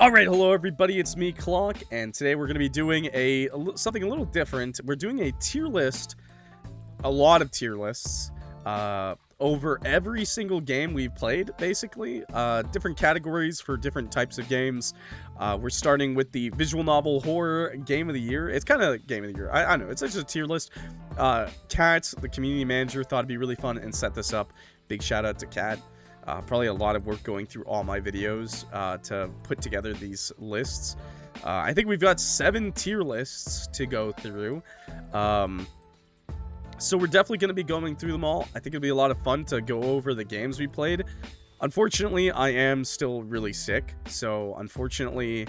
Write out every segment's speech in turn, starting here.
All right, hello everybody, it's me, Clock, and today we're going to be doing something a little different. We're doing a tier list, a lot of tier lists, over every single game we've played, basically. Different categories for different types of games. We're starting with the visual novel horror game of the year. It's kind of game of the year. I know, it's just a tier list. Kat, the community manager, thought it'd be really fun and set this up. Big shout out to Kat. Probably a lot of work going through all my videos to put together these lists. I think we've got 7 tier lists to go through. So we're definitely going to be going through them all. I think it'll be a lot of fun to go over the games we played. Unfortunately, I am still really sick. So unfortunately,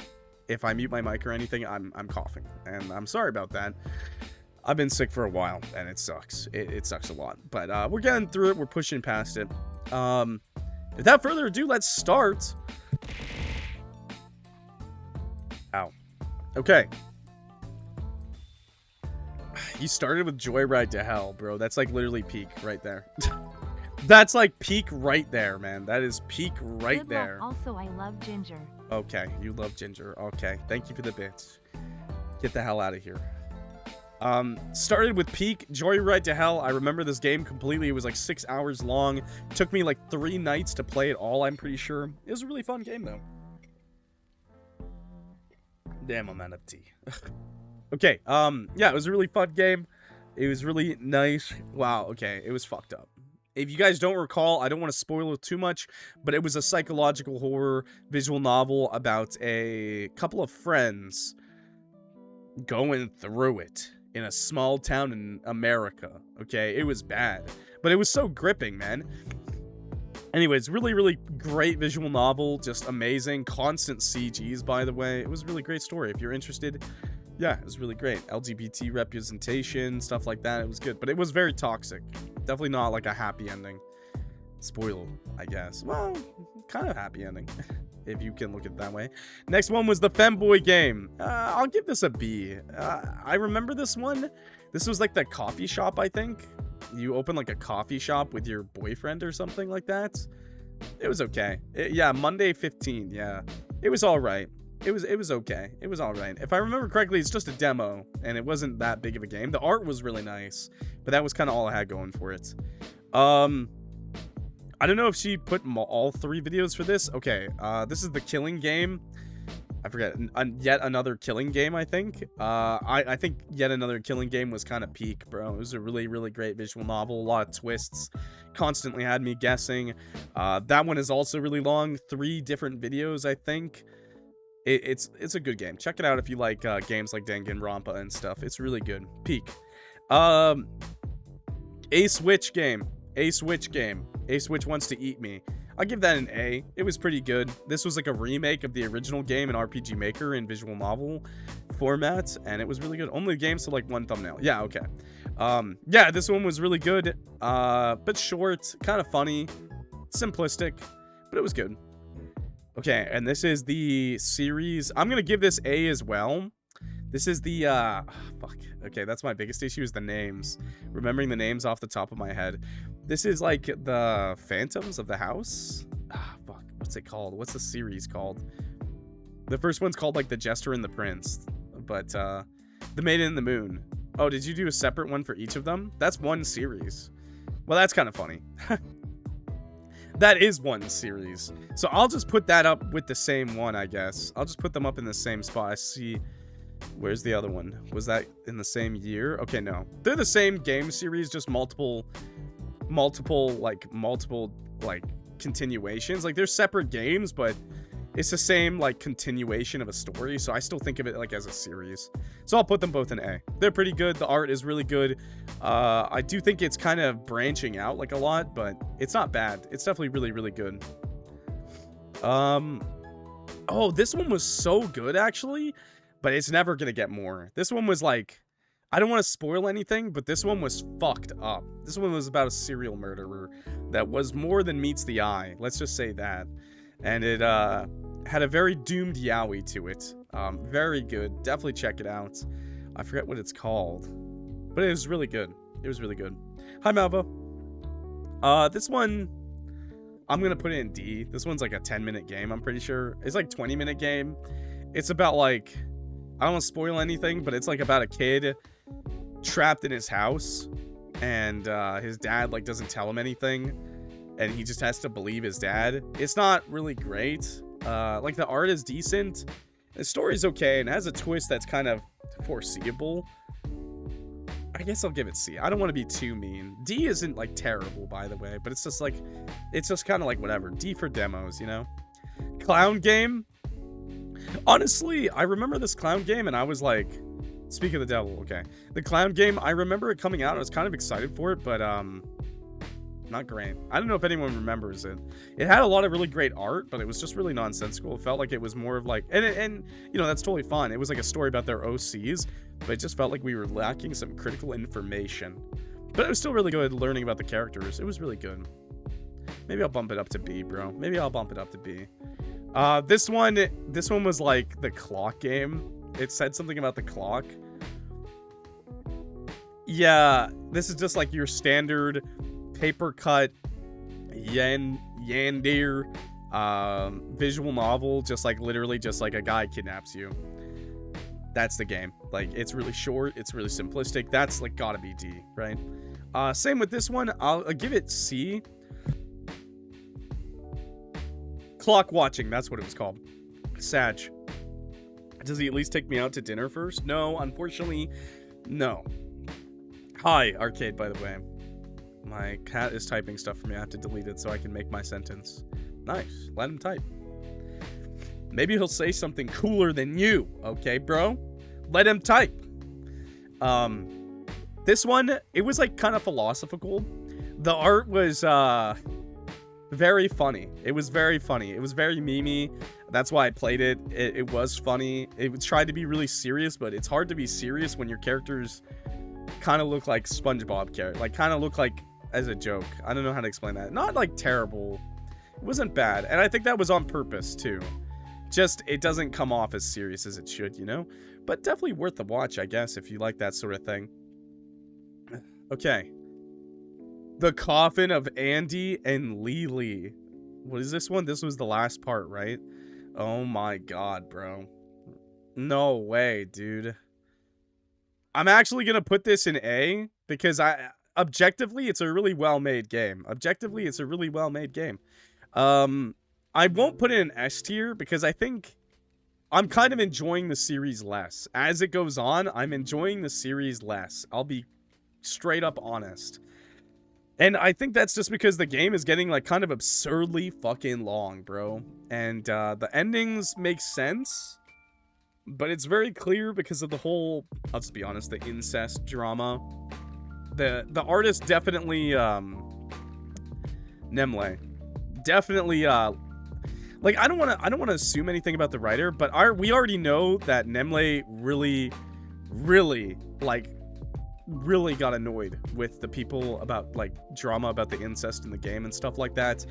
if I mute my mic or anything, I'm coughing. And I'm sorry about that. I've been sick for a while, and it sucks. It sucks a lot. But we're getting through it. We're pushing past it. Without further ado, let's start. Ow. Okay. You started with Joyride to Hell, bro. That's like literally peak right there. That's like peak right there, man. That is peak right there. Also, I love Ginger. Okay, you love Ginger. Okay, thank you for the bits. Get the hell out of here. Started with peak Joyride to Hell. I remember this game completely. It was like 6 hours long. Took me like 3 nights to play it all, I'm pretty sure. It was a really fun game, though. Damn, I'm out of tea. Okay, yeah, it was a really fun game. It was really nice. Wow, okay, it was fucked up. If you guys don't recall, I don't want to spoil it too much, but it was a psychological horror visual novel about a couple of friends going through it in a small town in America. Okay, it was bad, but it was so gripping, man. Anyways, really great visual novel, just amazing. Constant CGs, by the way. It was a really great story. If you're interested, yeah, it was really great. LGBT representation, stuff like that. It was good, but it was very toxic. Definitely not like a happy ending. Spoiler, I guess. Well, kind of happy ending. If you can look at it that way. Next one was the Femboy game. I'll give this a B. I remember this one. This was like the coffee shop, I think. You open like a coffee shop with your boyfriend or something like that. It was okay. Yeah, Monday 15. Yeah, it was all right. It was okay. It was all right. If I remember correctly, it's just a demo, and it wasn't that big of a game. The art was really nice, but that was kind of all I had going for it. I don't know if she put all 3 videos for this. Okay, this is the killing game. I forget. Yet another killing game, I think. I think yet another killing game was kind of peak, bro. It was a really great visual novel. A lot of twists. Constantly had me guessing. That one is also really long. 3 different videos, I think. It's a good game. Check it out if you like games like Danganronpa and stuff. It's really good. Peak. A Switch game. A Switch game. A Switch Wants to Eat Me. I'll give that an A. It was pretty good. This was like a remake of the original game in RPG Maker in visual novel format, and it was really good. Only games to like 1 thumbnail. Yeah, okay. Yeah, this one was really good. But short, kind of funny, simplistic, but it was good. Okay, and this is the series. I'm gonna give this A as well. This is the, fuck. Okay, that's my biggest issue is the names. Remembering the names off the top of my head. This is like the Phantoms of the House. Fuck. What's it called? What's the series called? The first one's called like The Jester and the Prince. But, The Maiden and the Moon. Oh, did you do a separate one for each of them? That's one series. Well, that's kind of funny. That is one series. So I'll just put that up with the same one, I guess. I'll just put them up in the same spot. I see. Where's the other one? Was that in the same year? Okay, no. They're the same game series, just multiple continuations. Like, they're separate games, but it's the same, like, continuation of a story. So I still think of it, like, as a series. So I'll put them both in A. They're pretty good. The art is really good. I do think it's kind of branching out, like, a lot, but it's not bad. It's definitely really good. Oh, this one was so good, actually. But it's never gonna get more. This one was like, I don't want to spoil anything, but this one was fucked up. This one was about a serial murderer that was more than meets the eye. Let's just say that. And it had a very doomed yaoi to it. Very good. Definitely check it out. I forget what it's called, but it was really good. It was really good. Hi, Malva. This one, I'm gonna put it in D. This one's like a 10-minute game, I'm pretty sure. It's like 20-minute game. It's about like, I don't want to spoil anything, but it's like about a kid trapped in his house, and his dad like doesn't tell him anything, and he just has to believe his dad. It's not really great. Like the art is decent, the story's okay, and it has a twist that's kind of foreseeable. I guess I'll give it C. I don't want to be too mean. D isn't like terrible, by the way, but it's just like, it's just kind of like whatever. D for demos, you know? Clown game. Honestly, I remember this clown game and I was like, speak of the devil, okay. The clown game, I remember it coming out. I was kind of excited for it, but not great. I don't know if anyone remembers it. It had a lot of really great art, but it was just really nonsensical. It felt like it was more of like, and you know, that's totally fine. It was like a story about their OCs, but it just felt like we were lacking some critical information. But it was still really good learning about the characters. It was really good. Maybe I'll bump it up to B, bro. Maybe I'll bump it up to B. This one was like the clock game. It said something about the clock. Yeah, this is just like your standard paper cut Yandir visual novel, just like literally just like a guy kidnaps you. That's the game. Like, it's really short, it's really simplistic. That's like gotta be D, right? Same with this one. I'll give it C. Clock watching, that's what it was called. Sag. Does he at least take me out to dinner first? No, unfortunately, no. Hi, Arcade, by the way. My cat is typing stuff for me. I have to delete it so I can make my sentence. Nice. Let him type. Maybe he'll say something cooler than you. Okay, bro? Let him type. This one, it was like kind of philosophical. The art was very funny. It was very funny. It was very memey. That's why I played it. It was funny. It tried to be really serious, but it's hard to be serious when your characters kind of look like SpongeBob characters. Like, kind of look like as a joke. I don't know how to explain that. Not like terrible. It wasn't bad. And I think that was on purpose too. Just, it doesn't come off as serious as it should, you know? But definitely worth the watch, I guess, if you like that sort of thing. Okay. The Coffin of Andy and Lily. What is this one? This was the last part, right? Oh my god, bro. No way, dude. I'm actually gonna put this in A because objectively it's a really well-made game. Objectively, it's a really well-made game. I won't put it in S tier because I think I'm kind of enjoying the series less. As it goes on, I'm enjoying the series less. I'll be straight up honest. And I think that's just because the game is getting like kind of absurdly fucking long, bro. And the endings make sense. But it's very clear because of the whole, I'll just be honest, the incest drama. The artist definitely, Nemle, definitely, like, I don't want to assume anything about the writer, but we already know that Nemle really got annoyed with the people about, like, drama about the incest in the game and stuff like that.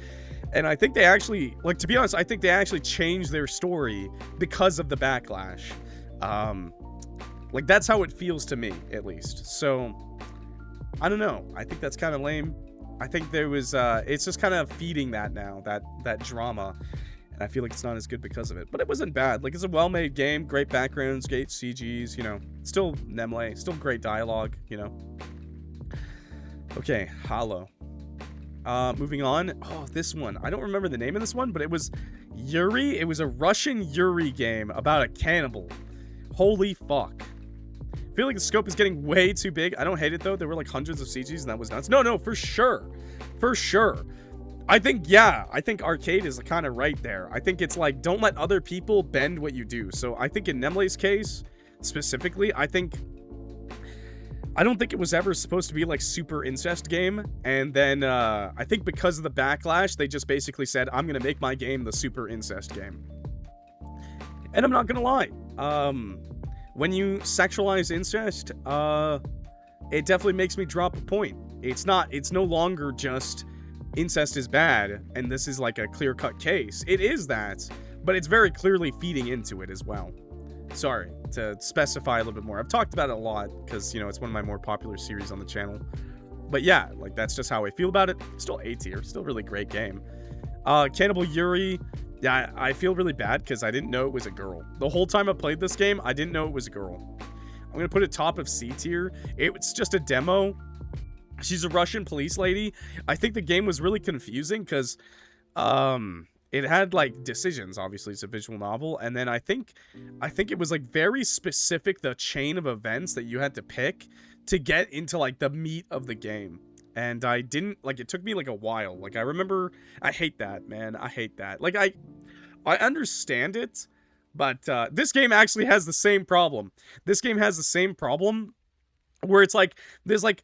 And I think they actually, like, to be honest, I think they actually changed their story because of the backlash. Like, that's how it feels to me, at least. So, I don't know. I think that's kind of lame. I think there was, it's just kind of feeding that now, that drama. And I feel like it's not as good because of it. But it wasn't bad. Like, it's a well-made game. Great backgrounds, great CGs, you know. Still Nemle. Still great dialogue, you know. Okay, Hollow. Moving on. Oh, this one. I don't remember the name of this one, but it was Yuri. It was a Russian Yuri game about a cannibal. Holy fuck. I feel like the scope is getting way too big. I don't hate it, though. There were, like, hundreds of CGs, and that was nuts. No, for sure. For sure. I think, yeah, I think Arcade is kind of right there. I think it's like, don't let other people bend what you do. So I think in Nemle's case, specifically, I don't think it was ever supposed to be like super incest game. And then I think because of the backlash, they just basically said, I'm going to make my game the super incest game. And I'm not going to lie. When you sexualize incest, it definitely makes me drop a point. It's no longer just incest is bad, and this is like a clear-cut case. It is that, but it's very clearly feeding into it as well. Sorry, to specify a little bit more. I've talked about it a lot, because, you know, it's one of my more popular series on the channel. But yeah, like, that's just how I feel about it. Still A tier, still really great game. Cannibal Yuri. Yeah, I feel really bad because I didn't know it was a girl. The whole time I played this game, I didn't know it was a girl. I'm going to put it top of C tier. It's just a demo. She's a Russian police lady. I think the game was really confusing because it had like decisions. Obviously, it's a visual novel, and then I think it was like very specific, the chain of events that you had to pick to get into like the meat of the game. And I didn't, like, it took me like a while. Like, I remember, I hate that, man. I hate that. Like, I understand it, but this game actually has the same problem. This game has the same problem where it's like there's like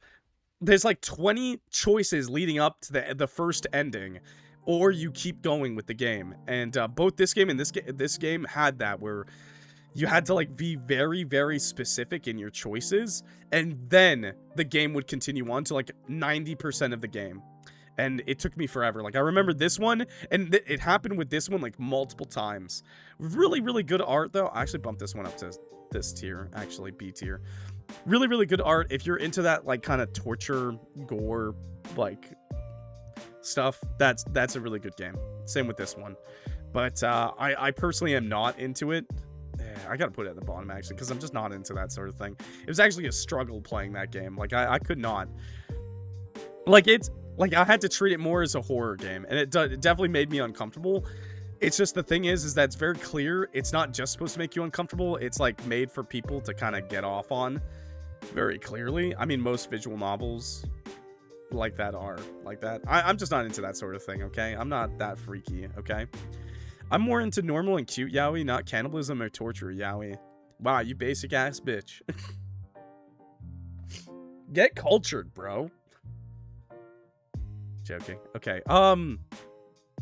20 choices leading up to the first ending, or you keep going with the game. And both this game and this game had that, where you had to like be very, very specific in your choices, and then the game would continue on to like 90% of the game. And it took me forever. Like, I remember this one, and it happened with this one like multiple times. Really, really good art though. I actually bumped this one up to this tier, actually B tier. Really, really good art. If you're into that like kind of torture, gore, like stuff, that's a really good game. Same with this one. But I personally am not into it. I gotta put it at the bottom actually, because I'm just not into that sort of thing. It was actually a struggle playing that game. Like, I could not. Like, it's like I had to treat it more as a horror game, and it definitely made me uncomfortable. It's just, the thing is that it's very clear. It's not just supposed to make you uncomfortable. It's like made for people to kind of get off on very clearly. I mean, most visual novels like that are like that. I'm just not into that sort of thing, okay? I'm not that freaky, okay? I'm more into normal and cute yaoi, not cannibalism or torture yaoi. Wow, you basic ass bitch. Get cultured, bro. Joking. Okay.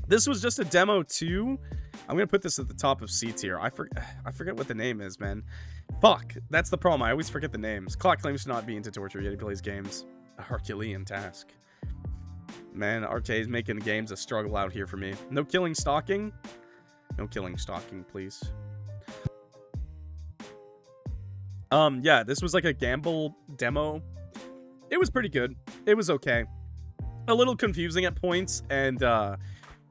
This was just a demo too. I'm gonna put this at the top of C tier. I forget what the name is, man. Fuck. That's the problem. I always forget the names. Clock claims to not be into torture, yet he plays games. A Herculean task. Man, Arcade's making games a struggle out here for me. No killing stalking. No killing stalking, please. Yeah, this was like a gamble demo. It was pretty good. It was okay. A little confusing at points, and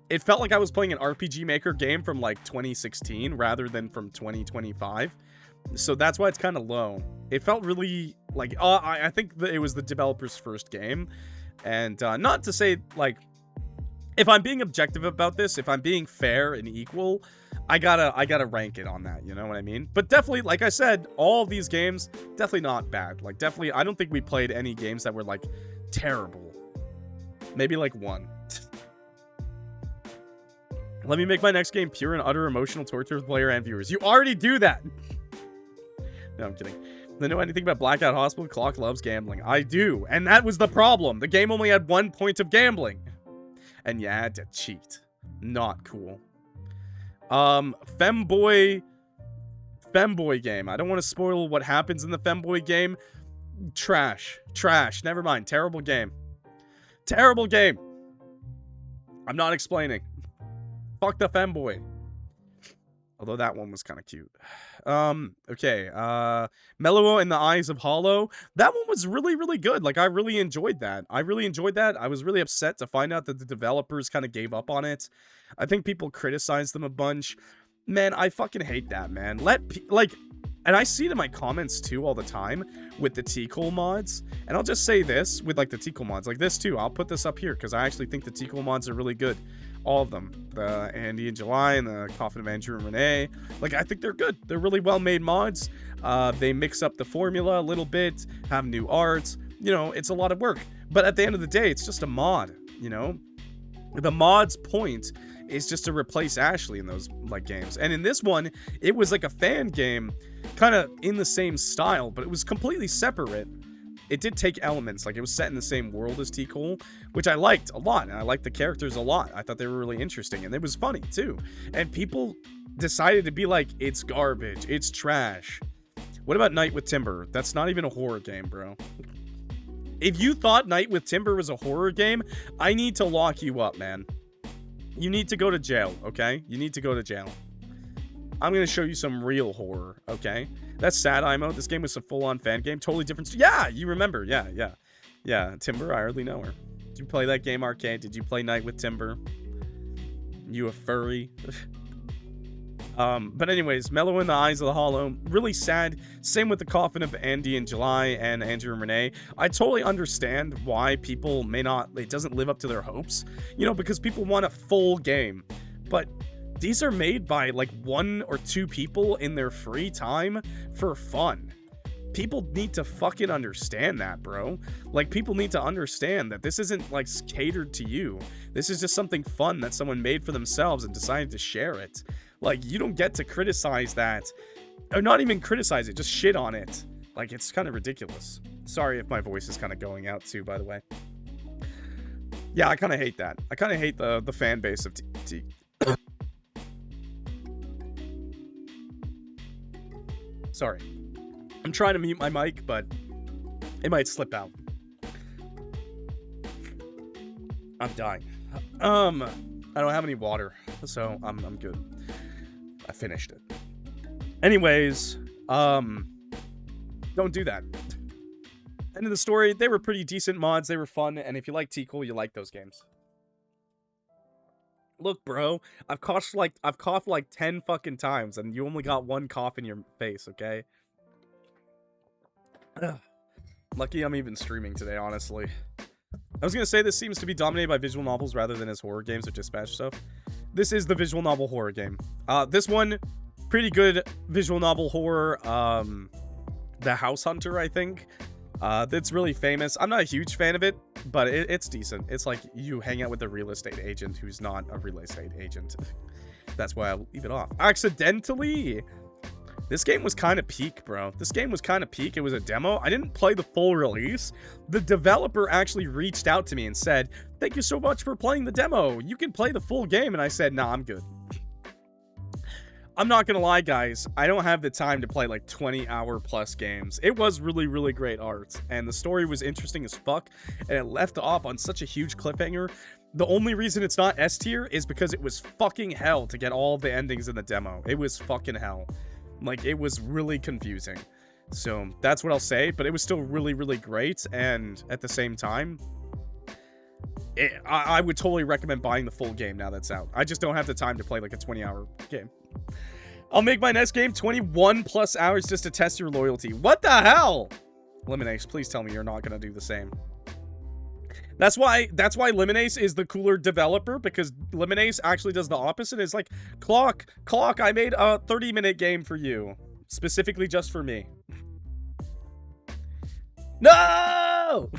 it felt like I was playing an RPG Maker game from like 2016 rather than from 2025. So that's why it's kind of low. It felt really like, I think that it was the developer's first game. And not to say, like, if I'm being objective about this, if I'm being fair and equal, I gotta rank it on that, you know what I mean? But definitely, like I said, all of these games, definitely not bad. Like, definitely, I don't think we played any games that were, like, terrible. Maybe, like, one. Let me make my next game pure and utter emotional torture with player and viewers. You already do that! No, I'm kidding. They know anything about Blackout Hospital? Clock loves gambling. I do, and that was the problem. The game only had 1 point of gambling. And you had to cheat. Not cool. Femboy game. I don't want to spoil what happens in the Femboy game. Trash. Never mind. Terrible game. Terrible game. I'm not explaining. Fuck the Femboy. Although that one was kind of cute. Okay. Mellow in the Eyes of Hollow. That one was really, really good. Like, I really enjoyed that. I was really upset to find out that the developers kind of gave up on it. I think people criticized them a bunch. Man, I fucking hate that, man. And I see it in my comments too all the time with the T-Cole mods. And I'll just say this with like the T-Cole mods, like this too. I'll put this up here because I actually think the T-Cole mods are really good. All of them. The Andy and July and the Coffin of Andrew and Renee. Like, I think they're good. They're really well-made mods. They mix up the formula a little bit, have new arts. You know, it's a lot of work. But at the end of the day, it's just a mod, you know? The mod's point is just to replace Ashley in those, like, games. And in this one, it was like a fan game, kind of in the same style, but it was completely separate. It did take elements, like it was set in the same world as T-Cole, which I liked a lot, and I liked the characters a lot. I thought they were really interesting, and it was funny, too. And people decided to be like, it's garbage, it's trash. What about Night with Timber? That's not even a horror game, bro. If you thought Night with Timber was a horror game, I need to lock you up, man. You need to go to jail, okay? You need to go to jail. I'm going to show you some real horror, okay? That's Sad Imo. This game was a full-on fan game. Totally different. Yeah, you remember. Yeah, Timber, I hardly know her. Did you play that game, Arcade? Did you play Night with Timber? You a furry. But anyways, Mellow in the Eyes of the Hollow, really sad. Same with the Coffin of Andy and July and Andrew and Renee. I totally understand why people may not, it doesn't live up to their hopes, you know, because people want a full game. But these are made by like 1 or 2 people in their free time for fun. People need to fucking understand that, bro. Like, people need to understand that this isn't like catered to you. This is just something fun that someone made for themselves and decided to share it. Like, you don't get to criticize that, or not even criticize it, just shit on it. Like, it's kind of ridiculous. Sorry if my voice is kind of going out too, by the way. Yeah, I kind of hate that. I kind of hate the fan base of T. Sorry. I'm trying to mute my mic, but it might slip out. I'm dying. I don't have any water, so I'm good. I finished it. Anyways, don't do that. End of the story. They were pretty decent mods. They were fun, and if you like T-Cool, you like those games. Look, bro, I've coughed like 10 fucking times, and you only got 1 cough in your face, okay? Lucky I'm even streaming today, honestly. I was gonna say this seems to be dominated by visual novels rather than as horror games or dispatch stuff. This is the visual novel horror game. This one, pretty good visual novel horror. The House Hunter, I think. It's really famous. I'm not a huge fan of it, but it's decent. It's like you hang out with a real estate agent who's not a real estate agent. That's why I leave it off. Accidentally! This game was kind of peak, bro. This game was kind of peak. It was a demo. I didn't play the full release. The developer actually reached out to me and said, "Thank you so much for playing the demo. You can play the full game." And I said, "Nah, I'm good." I'm not gonna lie, guys. I don't have the time to play like 20-hour plus games. It was really, really great art. And the story was interesting as fuck. And it left off on such a huge cliffhanger. The only reason it's not S tier is because it was fucking hell to get all the endings in the demo. It was fucking hell. Like, it was really confusing. So, that's what I'll say. But it was still really, really great. And at the same time, I would totally recommend buying the full game now that's out. I just don't have the time to play like a 20-hour game. I'll make my next game 21 plus hours just to test your loyalty. What the hell? Lemonace, please tell me you're not going to do the same. That's why Lemonace is the cooler developer, because Lemonace actually does the opposite. It's like, Clock, I made a 30-minute game for you. Specifically just for me. No!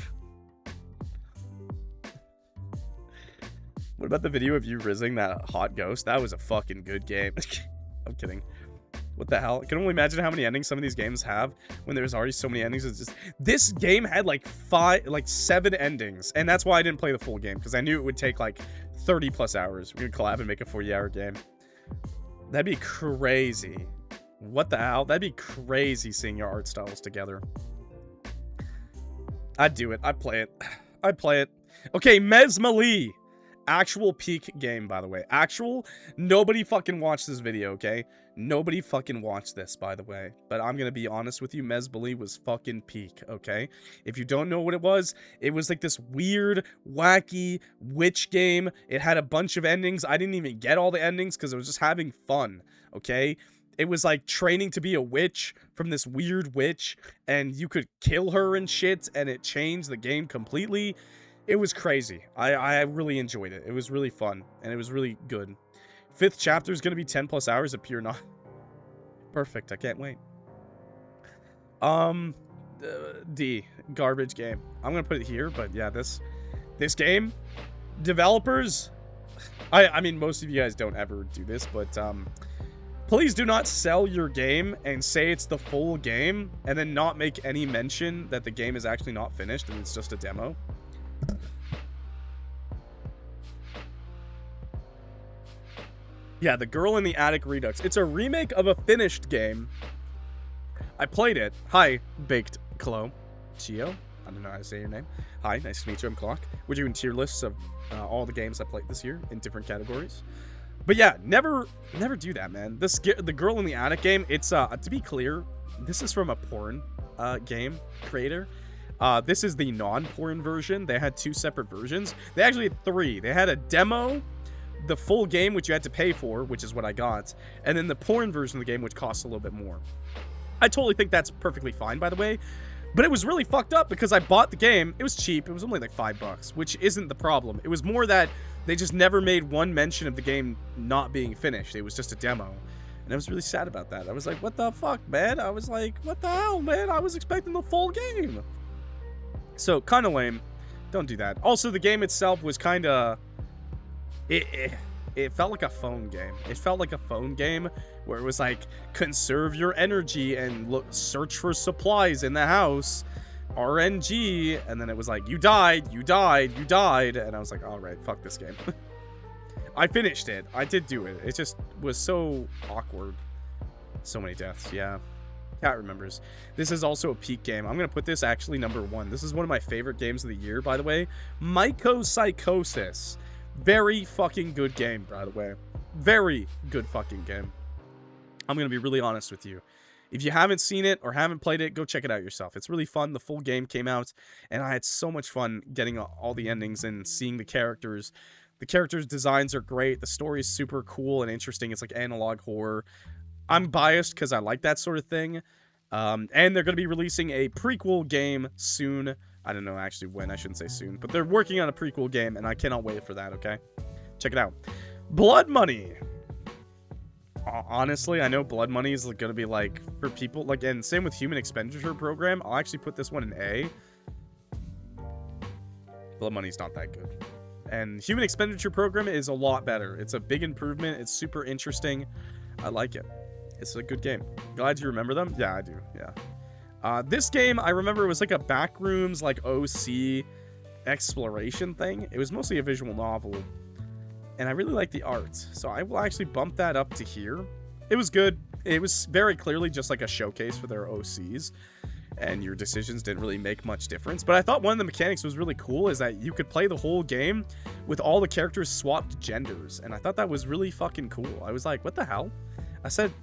What about the video of you rizzing that hot ghost? That was a fucking good game. I'm kidding. What the hell? I can only imagine how many endings some of these games have when there's already so many endings. It's just, this game had like 7 endings, and that's why I didn't play the full game, because I knew it would take like 30 plus hours. We could collab and make a 40-hour game. That'd be crazy. What the hell? That'd be crazy seeing your art styles together. I'd do it. I'd play it. I'd play it. Okay, Mesmelee. Actual peak game, by the way. Actual. Nobody fucking watched this video, okay? Nobody fucking watched this, by the way. But I'm gonna be honest with you, Mesmelee was fucking peak, okay? If you don't know what it was like this weird, wacky witch game. It had a bunch of endings. I didn't even get all the endings because I was just having fun, okay? It was like training to be a witch from this weird witch, and you could kill her and shit, and it changed the game completely. It was crazy. I really enjoyed it. It was really fun, and it was really good. 5th chapter is going to be 10 plus hours of pure not. Perfect. I can't wait. D. Garbage game. I'm going to put it here, but yeah, this game, developers, I mean, most of you guys don't ever do this, but, please do not sell your game and say it's the full game, and then not make any mention that the game is actually not finished and it's just a demo. Yeah, The Girl in the Attic Redux. It's a remake of a finished game. I played it. Hi, Baked Clo. Chio? I don't know how to say your name. Hi, nice to meet you. I'm Clock. We're doing tier lists of all the games I played this year in different categories. But yeah, never do that, man. The Girl in the Attic game, it's, to be clear, this is from a porn game creator. This is the non-porn version. They had 2 separate versions. They actually had 3. They had a demo, the full game, which you had to pay for, which is what I got, and then the porn version of the game, which costs a little bit more. I totally think that's perfectly fine, by the way. But it was really fucked up because I bought the game. It was cheap. It was only like $5, which isn't the problem. It was more that they just never made one mention of the game not being finished. It was just a demo. And I was really sad about that. I was like, what the fuck, man? I was like, what the hell, man? I was expecting the full game. So, kind of lame. Don't do that. Also, the game itself was kind of... It felt like a phone game. It felt like a phone game where it was like, conserve your energy and look, search for supplies in the house. RNG. And then it was like, you died, you died, you died. And I was like, all right, fuck this game. I finished it. I did do it. It just was so awkward. So many deaths, yeah. Cat remembers. This is also a peak game. I'm going to put this actually #1. This is one of my favorite games of the year, by the way. Mycopsychosis. Very fucking good game, by the way. Very good fucking game. I'm going to be really honest with you. If you haven't seen it or haven't played it, go check it out yourself. It's really fun. The full game came out, and I had so much fun getting all the endings and seeing the characters. The characters' designs are great. The story is super cool and interesting. It's like analog horror. I'm biased because I like that sort of thing. And they're going to be releasing a prequel game soon. I don't know actually when. I shouldn't say soon. But they're working on a prequel game, and I cannot wait for that, okay? Check it out. Blood Money. Honestly, I know Blood Money is going to be like for people. Like, and same with Human Expenditure Program. I'll actually put this one in A. Blood Money's not that good. And Human Expenditure Program is a lot better. It's a big improvement. It's super interesting. I like it. It's a good game. Glad you remember them? Yeah, I do. Yeah. This game, I remember it was like a backrooms, like OC exploration thing. It was mostly a visual novel. And I really like the art. So I will actually bump that up to here. It was good. It was very clearly just like a showcase for their OCs. And your decisions didn't really make much difference. But I thought one of the mechanics was really cool is that you could play the whole game with all the characters swapped genders. And I thought that was really fucking cool. I was like, what the hell? I said,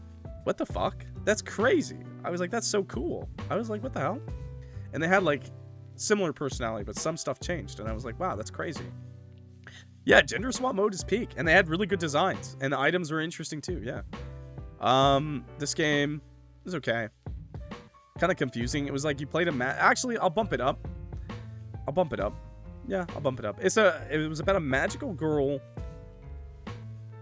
what the fuck? That's crazy. I was like, that's so cool. I was like, what the hell? And they had like similar personality, but some stuff changed. And I was like, wow, that's crazy. Yeah, gender swap mode is peak. And they had really good designs. And the items were interesting too, yeah. This game was okay. Kind of confusing. It was like you played a actually, I'll bump it up. I'll bump it up. Yeah, I'll bump it up. It was about a magical girl.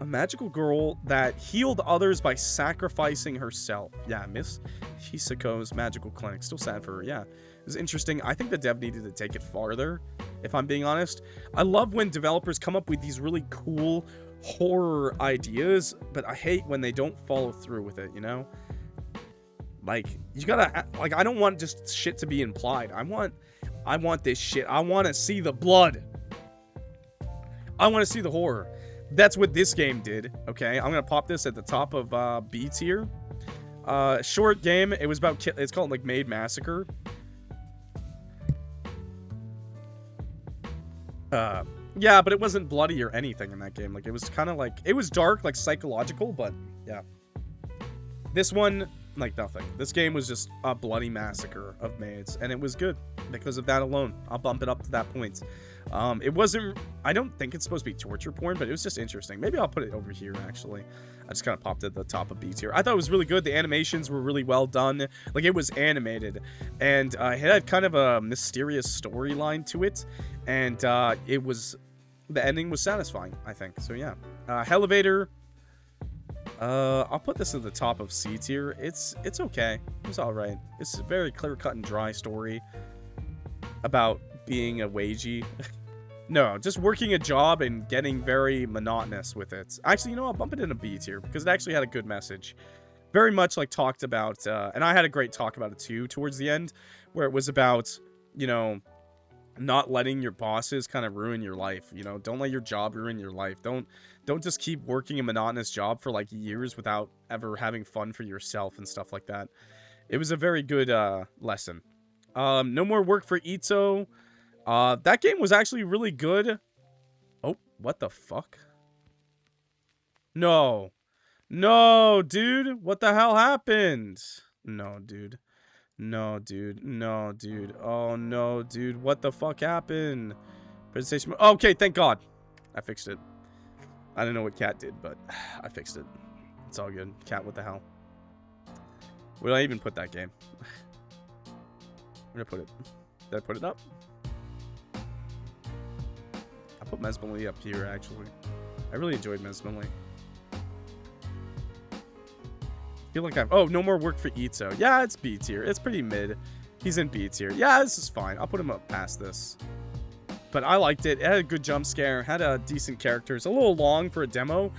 A magical girl that healed others by sacrificing herself. Yeah, Miss Hisako's magical clinic. Still sad for her. Yeah, it was interesting. I think the dev needed to take it farther, if I'm being honest. I love when developers come up with these really cool horror ideas, but I hate when they don't follow through with it, you know? Like, you gotta, like, I don't want just shit to be implied. I want this shit. I want to see the blood. I want to see the horror. That's what this game did, okay? I'm gonna pop this at the top of B tier. Short game. It was about, it's called, like, Maid Massacre. Yeah, but it wasn't bloody or anything in that game. Like, it was kind of like, it was dark, like, psychological, but, yeah. This one, like, nothing. This game was just a bloody massacre of maids, and it was good because of that alone. I'll bump it up to that point. It wasn't, I don't think it's supposed to be torture porn, but it was just interesting. Maybe I'll put it over here, actually. I just kind of popped it at the top of B tier. I thought it was really good. The animations were really well done. Like, it was animated, and it had kind of a mysterious storyline to it, and it was, the ending was satisfying, I think. So, yeah. Elevator. I'll put this at the top of C tier. It's okay. It's alright. It's a very clear-cut and dry story about being a wagey. No, just working a job and getting very monotonous with it. Actually, you know, I'll bump it in a B tier because it actually had a good message. Very much, like, talked about, and I had a great talk about it, too, towards the end, where it was about, you know, not letting your bosses kind of ruin your life. You know, don't let your job ruin your life. Don't just keep working a monotonous job for, like, years without ever having fun for yourself and stuff like that. It was a very good lesson. No more work for Ito. That game was actually really good. Oh, what the fuck? No. No, dude. What the hell happened? No, dude. No, dude. No, dude. Oh, no, dude. What the fuck happened? Presentation. Okay, thank God. I fixed it. I don't know what Cat did, but I fixed it. It's all good. Cat, what the hell? Where did I even put that game? Where did I put it? Did I put it up? I put Mesmally up here, actually. I really enjoyed Mesmally. I feel like I'm... Oh, no more work for Ito. Yeah, it's B tier. It's pretty mid. He's in B tier. Yeah, this is fine. I'll put him up past this. But I liked it. It had a good jump scare. Had a decent character. It's a little long for a demo.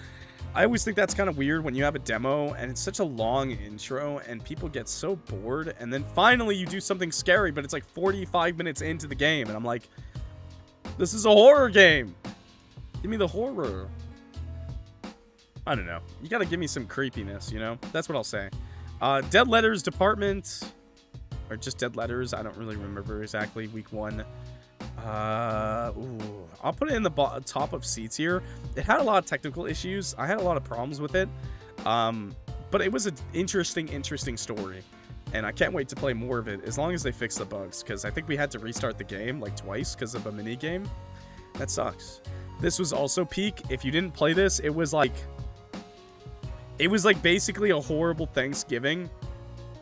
I always think that's kind of weird when you have a demo and it's such a long intro and people get so bored. And then finally you do something scary, but it's like 45 minutes into the game. And I'm like, this is a horror game. Give me the horror. I don't know. You gotta give me some creepiness, you know? That's what I'll say. Dead Letters Department. Or just Dead Letters. I don't really remember exactly. Week 1. Ooh, I'll put it in the top of C tier. It had a lot of technical issues. I had a lot of problems with it. But it was an interesting story. And I can't wait to play more of it as long as they fix the bugs. Because I think we had to restart the game like twice because of a mini game. That sucks. This was also peak. If you didn't play this, it was like basically a horrible Thanksgiving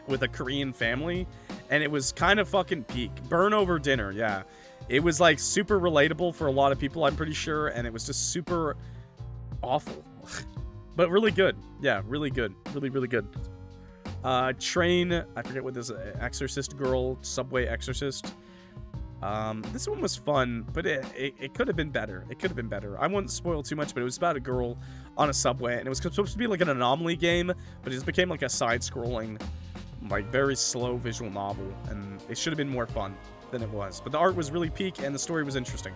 with a Korean family. And it was kind of fucking peak. Burn over dinner, yeah. It was like super relatable for a lot of people, I'm pretty sure, and it was just super awful. But really good. Yeah, really good. Really good. Train, I forget what this Exorcist Girl, Subway Exorcist. This one was fun, but it could have been better. It could have been better. I wouldn't spoil too much, but it was about a girl on a subway, and it was supposed to be like an anomaly game, but it just became like a side-scrolling, like very slow visual novel, and it should have been more fun than it was. But the art was really peak, and the story was interesting.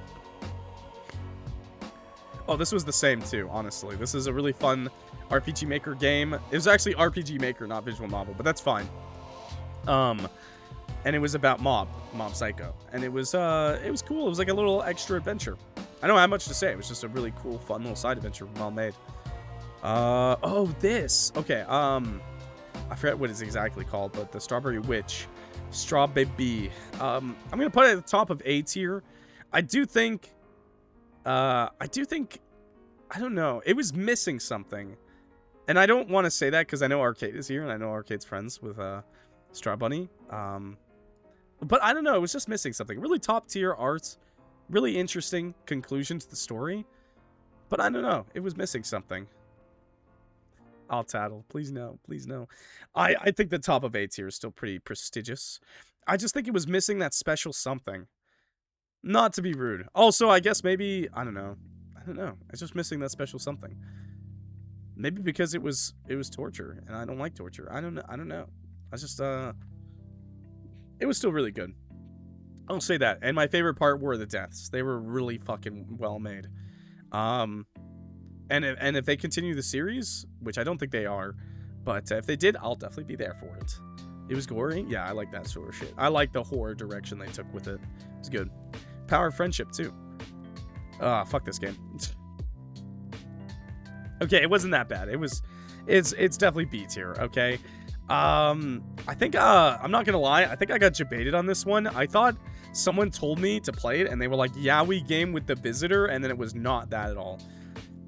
Oh, this was the same too, honestly. This is a really fun RPG Maker game. It was actually RPG Maker, not visual novel, but that's fine. And it was about Mob Psycho. And it was cool. It was like a little extra adventure. I don't have much to say. It was just a really cool, fun little side adventure, well made. Oh, this. Okay, I forget what it's exactly called, but the Strawberry Witch. Strawberry. I'm gonna put it at the top of A tier. I don't know. It was missing something. And I don't want to say that because I know Arcade is here and I know Arcade's friends with Straw Bunny. But I don't know. It was just missing something. Really top tier art. Really interesting conclusion to the story. But I don't know. It was missing something. I'll tattle. Please no. Please no. I think the top of A tier is still pretty prestigious. I just think it was missing that special something. Not to be rude. Also, I guess maybe, I don't know. It's just missing that special something. Maybe because it was torture, and I don't like torture. I don't know. I just, it was still really good. I'll say that. And my favorite part were the deaths. They were really fucking well made. And if they continue the series, which I don't think they are, but if they did, I'll definitely be there for it. It was gory. Yeah, I like that sort of shit. I like the horror direction they took with it. It's good. Power of Friendship, too. Fuck this game. Okay, it wasn't that bad. It's definitely B tier, okay? I think, I'm not gonna lie, I think I got debated on this one. I thought someone told me to play it, and they were like, Yaoi game with the Visitor, and then it was not that at all.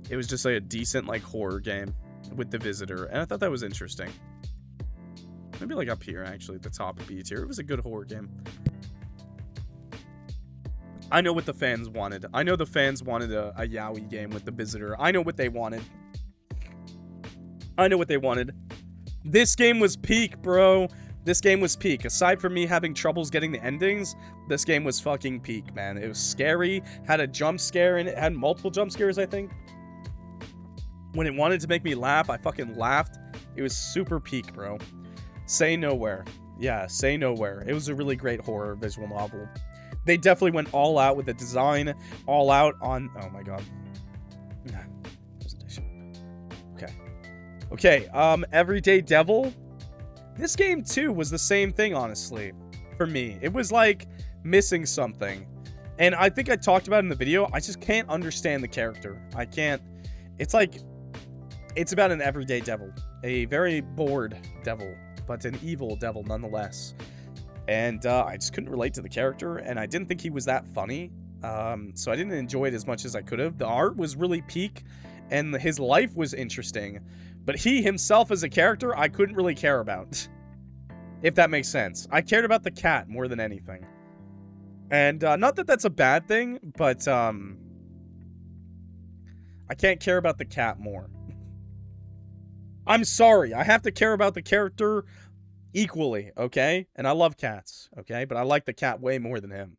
It was just like a decent, like, horror game with the Visitor, and I thought that was interesting. Maybe, like, up here, actually, at the top of B tier. It was a good horror game. I know what the fans wanted. I know the fans wanted a Yaoi game with the Visitor. I know what they wanted. This game was peak, bro. This game was peak. Aside from me having troubles getting the endings, this game was fucking peak, man. It was scary. Had a jump scare in it. Had multiple jump scares, I think. When it wanted to make me laugh, I fucking laughed. It was super peak, bro. Say Nowhere. Yeah, Say Nowhere. It was a really great horror visual novel. They definitely went all out with the design. All out on... Oh, my God. Presentation. Okay, Everyday Devil. This game, too, was the same thing, honestly, for me. It was, like, missing something. And I think I talked about it in the video. I just can't understand the character. I can't... It's like... It's about an everyday devil. A very bored devil, but an evil devil nonetheless. And I just couldn't relate to the character, and I didn't think he was that funny. So I didn't enjoy it as much as I could have. The art was really peak. and his life was interesting, but he himself as a character, I couldn't really care about. If that makes sense. I cared about the cat more than anything. And, not that that's a bad thing, but, I can't care about the cat more. I'm sorry, I have to care about the character equally, okay? And I love cats, okay? But I like the cat way more than him.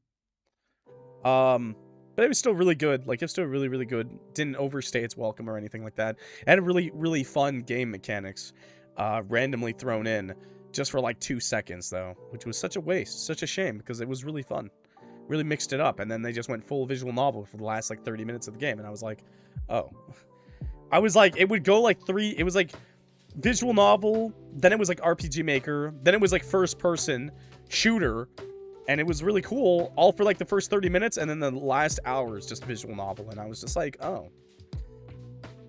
But it was still really good. Like, it was still really, really good. Didn't overstay its welcome or anything like that. It had really, really fun game mechanics, randomly thrown in, just for like 2 seconds, though. Which was such a waste, such a shame, because it was really fun. Really mixed it up, and then they just went full visual novel for the last, like, 30 minutes of the game, and I was like, oh. I was like, it would go like it was like visual novel, then it was like RPG Maker, then it was like first person shooter, and it was really cool, all for like the first 30 minutes, and then the last hour is just visual novel, and I was just like, oh.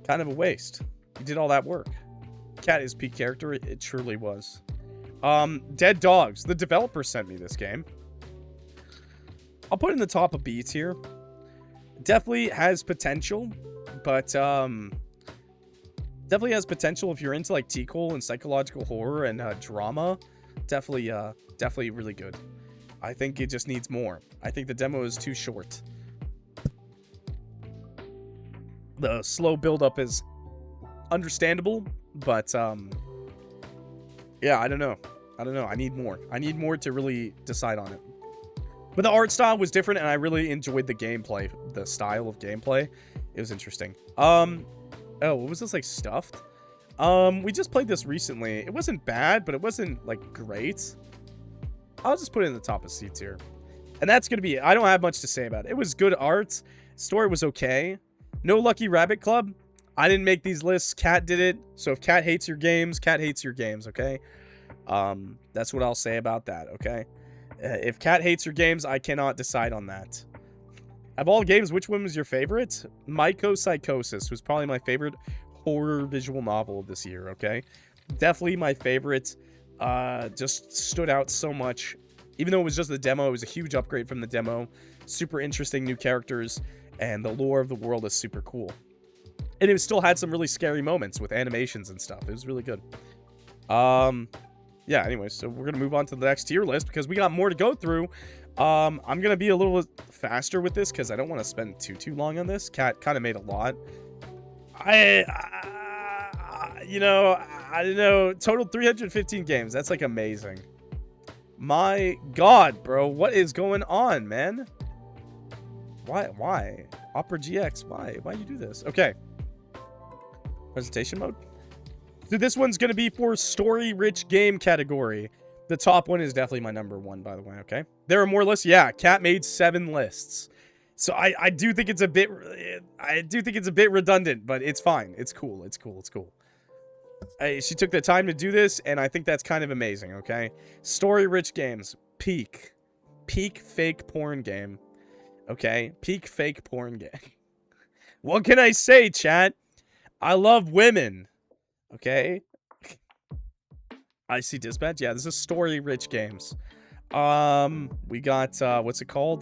Kind of a waste. You did all that work. Cat is peak character, it truly was. Dead Dogs. The developer sent me this game. I'll put it in the top of B tier. Definitely has potential, but, definitely has potential if you're into, like, T-Cole and psychological horror and, drama. Definitely really good. I think it just needs more. I think the demo is too short. The slow build-up is understandable, but, yeah, I don't know. I need more. I need more to really decide on it. But the art style was different, and I really enjoyed the gameplay, the style of gameplay. It was interesting. Oh, what was this, like, stuffed? We just played this recently. It wasn't bad, but it wasn't, like, great. I'll just put it in the top of C tier. And that's gonna be it. I don't have much to say about it. It was good art. Story was okay. No Lucky Rabbit Club. I didn't make these lists. Cat did it. So if Cat hates your games, Cat hates your games, okay? That's what I'll say about that, okay? If Cat hates your games, I cannot decide on that. Of all games, which one was your favorite? Mycopsychosis was probably my favorite horror visual novel of this year, okay? Definitely my favorite. Just stood out so much. Even though it was just the demo, it was a huge upgrade from the demo. Super interesting new characters, and the lore of the world is super cool. And it still had some really scary moments with animations and stuff. It was really good. Yeah, anyway, so we're gonna move on to the next tier list because we got more to go through. I'm gonna be a little faster with this because I don't want to spend too long on this. Cat kind of made a lot. You know, I don't know. Total 315 games. That's like amazing. My God, bro, what is going on, man? Why? Opera GX, why you do this? Okay. Presentation mode. So this one's gonna be for story-rich game category. The top one is definitely my number one, by the way, okay? There are more lists. Yeah, Cat made 7 lists. So I do think it's a bit redundant, but it's fine. It's cool. She took the time to do this, and I think that's kind of amazing, okay? Story-rich games. Peak fake porn game. Okay? Peak fake porn game. What can I say, chat? I love women. Okay? I see Dispatch. Yeah, this is story-rich games. We got, what's it called?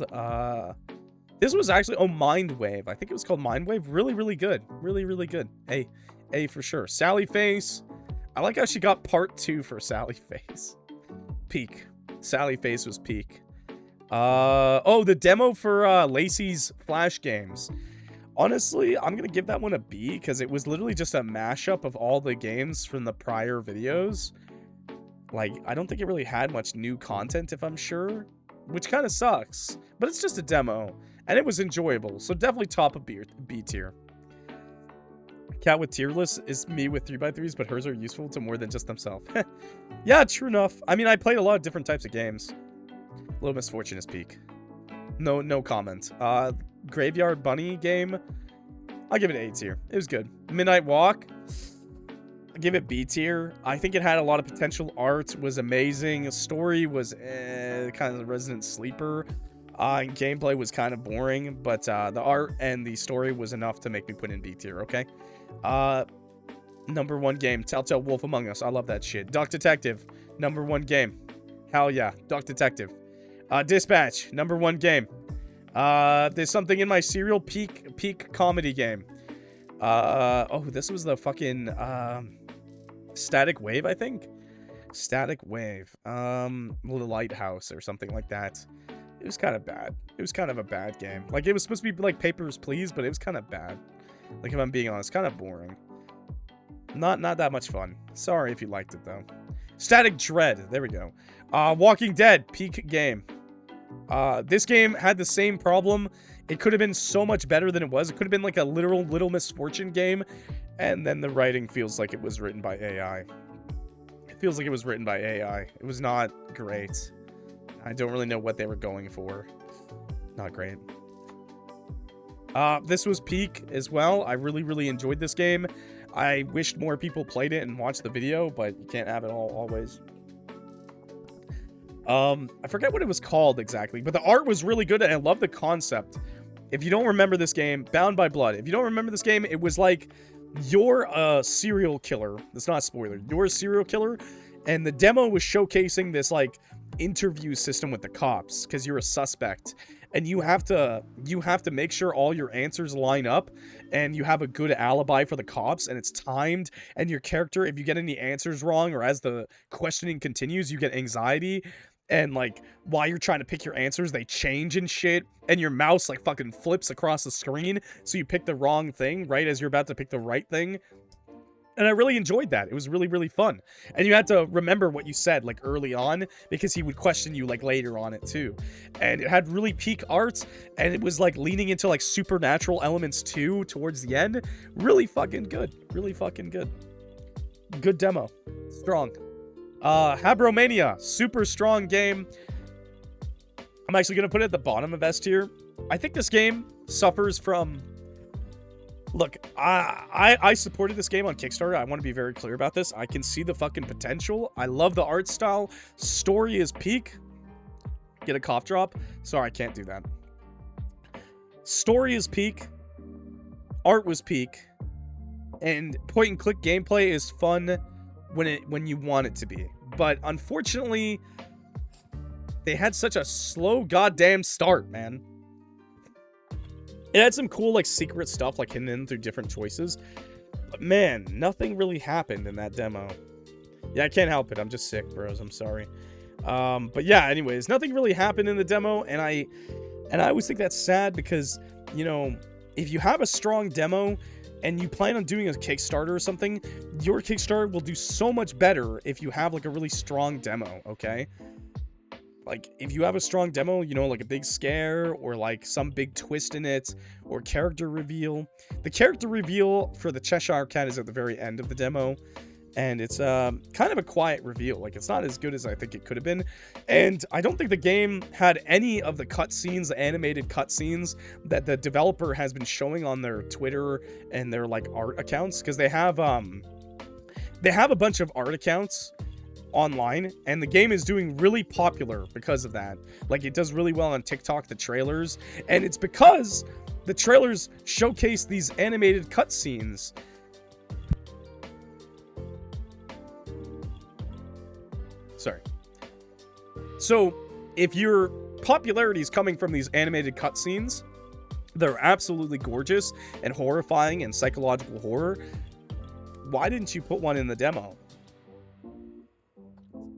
This was actually, Mindwave. I think it was called Mindwave. Really, really good. Really, really good. A for sure. Sally Face. I like how she got part 2 for Sally Face. Peak. Sally Face was peak. The demo for, Lacey's Flash games. Honestly, I'm gonna give that one a B, because it was literally just a mashup of all the games from the prior videos. Like, I don't think it really had much new content, if I'm sure. Which kind of sucks. But it's just a demo. And it was enjoyable. So definitely top of B tier. Cat with tier lists is me with 3x3s, but hers are useful to more than just themselves. Yeah, true enough. I mean, I played a lot of different types of games. Little Misfortune is peak. No comment. Graveyard Bunny game. I'll give it A tier. It was good. Midnight Walk. I'll give it B tier. I think it had a lot of potential. Art was amazing. Story was kind of the resident sleeper. Gameplay was kind of boring, but the art and the story was enough to make me put in B tier, okay? Number 1 game, Telltale Wolf Among Us. I love that shit. Duck Detective, number 1 game. Hell yeah, Duck Detective. Dispatch, number 1 game. There's Something in My Cereal, peak comedy game. Oh, this was the fucking, Static Wave, I think? Static Wave. The Lighthouse or something like that. It was kind of bad. It was kind of a bad game. Like, it was supposed to be like Papers, Please, but it was kind of bad. Like, if I'm being honest, kind of boring. Not that much fun. Sorry if you liked it, though. Static Dread. There we go. Walking Dead. Peak game. This game had the same problem. It could have been so much better than it was. It could have been like a literal Little Misfortune game. And then the writing feels like it was written by AI. It feels like it was written by AI. It was not great. I don't really know what they were going for. Not great. This was peak as well. I really enjoyed this game. I wished more people played it and watched the video, but you can't have it all always. I forget what it was called exactly, but the art was really good and I love the concept. If you don't remember this game, Bound by Blood. If you don't remember this game, it was like you're a serial killer. That's not a spoiler. You're a serial killer, and the demo was showcasing this like interview system with the cops because you're a suspect. And you have to make sure all your answers line up and you have a good alibi for the cops and it's timed, and your character, if you get any answers wrong or as the questioning continues, you get anxiety, and like while you're trying to pick your answers, they change and shit, and your mouse like fucking flips across the screen so you pick the wrong thing right as you're about to pick the right thing. And I really enjoyed that. It was really fun. And you had to remember what you said, like, early on, because he would question you, like, later on it, too. And it had really peak art, and it was, like, leaning into, like, supernatural elements, too, towards the end. Really fucking good. Really fucking good. Good demo. Strong. Habromania. Super strong game. I'm actually going to put it at the bottom of S tier. I think this game suffers from... Look, I supported this game on Kickstarter. I want to be very clear about this. I can see the fucking potential. I love the art style. Story is peak. Get a cough drop. Sorry, I can't do that. Story is peak. Art was peak. And point and click gameplay is fun when you want it to be. But unfortunately, they had such a slow goddamn start, man. It had some cool, like, secret stuff, like, hidden in through different choices. But, man, nothing really happened in that demo. Yeah, I can't help it. I'm just sick, bros. I'm sorry. But, yeah, anyways, nothing really happened in the demo. And I always think that's sad because, you know, if you have a strong demo and you plan on doing a Kickstarter or something, your Kickstarter will do so much better if you have, like, a really strong demo, okay? Like, if you have a strong demo, you know, like a big scare or like some big twist in it or character reveal. The character reveal for the Cheshire Cat is at the very end of the demo. And it's kind of a quiet reveal. Like, it's not as good as I think it could have been. And I don't think the game had any of the cutscenes, the animated cutscenes that the developer has been showing on their Twitter and their, like, art accounts. Because they have a bunch of art accounts online, and the game is doing really popular because of that. Like, it does really well on TikTok, the trailers, and it's because the trailers showcase these animated cutscenes. Sorry. So, if your popularity is coming from these animated cutscenes, they're absolutely gorgeous and horrifying and psychological horror. Why didn't you put one in the demo?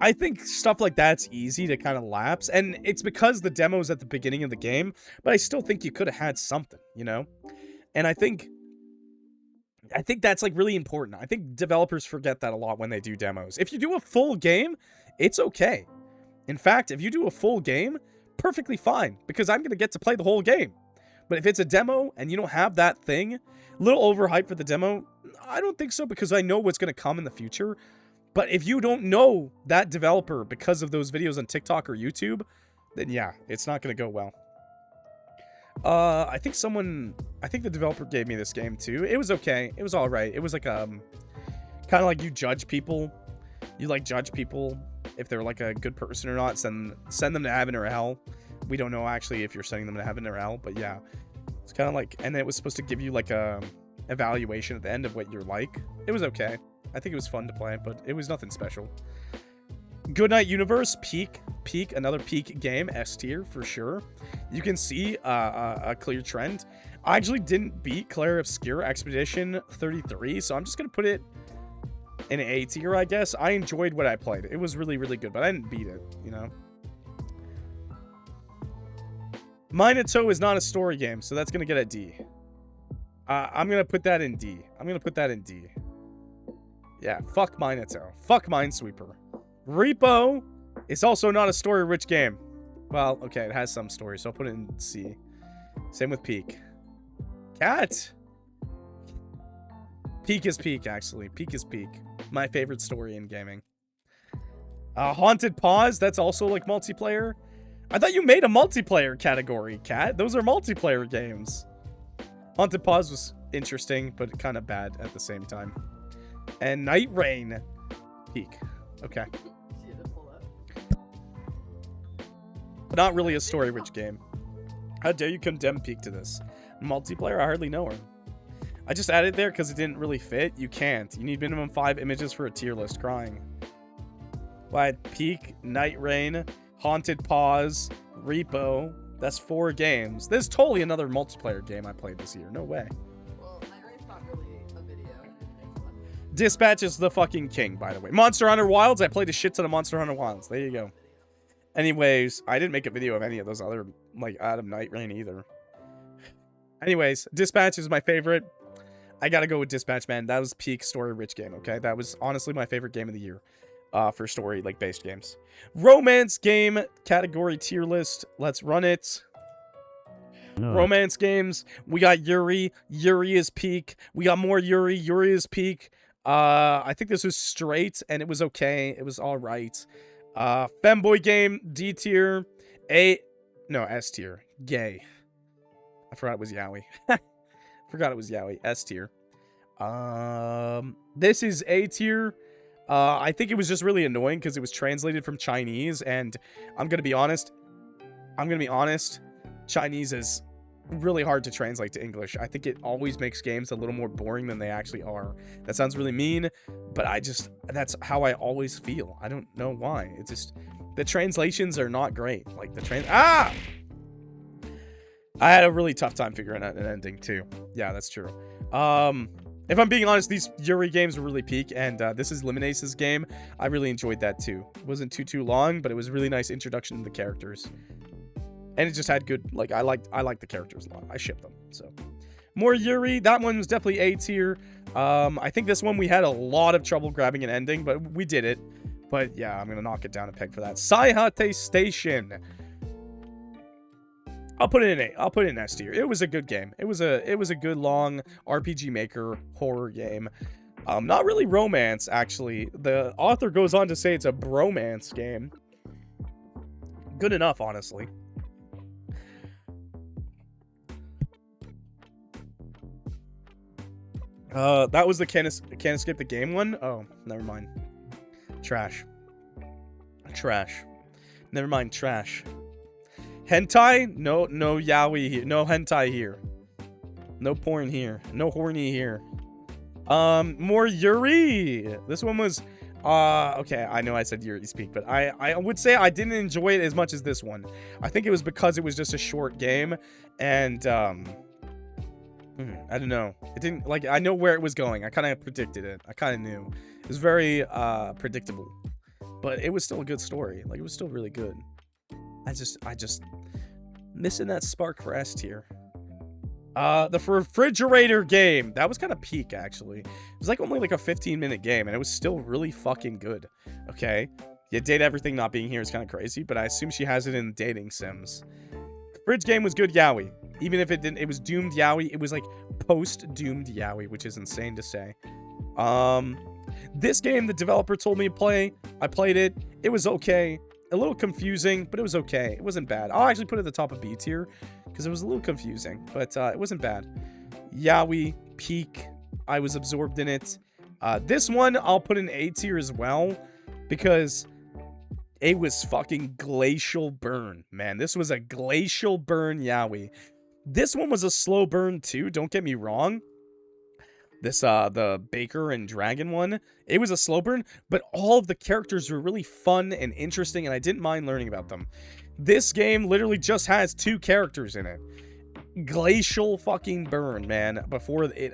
I think stuff like that's easy to kind of lapse, and it's because the demo's at the beginning of the game, but I still think you could have had something, you know? And I think that's, like, really important. I think developers forget that a lot when they do demos. If you do a full game, it's okay. In fact, if you do a full game, perfectly fine, because I'm going to get to play the whole game. But if it's a demo and you don't have that thing, a little overhyped for the demo, I don't think so, because I know what's going to come in the future. But if you don't know that developer because of those videos on TikTok or YouTube, then yeah, it's not going to go well. I think the developer gave me this game too. It was okay. It was all right. It was like, kind of like you judge people. You, like, judge people if they're, like, a good person or not. Send them to heaven or hell. We don't know actually if you're sending them to heaven or hell, but yeah. It's kind of like, and then it was supposed to give you, like, a evaluation at the end of what you're like. It was okay. I think it was fun to play, but it was nothing special. Goodnight Universe, peak, another peak game, S tier for sure. You can see a clear trend. I actually didn't beat Claire Obscure Expedition 33, so I'm just going to put it in A tier, I guess. I enjoyed what I played. It was really, really good, but I didn't beat it, you know? Minato is not a story game, so that's going to get a D. I'm going to put that in D. I'm going to put that in D. Yeah, fuck Minato. Fuck Minesweeper. Repo is also not a story-rich game. Well, okay, it has some story, so I'll put it in C. Same with Peak. Cat! Peak is Peak, actually. Peak is Peak. My favorite story in gaming. Haunted Paws, that's also, like, multiplayer. I thought you made a multiplayer category, Cat. Those are multiplayer games. Haunted Paws was interesting, but kind of bad at the same time. And Night Rain. Peak. Okay. Not really a story-rich game. How dare you condemn Peak to this? Multiplayer? I hardly know her. I just added there because it didn't really fit. You can't. You need minimum 5 images for a tier list. Crying. Why? Peak, Night Rain, Haunted Paws, Repo. That's 4 games. There's totally another multiplayer game I played this year. No way. Well, Night Rain's not really a video. Dispatch is the fucking king, by the way. Monster Hunter Wilds. I played a shit ton of Monster Hunter Wilds. There you go. Anyways, I didn't make a video of any of those other, like, Adam Night Rain either. Anyways, Dispatch is my favorite. I gotta go with Dispatch, man. That was peak story-rich game, okay? That was honestly my favorite game of the year for story, like, based games. Romance game category tier list. Let's run it. No. Romance games. We got Yuri. Yuri is peak. We got more Yuri. Yuri is peak. I think this was straight, and it was okay. It was all right. Femboy game, D tier. S tier. Gay. I forgot it was Yaoi. Forgot it was Yaoi. S tier. This is A tier. I think it was just really annoying because it was translated from Chinese, and I'm gonna be honest. Chinese is really hard to translate to English. I think it always makes games a little more boring than they actually are. That sounds really mean, but that's how I always feel. I don't know why. It's just the translations are not great. Like I had a really tough time figuring out an ending too. Yeah, that's true. If I'm being honest, these Yuri games were really peak, and this is Liminace's game. I really enjoyed that too. It wasn't too long, but it was a really nice introduction to the characters. And it just had good, like, I liked the characters a lot. I shipped them, so. More Yuri. That one was definitely A tier. I think this one we had a lot of trouble grabbing an ending, but we did it. But yeah, I'm going to knock it down a peg for that. Saihate Station. I'll put it in A. I'll put it in S tier. It was a good game. It was a good, long RPG Maker horror game. Not really romance, actually. The author goes on to say it's a bromance game. Good enough, honestly. That was the can't escape the game one? Oh, never mind. Trash. Never mind, trash. Hentai? No yaoi here. No hentai here. No porn here. No horny here. More Yuri. This one was, okay, I know I said Yuri speak, but I would say I didn't enjoy it as much as this one. I think it was because it was just a short game, and, I don't know. It didn't, like, I know where it was going. I kind of predicted it. I kind of knew. It was very, predictable. But it was still a good story. Like, it was still really good. I just missing that spark for S tier. The refrigerator game. That was kind of peak, actually. It was like only like a 15-minute game, and it was still really fucking good. Okay? Yeah, Date Everything not being here is kind of crazy, but I assume she has it in dating sims. Fridge game was good yaoi. Even if it didn't, it was doomed yaoi. It was like post-doomed yaoi, which is insane to say. This game, the developer told me to play. I played it. It was okay. A little confusing, but it was okay. It wasn't bad. I'll actually put it at the top of B tier because it was a little confusing, but it wasn't bad. Yaoi, peak. I was absorbed in it. This one, I'll put in A tier as well because it was fucking glacial burn, man. This was a glacial burn yaoi. This one was a slow burn too, don't get me wrong. This, the Baker and Dragon one, it was a slow burn, but all of the characters were really fun and interesting, and I didn't mind learning about them. This game literally just has 2 characters in it. glacial fucking burn, man, before it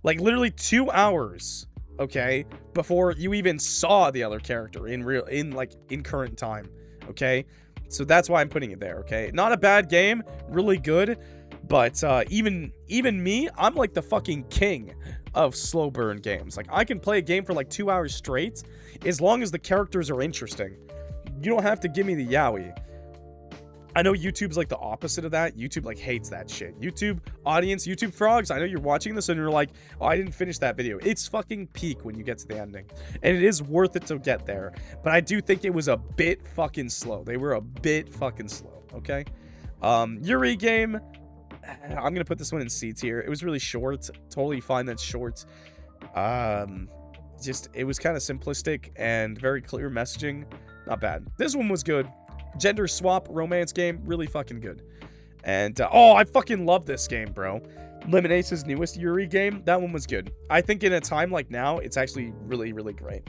like literally 2 hours, okay, before you even saw the other character in current time, okay? So that's why I'm putting it there, okay? Not a bad game, really good, but even me, I'm like the fucking king of slow burn games. Like, I can play a game for like 2 hours straight as long as the characters are interesting. You don't have to give me the yaoi. I know YouTube's like the opposite of that. YouTube like hates that shit. YouTube audience, YouTube frogs, I know you're watching this and you're like, oh, I didn't finish that video. It's fucking peak when you get to the ending. And it is worth it to get there. But I do think it was a bit fucking slow. They were a bit fucking slow, okay? Yuri game, I'm gonna put this one in C tier. It was really short. Totally fine that's short. Just, it was kind of simplistic and very clear messaging. Not bad. This one was good. Gender swap romance game, really fucking good. And, oh, I fucking love this game, bro. Lemonace's newest Yuri game, that one was good. I think in a time like now, it's actually really, really great.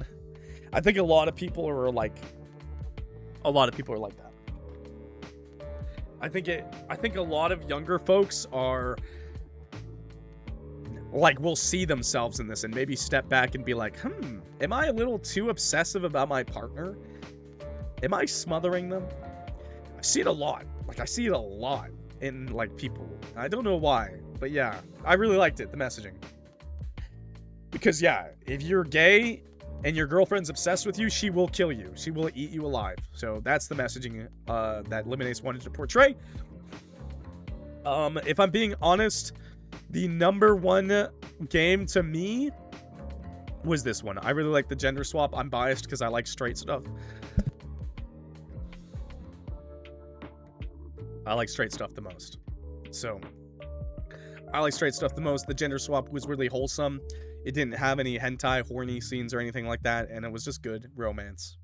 I think a lot of people are like that. I think a lot of younger folks are like, will see themselves in this and maybe step back and be like, am I a little too obsessive about my partner? Am I smothering them? I see it a lot. Like, I see it a lot in, like, people. I don't know why, but yeah, I really liked it, the messaging. Because, yeah, if you're gay and your girlfriend's obsessed with you, she will kill you. She will eat you alive. So that's the messaging that Lemonace wanted to portray. If I'm being honest, the #1 game to me was this one. I really like the gender swap. I'm biased because I like straight stuff. I like straight stuff the most. So, I like straight stuff the most. The gender swap was really wholesome. It didn't have any hentai, horny scenes or anything like that, and it was just good romance.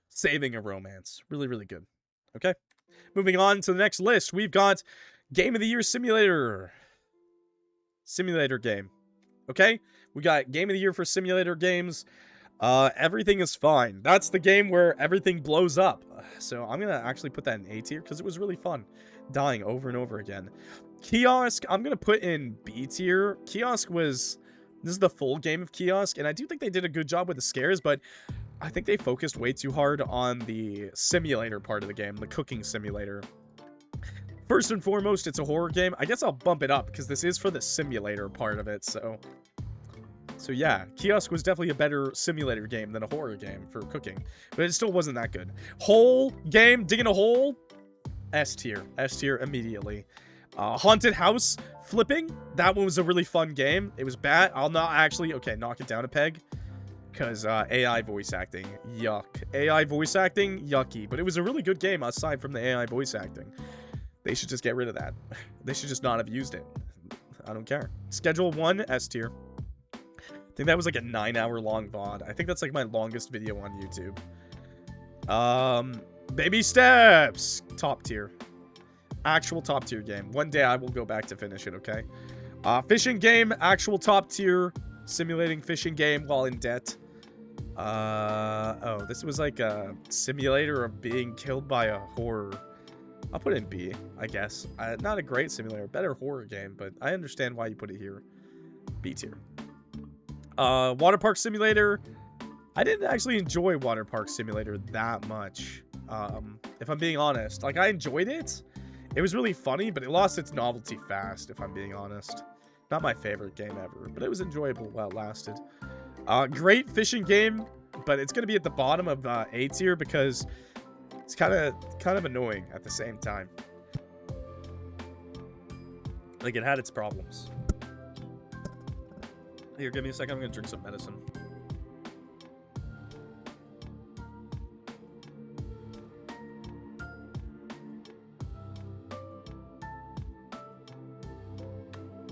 Saving a romance. Really, really good. Okay. Moving on to the next list, we've got Game of the Year Simulator. Simulator game. Okay? We got Game of the Year for simulator games. Everything is fine. That's the game where everything blows up. So I'm gonna actually put that in A tier because it was really fun. Dying over and over again. Kiosk, I'm gonna put in B tier. Kiosk was... This is the full game of Kiosk, and I do think they did a good job with the scares, but I think they focused way too hard on the simulator part of the game, the cooking simulator. First and foremost, it's a horror game. I guess I'll bump it up because this is for the simulator part of it, so yeah, Kiosk was definitely a better simulator game than a horror game for cooking, but it still wasn't that good. Hole game, digging a hole, S tier immediately. Haunted house flipping, that one was a really fun game. It was bad. I'll not actually, okay, knock it down a peg, because AI voice acting, yuck. AI voice acting, yucky, but it was a really good game aside from the AI voice acting. They should just get rid of that. They should just not have used it. I don't care. Schedule 1, S tier. I think that was like a 9-hour long VOD. I think that's like my longest video on YouTube. Baby Steps, top tier. Actual top tier game. One day I will go back to finish it, okay? Fishing game, actual top tier. Simulating fishing game while in debt. Oh, this was like a simulator of being killed by a horror. I'll put it in B, I guess. Not a great simulator, better horror game, but I understand why you put it here. B tier. Water Park Simulator. I didn't actually enjoy Water Park Simulator that much. If I'm being honest. Like, I enjoyed it. It was really funny, but it lost its novelty fast, if I'm being honest. Not my favorite game ever, but it was enjoyable while it lasted. Great fishing game, but it's going to be at the bottom of A tier because it's kind of annoying at the same time. Like, it had its problems. Here, give me a second. I'm going to drink some medicine.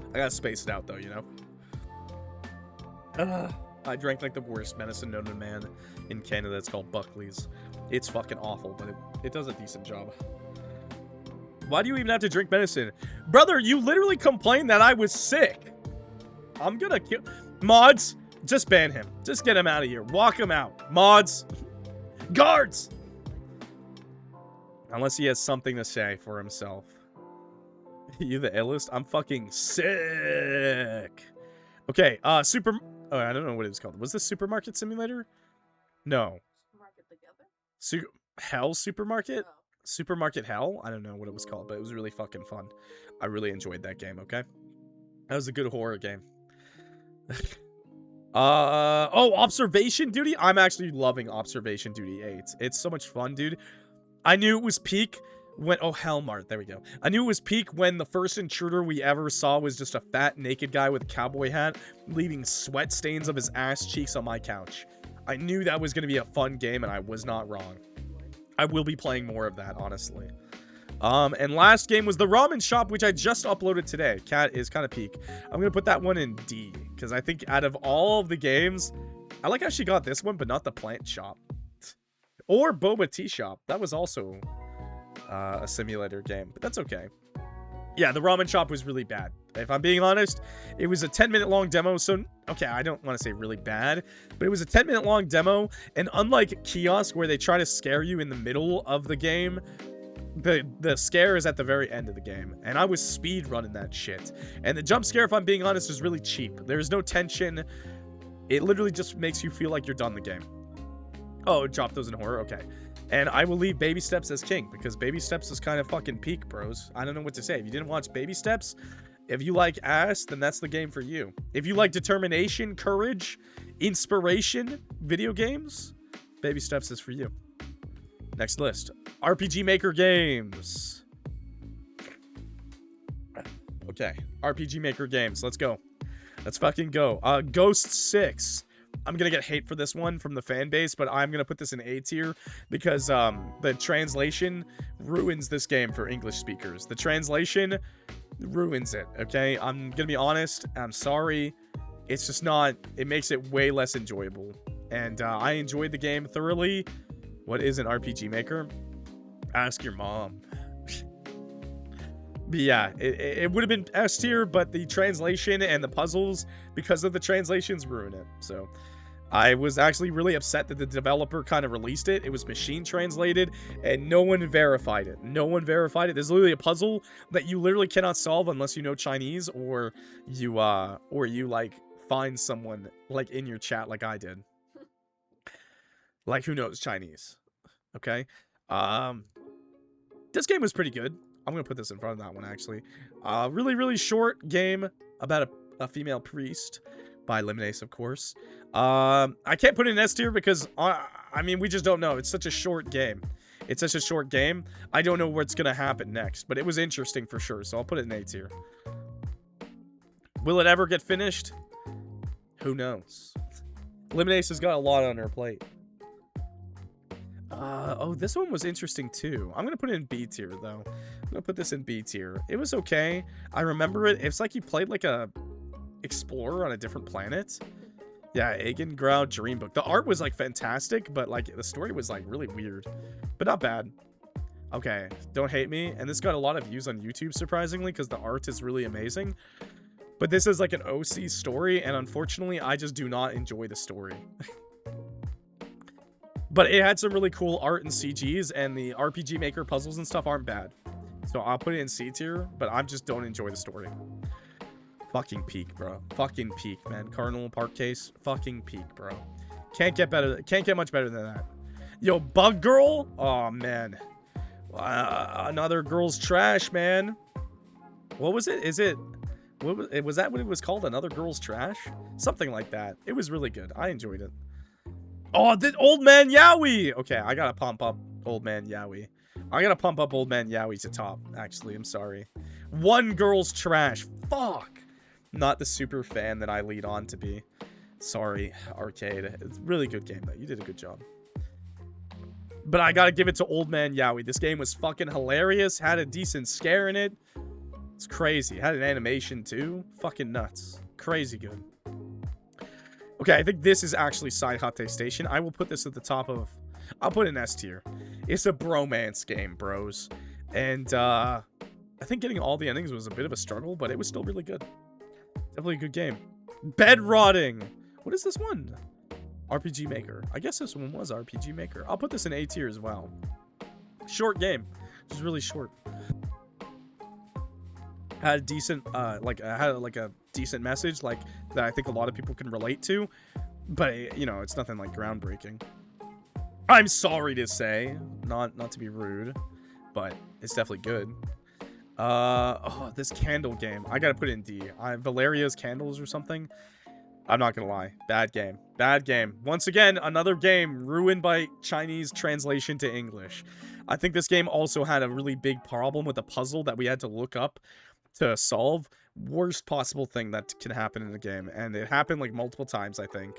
I gotta space it out, though, you know? I drank, like, the worst medicine known to man in Canada. It's called Buckley's. It's fucking awful, but it does a decent job. Why do you even have to drink medicine? Brother, you literally complained that I was sick. I'm gonna kill... Mods, just ban him. Just get him out of here. Walk him out. Mods. Guards! Unless he has something to say for himself. You the A-list? I'm fucking sick. Okay, oh, I don't know what it was called. Was this Supermarket Simulator? No. Supermarket together? Hell Supermarket? Oh. Supermarket Hell? I don't know what it was called, but it was really fucking fun. I really enjoyed that game, okay? That was a good horror game. Oh, Observation Duty? I'm actually loving Observation Duty 8. It's so much fun, dude. I knew it was peak when... Oh, Hellmart. There we go. I knew it was peak when the first intruder we ever saw was just a fat, naked guy with a cowboy hat, leaving sweat stains of his ass cheeks on my couch. I knew that was going to be a fun game, and I was not wrong. I will be playing more of that, honestly. And last game was the ramen shop, which I just uploaded today. Cat is kind of peak. I'm going to put that one in D, because I think out of all of the games, I like how she got this one, but not the plant shop. Or Boba Tea Shop. That was also a simulator game, but that's okay. Yeah, the ramen shop was really bad. If I'm being honest, it was a 10-minute long demo, so... Okay, I don't want to say really bad, but it was a 10-minute long demo, and unlike Kiosk, where they try to scare you in the middle of the game, the scare is at the very end of the game, and I was speed running that shit. And the jump scare, if I'm being honest, is really cheap. There's no tension. It literally just makes you feel like you're done the game. Oh, drop those in horror? Okay. And I will leave Baby Steps as king, because Baby Steps is kind of fucking peak, bros. I don't know what to say. If you didn't watch Baby Steps, if you like ass, then that's the game for you. If you like determination, courage, inspiration, video games, Baby Steps is for you. Next list. RPG Maker games. Okay. RPG Maker games. Let's go. Let's fucking go. Ghost 6. I'm gonna get hate for this one from the fan base, but I'm gonna put this in A tier because the translation ruins this game for English speakers. The translation ruins it, okay? I'm gonna be honest. I'm sorry. It's just not... It makes it way less enjoyable. And I enjoyed the game thoroughly. What is an RPG Maker? Ask your mom. But yeah, it would have been S tier, but the translation and the puzzles, because of the translations, ruin it. So I was actually really upset that the developer kind of released it. It was machine translated, and no one verified it. No one verified it. There's literally a puzzle that you literally cannot solve unless you know Chinese, or you like find someone like in your chat like I did. Like, who knows Chinese? Okay. This game was pretty good. I'm gonna put this in front of that one, actually. Really, really short game about a female priest by Lemonade, of course. I can't put it in S tier because, I mean, we just don't know. It's such a short game. It's such a short game. I don't know what's gonna happen next, but it was interesting for sure, so I'll put it in A tier. Will it ever get finished? Who knows? Lemonade has got a lot on her plate. Oh, this one was interesting too. I'm gonna put it in B tier though. I'm gonna put this in B tier. It was okay. I remember it. It's like you played like a explorer on a different planet. Yeah, Agen Grau Dream Book. The art was like fantastic, but like the story was like really weird, but not bad. Okay, don't hate me. And this got a lot of views on YouTube, surprisingly, because the art is really amazing. But this is like an OC story, and unfortunately, I just do not enjoy the story. But it had some really cool art and CGs, and the RPG Maker puzzles and stuff aren't bad. So I'll put it in C tier, but I just don't enjoy the story. Fucking peak, bro. Fucking peak, man. Cardinal Park Case, fucking peak, bro. Can't get better. Can't get much better than that. Yo, Bug Girl? Oh, man. Another girl's trash, man. What was it? Was that what it was called? Another girl's trash? Something like that. It was really good. I enjoyed it. Oh, the Old Man Yowie! Okay, I gotta pump up Old Man Yowie. I gotta pump up Old Man Yowie to top, actually. I'm sorry. One girl's trash. Fuck! Not the super fan that I lead on to be. Sorry, Arcade. It's a really good game, though. You did a good job. But I gotta give it to Old Man Yowie. This game was fucking hilarious. Had a decent scare in it. It's crazy. Had an animation, too. Fucking nuts. Crazy good. Okay, I think this is actually Side Hate Station. I will put this at the top of... I'll put it in S tier. It's a bromance game, bros. And, I think getting all the endings was a bit of a struggle, but it was still really good. Definitely a good game. Bed Rotting! What is this one? RPG Maker. I guess this one was RPG Maker. I'll put this in A tier as well. Short game. Just really short. had a decent had a decent message like that I think a lot of people can relate to, but you know, it's nothing like groundbreaking. I'm sorry to say, not to be rude, but it's definitely good. Oh, this candle game, I gotta put it in D. Valeria's Candles or something. I'm not gonna lie, bad game, bad game. Once again, another game ruined by Chinese translation to English. I think this game also had a really big problem with a puzzle that we had to look up to solve. Worst possible thing that can happen in a game, and it happened like multiple times, I think.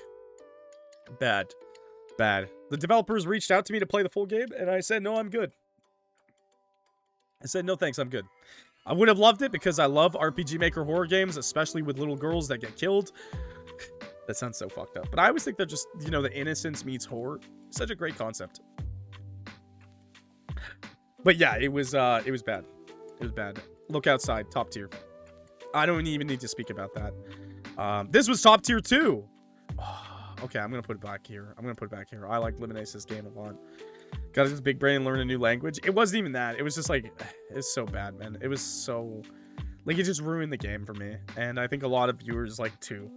Bad. Bad. The developers reached out to me to play the full game, and I said, no, I'm good. I said, no thanks, I'm good. I would have loved it because I love RPG Maker horror games, especially with little girls that get killed. That sounds so fucked up. But I always think they're just, you know, the innocence meets horror. Such a great concept. But yeah, it was bad. It was bad. Look Outside, top tier. I don't even need to speak about that. This was top tier too. Okay, I'm gonna put it back here. I like Lemonace's game a lot. Got his big brain and learn a new language. It wasn't even that. It was just like, it's so bad, man. It was so, like, it just ruined the game for me. And I think a lot of viewers like too.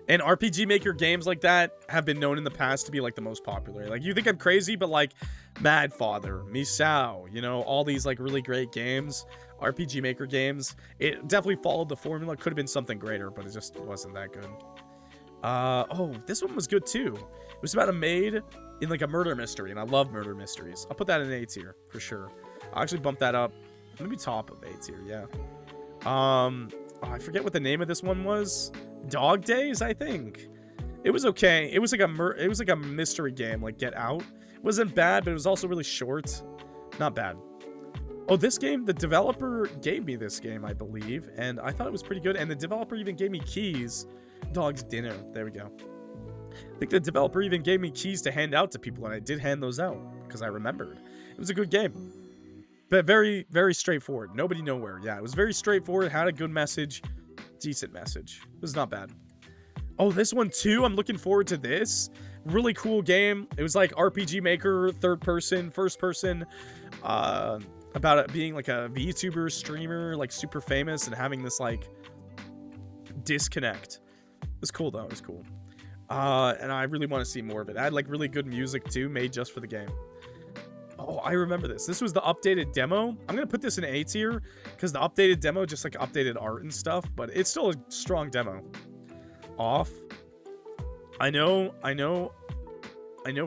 And RPG Maker games like that have been known in the past to be like the most popular. Like, you think I'm crazy, but like Mad Father, Misao, you know, all these like really great games, RPG Maker games, it definitely followed the formula. Could have been something greater, but it just wasn't that good. Oh, this one was good too. It was about a maid in like a murder mystery, and I love murder mysteries. I'll put that in A tier for sure. I'll actually bump that up. Maybe top of A tier, yeah. Oh, I forget what the name of this one was. Dog Days, I think. It was okay. It was like a mystery game, like Get Out. It wasn't bad, but it was also really short. Not bad. Oh, this game, the developer gave me this game, I believe, and I thought it was pretty good. And the developer even gave me keys. Dog's Dinner. There we go. I think the developer even gave me keys to hand out to people, and I did hand those out because I remembered. It was a good game. But very, very straightforward. Nobody nowhere. Yeah, it was very straightforward. Had a good message. Decent message. It was not bad. Oh, this one too. I'm looking forward to this. Really cool game. It was like RPG Maker, third person, first person. About it being like a VTuber streamer, like super famous, and having this like disconnect. It was cool though. It was cool. And I really want to see more of it. I had like really good music too, made just for the game. Oh, I remember this. This was the updated demo. I'm going to put this in A tier because the updated demo just like updated art and stuff, but it's still a strong demo. Off. I know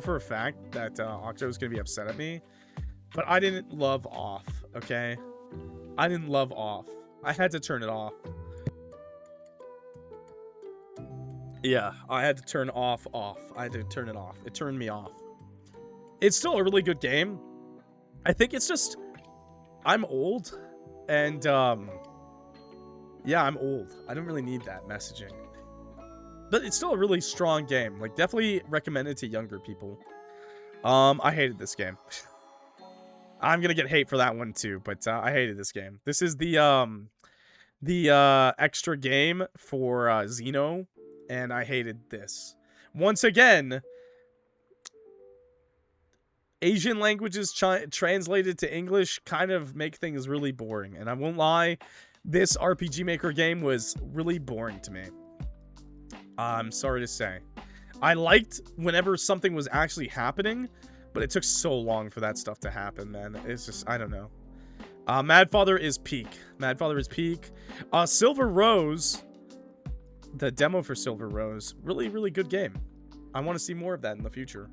for a fact that Octo is going to be upset at me, but I didn't love Off, okay? I didn't love Off. I had to turn it off. Yeah, I had to turn off. I had to turn it off. It turned me off. It's still a really good game. I think it's just, I'm old, and, yeah, I'm old. I don't really need that messaging. But it's still a really strong game. Like, definitely recommended to younger people. I hated this game. I'm gonna get hate for that one too, but, I hated this game. This is the extra game for, Xeno, and I hated this. Once again, Asian languages translated to English kind of make things really boring. And I won't lie, this RPG Maker game was really boring to me. I'm sorry to say. I liked whenever something was actually happening, but it took so long for that stuff to happen, man. It's just, I don't know. Mad Father is peak. Mad Father is peak. Silver Rose, the demo for Silver Rose, really, really good game. I want to see more of that in the future.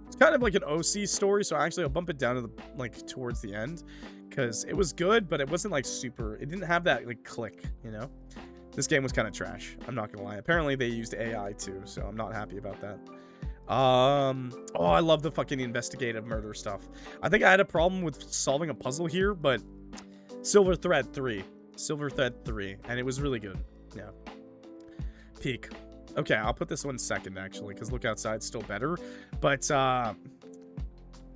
It's kind of like an OC story, so actually I'll bump it down to the, like, towards the end, because it was good, but it wasn't like super, it didn't have that like click, you know. This game was kind of trash, I'm not gonna lie. Apparently they used AI too, so I'm not happy about that. Oh, I love the fucking investigative murder stuff. I think I had a problem with solving a puzzle here, but Silver Thread 3, and it was really good. Yeah, peak. Okay, I'll put this one second, actually, because Look Outside's still better. But,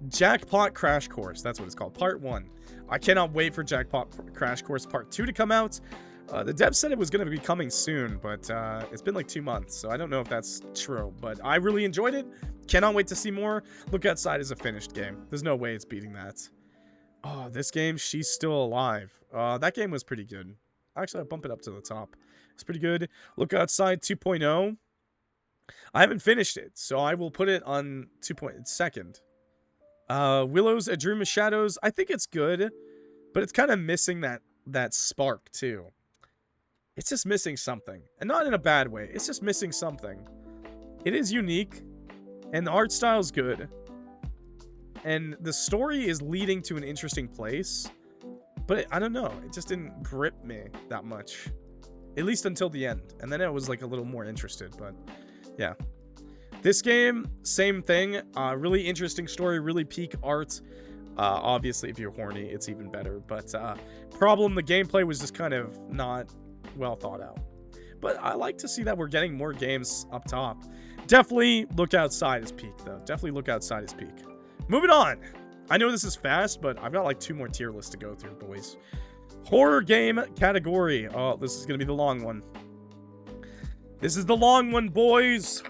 Jackpot Crash Course, that's what it's called, Part 1. I cannot wait for Jackpot Crash Course Part 2 to come out. The dev said it was going to be coming soon, but it's been like 2 months, so I don't know if that's true. But I really enjoyed it. Cannot wait to see more. Look Outside is a finished game. There's no way it's beating that. Oh, this game, She's Still Alive. That game was pretty good. Actually, I'll bump it up to the top. It's pretty good. Look Outside 2.0. I haven't finished it, so I will put it on 2.2nd. Willows, A Dream of Shadows. I think it's good, but it's kind of missing that spark too. It's just missing something, and not in a bad way. It's just missing something. It is unique, and the art style is good, and the story is leading to an interesting place. But I don't know. It just didn't grip me that much, at least until the end, and then I was like a little more interested. But yeah. This game, same thing. Really interesting story, really peak art. Obviously, if you're horny, it's even better. But problem, the gameplay was just kind of not well thought out. But I like to see that we're getting more games up top. Definitely Look Outside is peak, though. Definitely Look Outside is peak. Moving on. I know this is fast, but I've got like 2 more tier lists to go through, boys. Horror game category. Oh, this is going to be the long one. This is the long one, boys.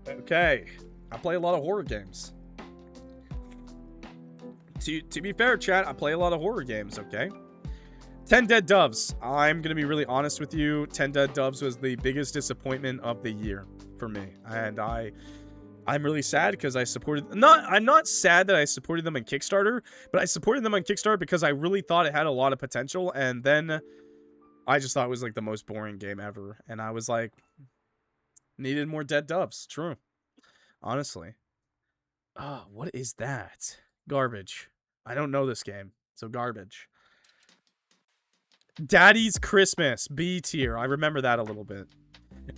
Okay, I play a lot of horror games. To be fair, chat, I play a lot of horror games, okay? 10 Dead Doves. I'm going to be really honest with you. 10 Dead Doves was the biggest disappointment of the year for me. And I'm really sad because I supported... I'm not sad that I supported them on Kickstarter, but I supported them on Kickstarter because I really thought it had a lot of potential. And then I just thought it was like the most boring game ever. And I was like, needed more Dead Doves. True. Honestly. Oh, what is that? Garbage. I don't know this game, so garbage. Daddy's Christmas, B tier. I remember that a little bit.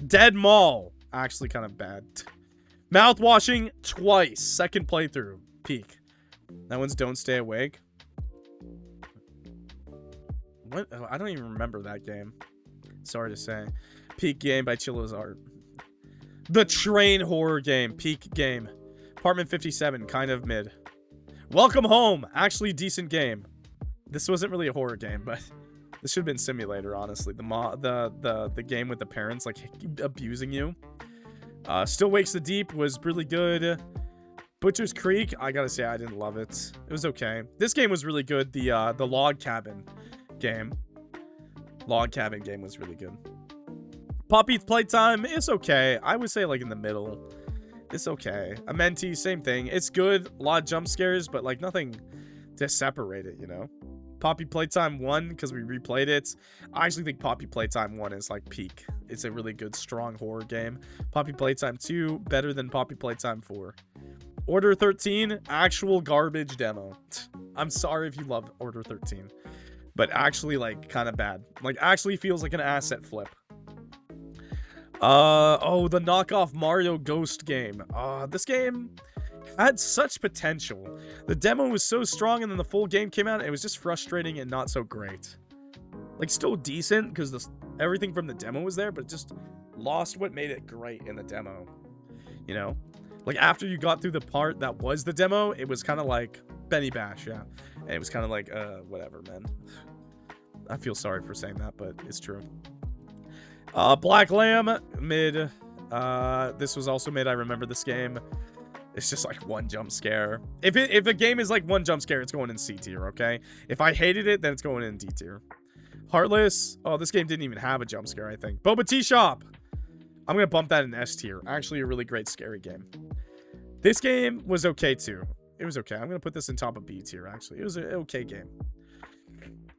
Dead Mall, actually kind of bad. Mouthwashing twice, second playthrough, peak. That one's Don't Stay Awake. What? Oh, I don't even remember that game. Sorry to say. Peak game by Chillo's Art. The Train horror game, peak game. Apartment 57, kind of mid. Welcome Home, actually decent game. This wasn't really a horror game, but this should have been simulator, honestly. The game with the parents like abusing you. Still Wakes the Deep was really good. Butcher's Creek, I gotta say I didn't love it. It was okay. This game was really good. The Log Cabin game. Log Cabin game was really good. Poppy's Playtime, it's okay. I would say like in the middle. It's okay. Amenti, same thing. It's good. A lot of jump scares, but like nothing to separate it, you know? Poppy Playtime 1, because we replayed it. I actually think Poppy Playtime 1 is like peak. It's a really good, strong horror game. Poppy Playtime 2, better than Poppy Playtime 4. Order 13, actual garbage demo. I'm sorry if you love Order 13. But actually, like, kind of bad. Like, actually feels like an asset flip. Oh, the knockoff Mario Ghost game. This game had such potential. The demo was so strong, and then the full game came out, and it was just frustrating and not so great. Like, still decent, because everything from the demo was there, but it just lost what made it great in the demo. You know? Like, after you got through the part that was the demo, it was kind of like Benny Bash, yeah. And it was kind of like, whatever, man. I feel sorry for saying that, but it's true. Black Lamb, mid. This was also mid. I remember this game. It's just like one jump scare. If a game is like one jump scare, it's going in C tier, okay? If I hated it, then it's going in D tier. Heartless. Oh, this game didn't even have a jump scare, I think. Boba Tea Shop. I'm going to bump that in S tier. Actually, a really great scary game. This game was okay, too. It was okay. I'm going to put this in top of B tier, actually. It was an okay game.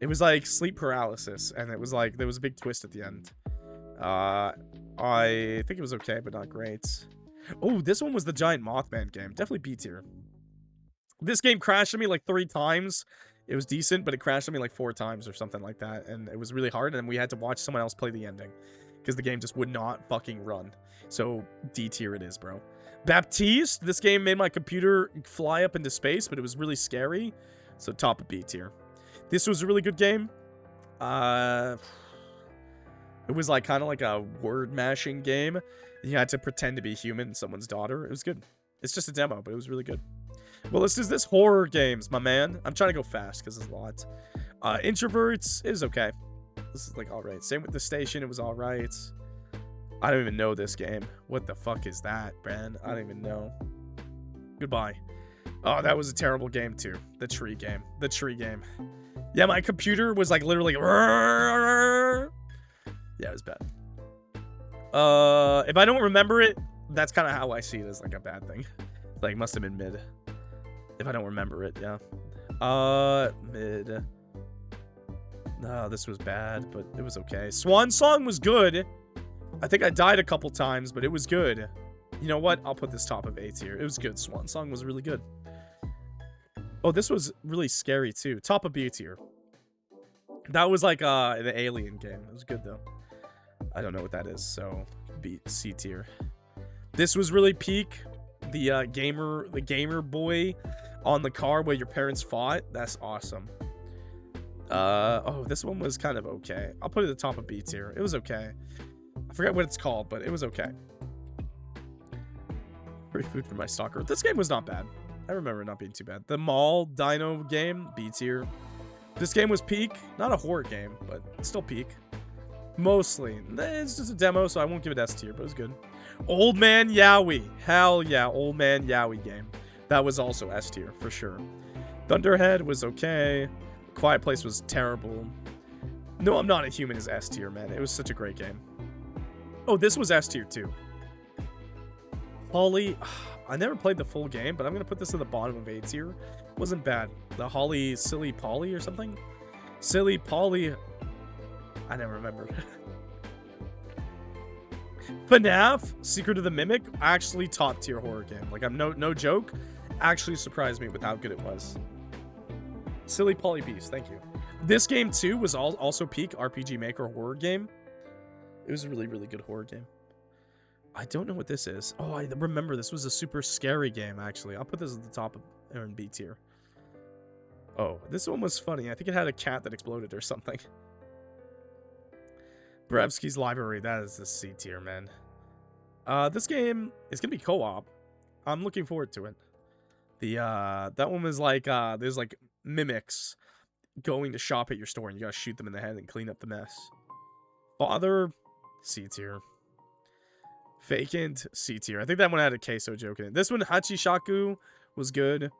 It was like sleep paralysis, and it was like, there was a big twist at the end. I think it was okay, but not great. Oh, this one was the Giant Mothman game. Definitely B tier. This game crashed on me like 3 times. It was decent, but it crashed on me like 4 times or something like that. And it was really hard, and we had to watch someone else play the ending. Because the game just would not fucking run. So, D tier it is, bro. Baptiste. This game made my computer fly up into space, but it was really scary. So, top of B tier. This was a really good game. It was like kind of like a word mashing game. You had to pretend to be human, someone's daughter. It was good. It's just a demo, but it was really good. Well, this is horror games, my man. I'm trying to go fast because there's a lot. Introverts is okay. This is like all right. Same with The Station. It was all right. I don't even know this game. What the fuck is that, man? I don't even know. Goodbye. Oh, that was a terrible game too. The tree game. The tree game. Yeah, my computer was like literally. Yeah, it was bad. If I don't remember it, that's kind of how I see it as like a bad thing. Like must have been mid. If I don't remember it, yeah. Mid. No, this was bad, but it was okay. Swan Song was good. I think I died a couple times, but it was good. You know what? I'll put this top of A tier. It was good. Swan Song was really good. Oh, this was really scary too. Top of B tier. That was like the alien game. It was good though. I don't know what that is, so C tier. This was really peak. The gamer boy on the car where your parents fought. That's awesome. Oh, this one was kind of okay. I'll put it at the top of B tier. It was okay. I forget what it's called, but it was okay. Free food for my stalker. This game was not bad. I remember it not being too bad. The Mall Dino game, B tier. This game was peak. Not a horror game, but still peak. Mostly. It's just a demo, so I won't give it S tier, but it was good. Old Man Yowie. Hell yeah, Old Man Yowie game. That was also S tier, for sure. Thunderhead was okay. Quiet Place was terrible. No, I'm Not a Human is S tier, man. It was such a great game. Oh, this was S tier too. Holly. I never played the full game, but I'm going to put this at the bottom of A tier. Wasn't bad. The Holly Silly Polly or something? Silly Polly. I never remember. FNAF, Secret of the Mimic, actually top tier horror game. Like, I'm no joke. Actually surprised me with how good it was. Silly Polly Beast, thank you. This game too was also peak RPG Maker horror game. It was a really, really good horror game. I don't know what this is. Oh, I remember this was a super scary game, actually. I'll put this at the top of B tier. Oh, this one was funny. I think it had a cat that exploded or something. Brevsky's Library. That is the C tier, man. This game is going to be co-op. I'm looking forward to it. That one was like, there's like mimics going to shop at your store and you got to shoot them in the head and clean up the mess. Father, C tier. Vacant, C tier. I think that one had a queso joke in it. This one, Hachishaku, was good.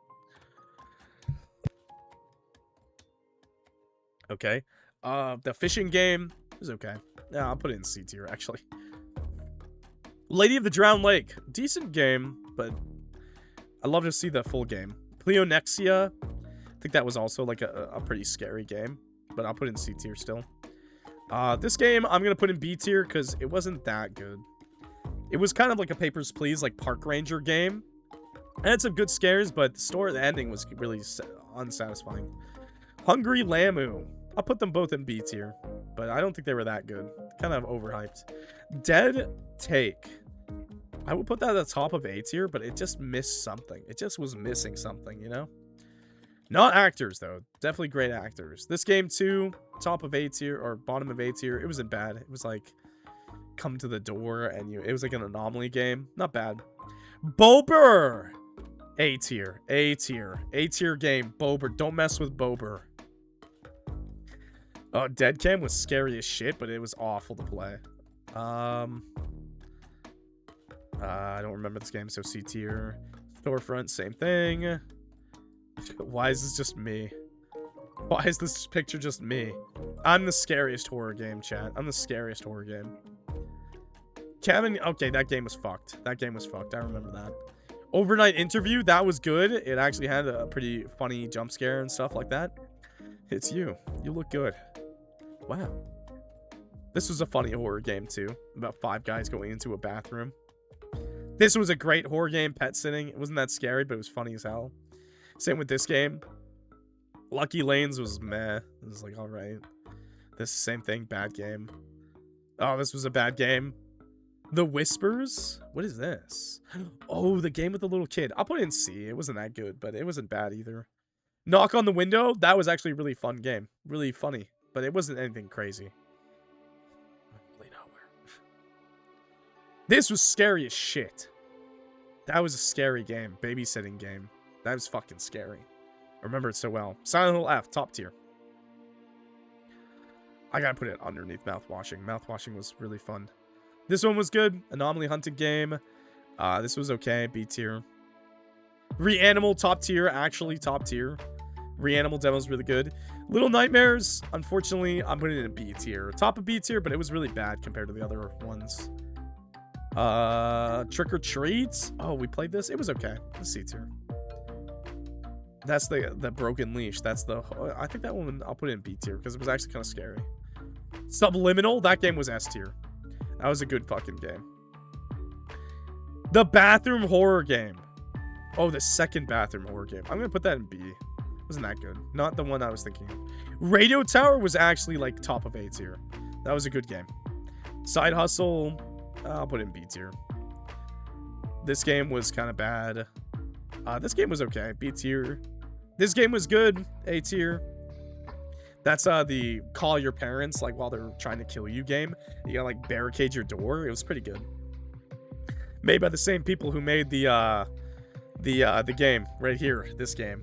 Okay. The fishing game was okay. Yeah, I'll put it in C tier, actually. Lady of the Drowned Lake. Decent game, but I'd love to see the full game. Pleonexia. I think that was also like a pretty scary game, but I'll put it in C tier still. This game, I'm going to put in B tier because it wasn't that good. It was kind of like a Papers, Please, like Park Ranger game. It had some good scares, but the ending was really unsatisfying. Hungry Lamu. I'll put them both in B tier, but I don't think they were that good. Kind of overhyped. Dead Take. I would put that at the top of A tier, but it just missed something. It just was missing something, you know? Not actors, though. Definitely great actors. This game, too, top of A tier, or bottom of A tier. It wasn't bad. It was like, come to the door, and it was like an anomaly game. Not bad. Bober! A tier. A tier. A tier game. Bober. Don't mess with Bober. Oh, Dead Cam was scary as shit, but it was awful to play. I don't remember this game, so C tier. Storefront, same thing. Why is this just me? Why is this picture just me? I'm the scariest horror game, chat. I'm the scariest horror game. Kevin, okay, that game was fucked. That game was fucked. I remember that. Overnight Interview, that was good. It actually had a pretty funny jump scare and stuff like that. It's you. You look good. Wow. This was a funny horror game, too. About 5 guys going into a bathroom. This was a great horror game, Pet Sitting. It wasn't that scary, but it was funny as hell. Same with this game. Lucky Lanes was meh. It was like, alright. This same thing, bad game. Oh, this was a bad game. The Whispers? What is this? Oh, the game with the little kid. I'll put it in C. It wasn't that good, but it wasn't bad either. Knock on the Window? That was actually a really fun game. Really funny. But it wasn't anything crazy. Really nowhere. This was scary as shit. That was a scary game. Babysitting game. That was fucking scary. I remember it so well. Silent Hill F, top tier. I gotta put it underneath Mouthwashing. Mouthwashing was really fun. This one was good. Anomaly Hunting game. This was okay. B tier. Reanimal, top tier. Actually, top tier. Reanimal demo's really good. Little Nightmares, unfortunately, I'm putting it in B tier. Top of B tier, but it was really bad compared to the other ones. Trick or Treats. Oh, we played this. It was okay. C tier. That's the Broken Leash. That's the. I think that one I'll put it in B tier because it was actually kind of scary. Subliminal. That game was S tier. That was a good fucking game. The bathroom horror game. Oh, the second bathroom horror game. I'm gonna put that in B. Wasn't that good? Not the one I was thinking of. Radio Tower was actually like top of A tier. That was a good game. Side Hustle. I'll put it in B tier. This game was kind of bad. This game was okay. B tier. This game was good. A tier. That's the call your parents like while they're trying to kill you game. You gotta like barricade your door. It was pretty good. Made by the same people who made the game right here. This game,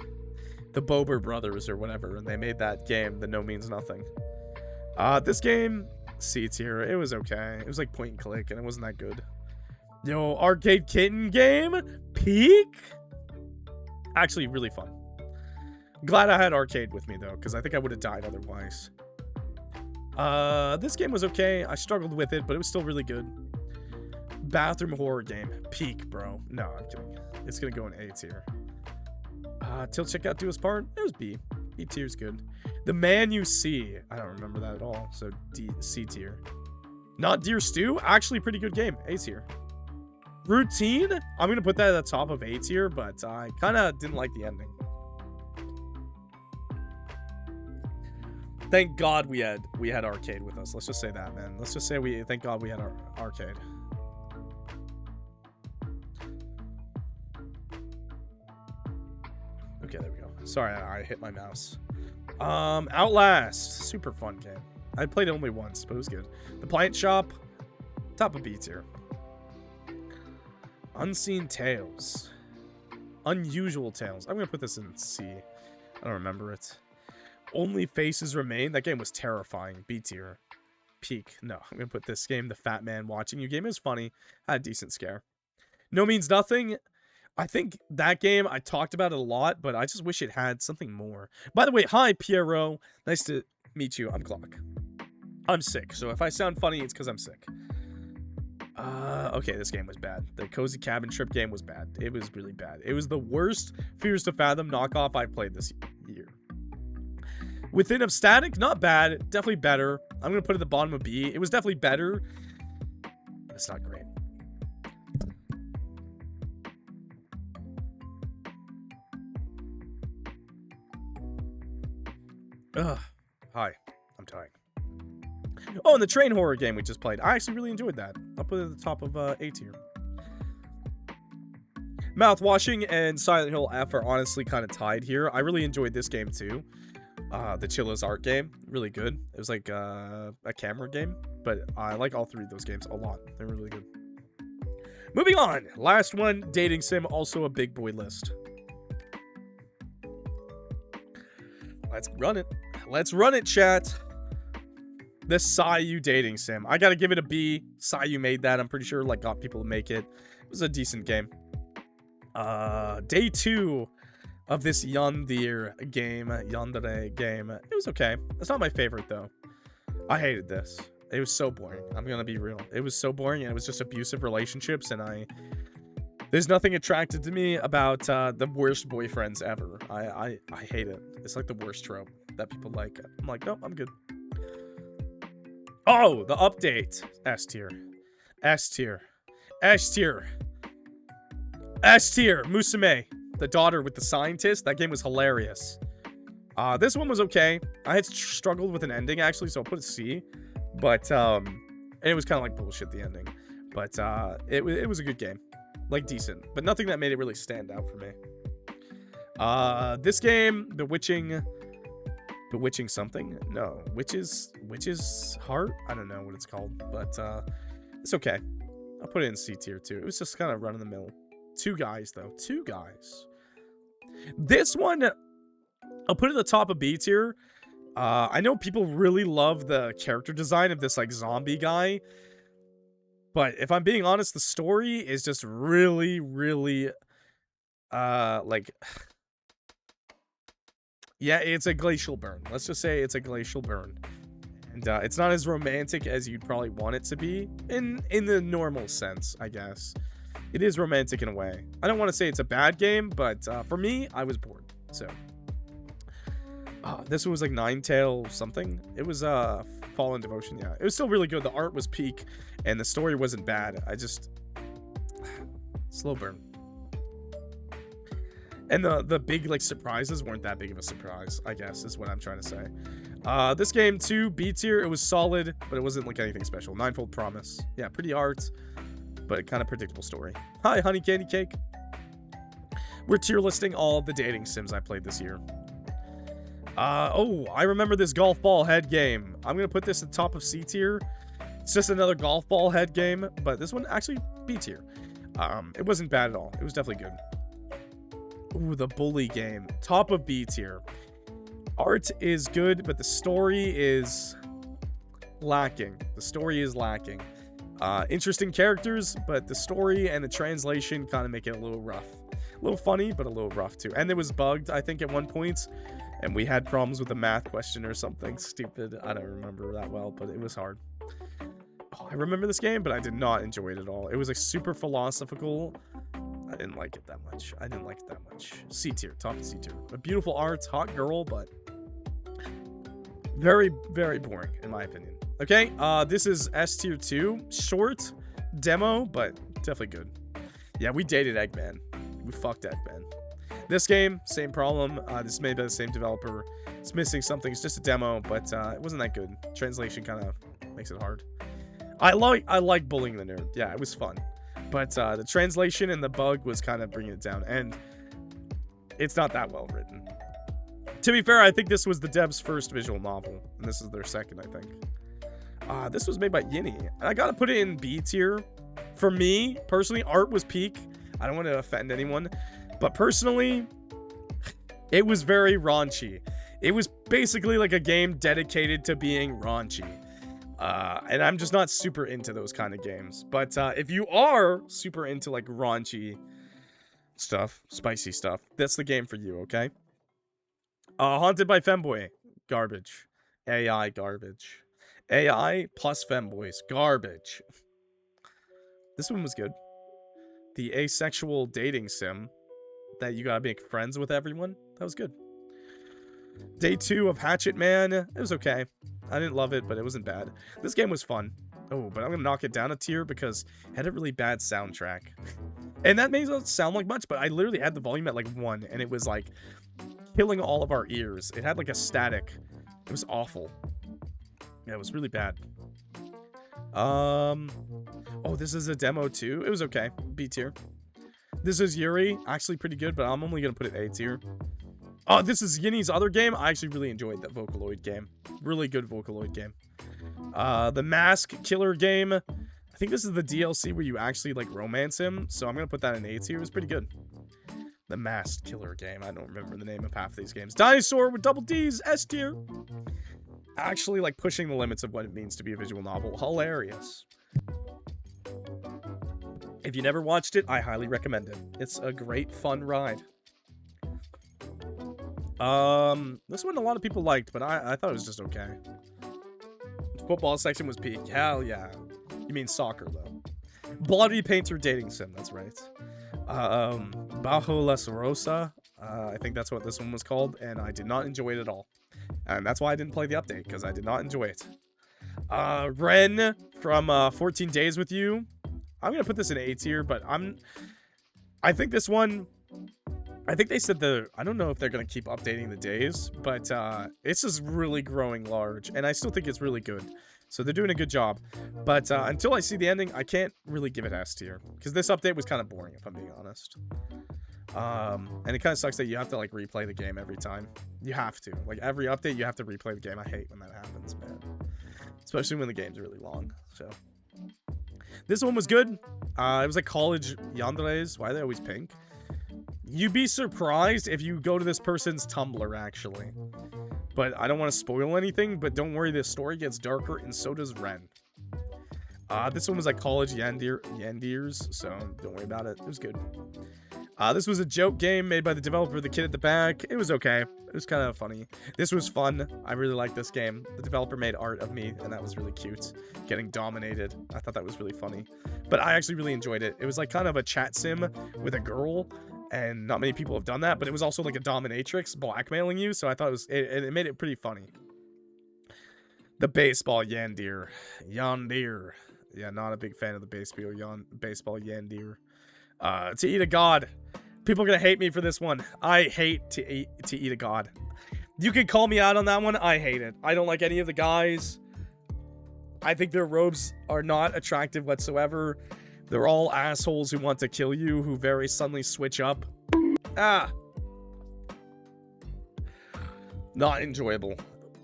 the Bober brothers or whatever, and they made that game. The No Means Nothing. This game, C tier. It was okay. It was like point and click, and it wasn't that good. Yo, Arcade Kitten game, peak. Actually, really fun. Glad I had arcade with me though, because I think I would have died otherwise. This game was okay. I struggled with it, but it was still really good. Bathroom horror game, peak, bro. No, I'm kidding. It's gonna go in A tier. Till Checkout Do Us Part, it was B. B tier's good. The Man You See, I don't remember that at all. So D, C tier. Not Dear Stew, actually pretty good game. A tier. Routine, I'm gonna put that at the top of A tier, but I kind of didn't like the ending. Thank God we had arcade with us. Let's just say that, man. Let's just say thank God we had our arcade. Okay, there we go. Sorry, I hit my mouse. Outlast, super fun game. I played it only once, but it was good. The Plant Shop, top of B tier. Unseen Tales, Unusual Tales. I'm gonna put this in C. I don't remember it. Only Faces Remain. That game was terrifying. B tier. Peak. No, I'm gonna put this game, the Fat Man Watching You game. It was funny. Had a decent scare. No Means Nothing. I think that game, I talked about it a lot, but I just wish it had something more. By the way, hi, Pierrot. Nice to meet you. I'm Clock. I'm sick, so if I sound funny, it's because I'm sick. Okay, this game was bad. The Cozy Cabin Trip game was bad. It was really bad. It was the worst Fears to Fathom knockoff I've played this year. Within of Static, not bad. Definitely better. I'm going to put it at the bottom of B. It was definitely better. It's not great. Ugh. Hi. I'm tired. Oh, and the train horror game we just played. I actually really enjoyed that. I'll put it at the top of A tier. Mouthwashing and Silent Hill F are honestly kind of tied here. I really enjoyed this game too. The Chilla's art game, really good. It was like a camera game, but I like all three of those games a lot. They're really good. Moving on. Last one, dating sim, also a big boy list. Let's run it. Let's run it, chat. The Sayu dating sim. I gotta give it a B. Sayu made that. I'm pretty sure like got people to make it. It was a decent game. Day 2 of this Yandere game. It was okay. It's not my favorite though. I hated this. It was so boring. I'm gonna be real. It was so boring, and it was just abusive relationships, and there's nothing attracted to me about the worst boyfriends ever. I hate it. It's like the worst trope that people like. I'm like, nope, I'm good. Oh, the update. S tier. S tier. S tier. S tier. Musume, the daughter with the scientist. That game was hilarious. This one was okay. I had struggled with an ending actually, so I'll put a C. But and it was kind of like bullshit, the ending. But it was a good game. Like decent, but nothing that made it really stand out for me. This game, Bewitching something? No, Witch's Heart? I don't know what it's called, but it's okay. I'll put it in C tier too. It was just kind of run of the mill. 2 guys though, 2 guys. This one, I'll put it at the top of B tier. I know people really love the character design of this like zombie guy. But if I'm being honest, the story is just really, really Like, yeah, it's a glacial burn. Let's just say it's a glacial burn. And it's not as romantic as you'd probably want it to be in the normal sense, I guess. It is romantic in a way. I don't want to say it's a bad game, but for me, I was bored. So this one was like Ninetale something. It was Fallen Devotion. Yeah, it was still really good. The art was peak, and the story wasn't bad. I just slow burn. And the big like surprises weren't that big of a surprise, I guess, is what I'm trying to say. This game too, B tier. It was solid, but it wasn't like anything special. Ninefold Promise. Yeah, pretty art, but kind of predictable story. Hi, Honey Candy Cake. We're tier listing all of the dating sims I played this year. Oh, I remember this golf ball head game. I'm gonna put this at the top of C tier. It's just another golf ball head game, but this one actually B tier. It wasn't bad at all. It was definitely good. Ooh, the bully game. Top of B tier. Art is good, but the story is lacking. The story is lacking. Interesting characters, but the story and the translation kind of make it a little rough. A little funny, but a little rough too. And it was bugged, I think, at one point. And we had problems with a math question or something stupid. I don't remember that well, but it was hard. Oh, I remember this game, but I did not enjoy it at all. It was like super philosophical. I didn't like it that much. I didn't like it that much. C tier, top of C tier. A beautiful art, hot girl, but very, very boring in my opinion. Okay, this is S tier 2. Short demo, but definitely good. Yeah, we dated Eggman. We fucked Eggman. This game, same problem. This is made by the same developer. It's missing something. It's just a demo, but it wasn't that good. Translation kind of makes it hard. I like bullying the nerd. Yeah, it was fun. But the translation and the bug was kind of bringing it down, and it's not that well written. To be fair, I think this was the devs' first visual novel, and this is their second, I think. This was made by Yinny, and I gotta put it in B tier. For me, personally, art was peak. I don't want to offend anyone, but personally, it was very raunchy. It was basically like a game dedicated to being raunchy. And I'm just not super into those kind of games. But if you are super into like raunchy stuff, spicy stuff, that's the game for you, okay? Haunted by Femboy, garbage. AI, garbage. AI plus femboys, garbage. This one was good. The asexual dating sim that you gotta make friends with everyone. That was good. Day 2 of Hatchet Man. It was okay. I didn't love it, but it wasn't bad. This game was fun. Oh, but I'm gonna knock it down a tier because it had a really bad soundtrack. And that may not sound like much, but I literally had the volume at like 1, and it was like killing all of our ears. It had like a static. It was awful. Yeah, it was really bad. Oh, this is a demo too. It was okay. B tier. This is Yuri. Actually pretty good, but I'm only gonna put it A tier. Oh, this is Yinny's other game. I actually really enjoyed that Vocaloid game. Really good Vocaloid game. The Mask Killer game. I think this is the DLC where you actually like romance him. So I'm gonna put that in A tier. It was pretty good. The Masked Killer game. I don't remember the name of half of these games. Dinosaur with double D's. S tier. Actually like pushing the limits of what it means to be a visual novel. Hilarious. If you never watched it, I highly recommend it. It's a great fun ride. This one a lot of people liked, but I thought it was just okay. The football section was peak. Hell yeah. You mean soccer though. Bloody Painter Dating Sim, that's right. Bajo La Rosa. I think that's what this one was called, and I did not enjoy it at all. And that's why I didn't play the update, because I did not enjoy it. Ren from 14 Days With You. I'm gonna put this in A tier, but I think this one, I think they said I don't know if they're gonna keep updating the days, but it's just really growing large, and I still think it's really good. So they're doing a good job. But until I see the ending, I can't really give it S tier, because this update was kind of boring, if I'm being honest. And it kind of sucks that you have to like replay the game every time. You have to. Like every update, you have to replay the game. I hate when that happens, man. Especially when the game's really long. So this one was good. It was like college yanderes. Why are they always pink? You'd be surprised if you go to this person's Tumblr, actually. But I don't want to spoil anything, but don't worry, this story gets darker, and so does Ren. This one was like college Yandiers, so don't worry about it. It was good. This was a joke game made by the developer, The Kid at the Back. It was okay. It was kind of funny. This was fun. I really liked this game. The developer made art of me, and that was really cute. Getting dominated. I thought that was really funny. But I actually really enjoyed it. It was like kind of a chat sim with a girl, and not many people have done that, but it was also like a dominatrix blackmailing you, so I thought it made it pretty funny. The baseball Yandir. Yandir. Yeah, not a big fan of the baseball Yandir. To eat a god. People are gonna hate me for this one. I hate to eat a god. You can call me out on that one. I hate it. I don't like any of the guys. I think their robes are not attractive whatsoever. They're all assholes who want to kill you, who very suddenly switch up. Not enjoyable.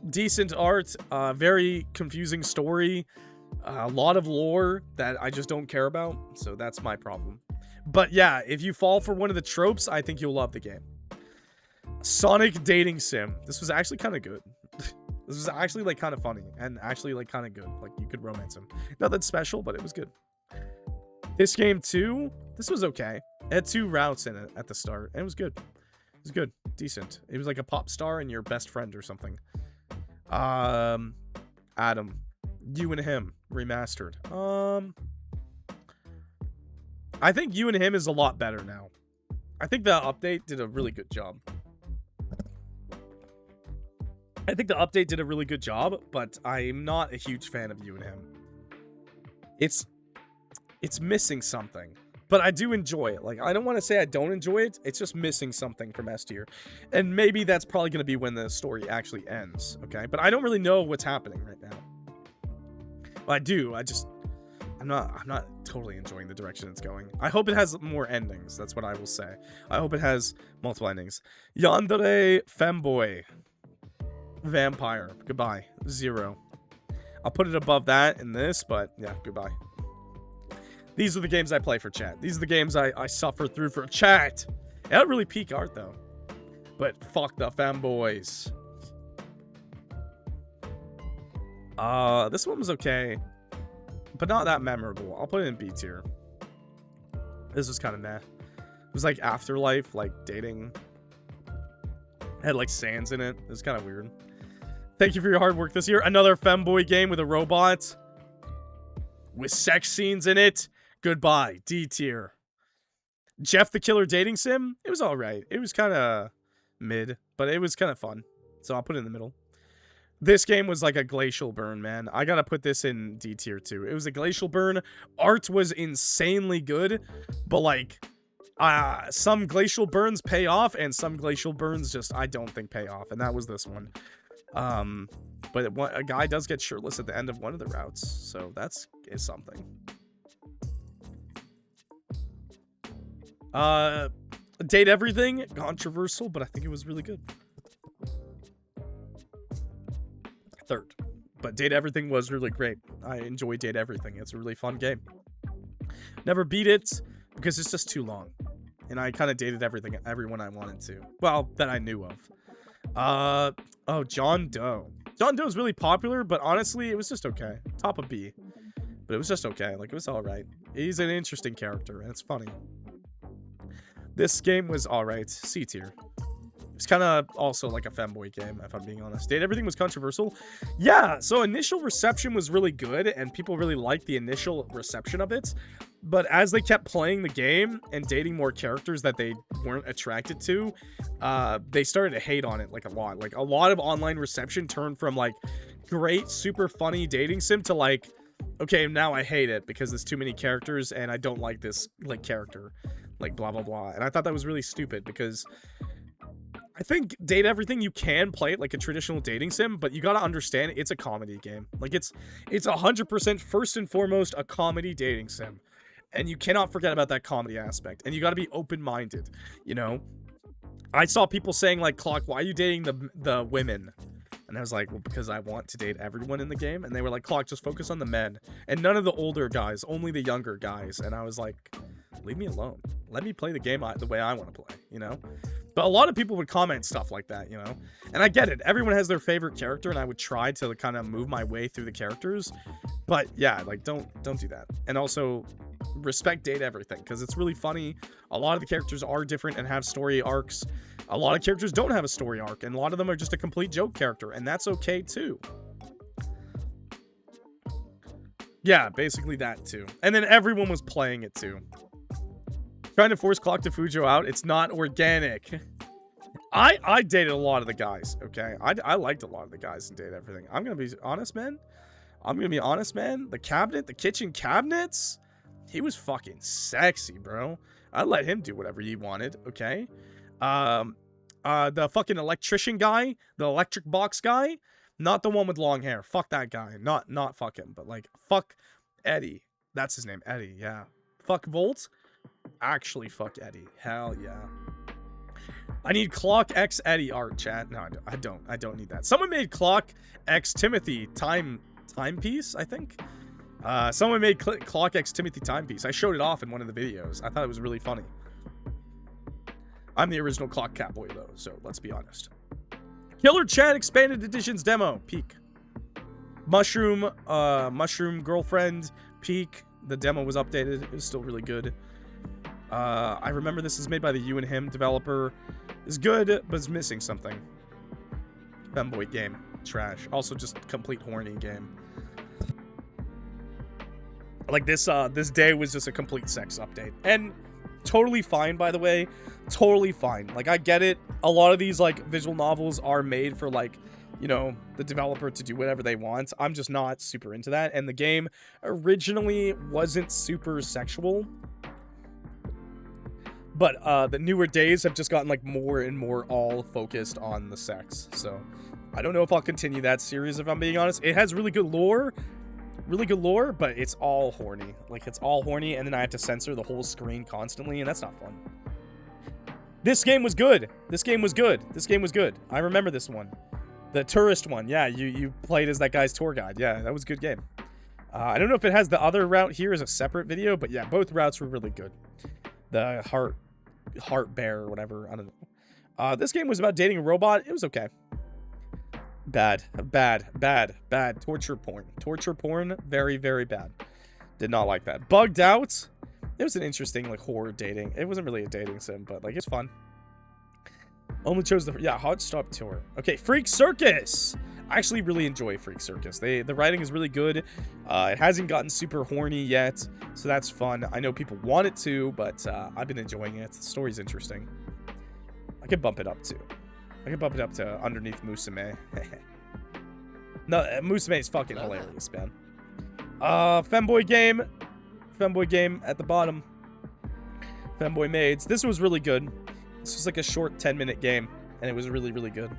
Decent art, very confusing story, a lot of lore that I just don't care about, so that's my problem. But yeah, if you fall for one of the tropes, I think you'll love the game. Sonic Dating Sim. This was actually kind of good. This was actually like kind of funny and actually like kind of good. Like you could romance him. Nothing special, but it was good. This game too, this was okay. It had 2 routes in it at the start, and it was good. It was good, decent. It was like a pop star and your best friend or something. Adam, You and Him remastered. I think You and Him is a lot better now. I think the update did a really good job. But I'm not a huge fan of You and Him. It's missing something. But I do enjoy it. Like, I don't want to say I don't enjoy it. It's just missing something from S tier. And maybe that's probably going to be when the story actually ends. Okay? But I don't really know what's happening right now. Well, I do. I'm not totally enjoying the direction it's going. I hope it has more endings. That's what I will say. I hope it has multiple endings. Yandere Femboy. Vampire. Goodbye. 0. I'll put it above that in this, but yeah, goodbye. These are the games I play for chat. These are the games I suffer through for chat. It had really peak art, though. But fuck the femboys. This one was okay. But not that memorable. I'll put it in B tier. This was kind of meh. It was like Afterlife, like dating. It had like sands in it. It was kind of weird. Thank you for your hard work this year. Another femboy game with a robot. With sex scenes in it. Goodbye. D tier. Jeff the Killer Dating Sim. It was alright. It was kind of mid. But it was kind of fun. So I'll put it in the middle. This game was like a glacial burn, man. I gotta put this in D tier too. It was a glacial burn. Art was insanely good, but like, some glacial burns pay off, and some glacial burns just I don't think pay off, and that was this one. But a guy does get shirtless at the end of one of the routes, so is something. Date Everything, controversial, but I think it was really good. 3rd. But Date Everything was really great. I enjoy Date Everything. It's a really fun game. Never beat it because it's just too long. And I kind of dated everyone I wanted to. Well, that I knew of. Oh, John Doe. John Doe is really popular, but honestly, it was just okay. Top of B. But it was just okay. Like, it was alright. He's an interesting character, and it's funny. This game was alright. C tier. It's kind of also like a femboy game, if I'm being honest. Date Everything was controversial. Yeah, so initial reception was really good, and people really liked the initial reception of it. But as they kept playing the game and dating more characters that they weren't attracted to, they started to hate on it like a lot. Like, a lot of online reception turned from like great, super funny dating sim to like, okay, now I hate it because there's too many characters and I don't like this like character, like blah blah blah. And I thought that was really stupid because I think Date Everything, you can play it like a traditional dating sim, but you gotta understand it's a comedy game. Like, it's 100% first and foremost a comedy dating sim. And you cannot forget about that comedy aspect. And you gotta be open-minded, you know? I saw people saying, like, Clock, why are you dating the women? And I was like, well, because I want to date everyone in the game. And they were like, Clock, just focus on the men. And none of the older guys, only the younger guys. And I was like, leave me alone. Let me play the game the way I want to play, you know? But a lot of people would comment stuff like that, you know? And I get it. Everyone has their favorite character, and I would try to kind of move my way through the characters. But yeah, like don't do that. And also respect date everything, because it's really funny. A lot of the characters are different and have story arcs. A lot of characters don't have a story arc, and a lot of them are just a complete joke character, and that's okay too. Yeah, basically that too. And then everyone was playing it too. Trying to force Clock to Fujo out, it's not organic. I dated a lot of the guys, okay? I liked a lot of the guys and dated everything. I'm gonna be honest, man. The kitchen cabinets, he was fucking sexy, bro. I let him do whatever he wanted, okay? The fucking electrician guy, the electric box guy, not the one with long hair. Fuck that guy. Not fuck him, but like fuck Eddie. That's his name, Eddie. Yeah. Fuck Volt. Actually, fuck Eddie. Hell yeah. I need Clock X Eddie art, chat. No, I don't need that. Someone made Clock X Timothy timepiece, I think. Someone made Clock X Timothy timepiece. I showed it off in one of the videos. I thought it was really funny. I'm the original Clock Catboy though, so let's be honest. Killer Chat Expanded Editions demo, peak. Mushroom Girlfriend, peak. The demo was updated. It was still really good. I remember this is made by the You and Him developer. It's good, but it's missing something. Femboy game. Trash. Also just complete horny game. Like this day was just a complete sex update. And totally fine, by the way. Totally fine. Like, I get it. A lot of these, like, visual novels are made for, like, you know, the developer to do whatever they want. I'm just not super into that. And the game originally wasn't super sexual. But the newer days have just gotten, like, more and more all focused on the sex. So, I don't know if I'll continue that series, if I'm being honest. It has really good lore, but it's all horny. Like, it's all horny, and then I have to censor the whole screen constantly, and that's not fun. This game was good. I remember this one. The tourist one. Yeah, you played as that guy's tour guide. Yeah, that was a good game. I don't know if it has the other route here as a separate video, but yeah, both routes were really good. The heart bear or whatever. I don't know. This game was about dating a robot. It was okay. Bad. Torture porn. Very, very bad. Did not like that. Bugged Out. It was an interesting, like, horror dating. It wasn't really a dating sim, but, like, it's fun. Only chose the... Yeah, Hot Stop Tour. Okay, Freak Circus! I actually really enjoy Freak Circus. The writing is really good. It hasn't gotten super horny yet, so that's fun. I know people want it to, but I've been enjoying it. The story's interesting. I could bump it up, too. I could bump it up to Underneath Musume. No, Musume is fucking hilarious, man. Femboy game at the bottom. Femboy Maids. This was really good. This was like a short 10-minute game, and it was really, really good.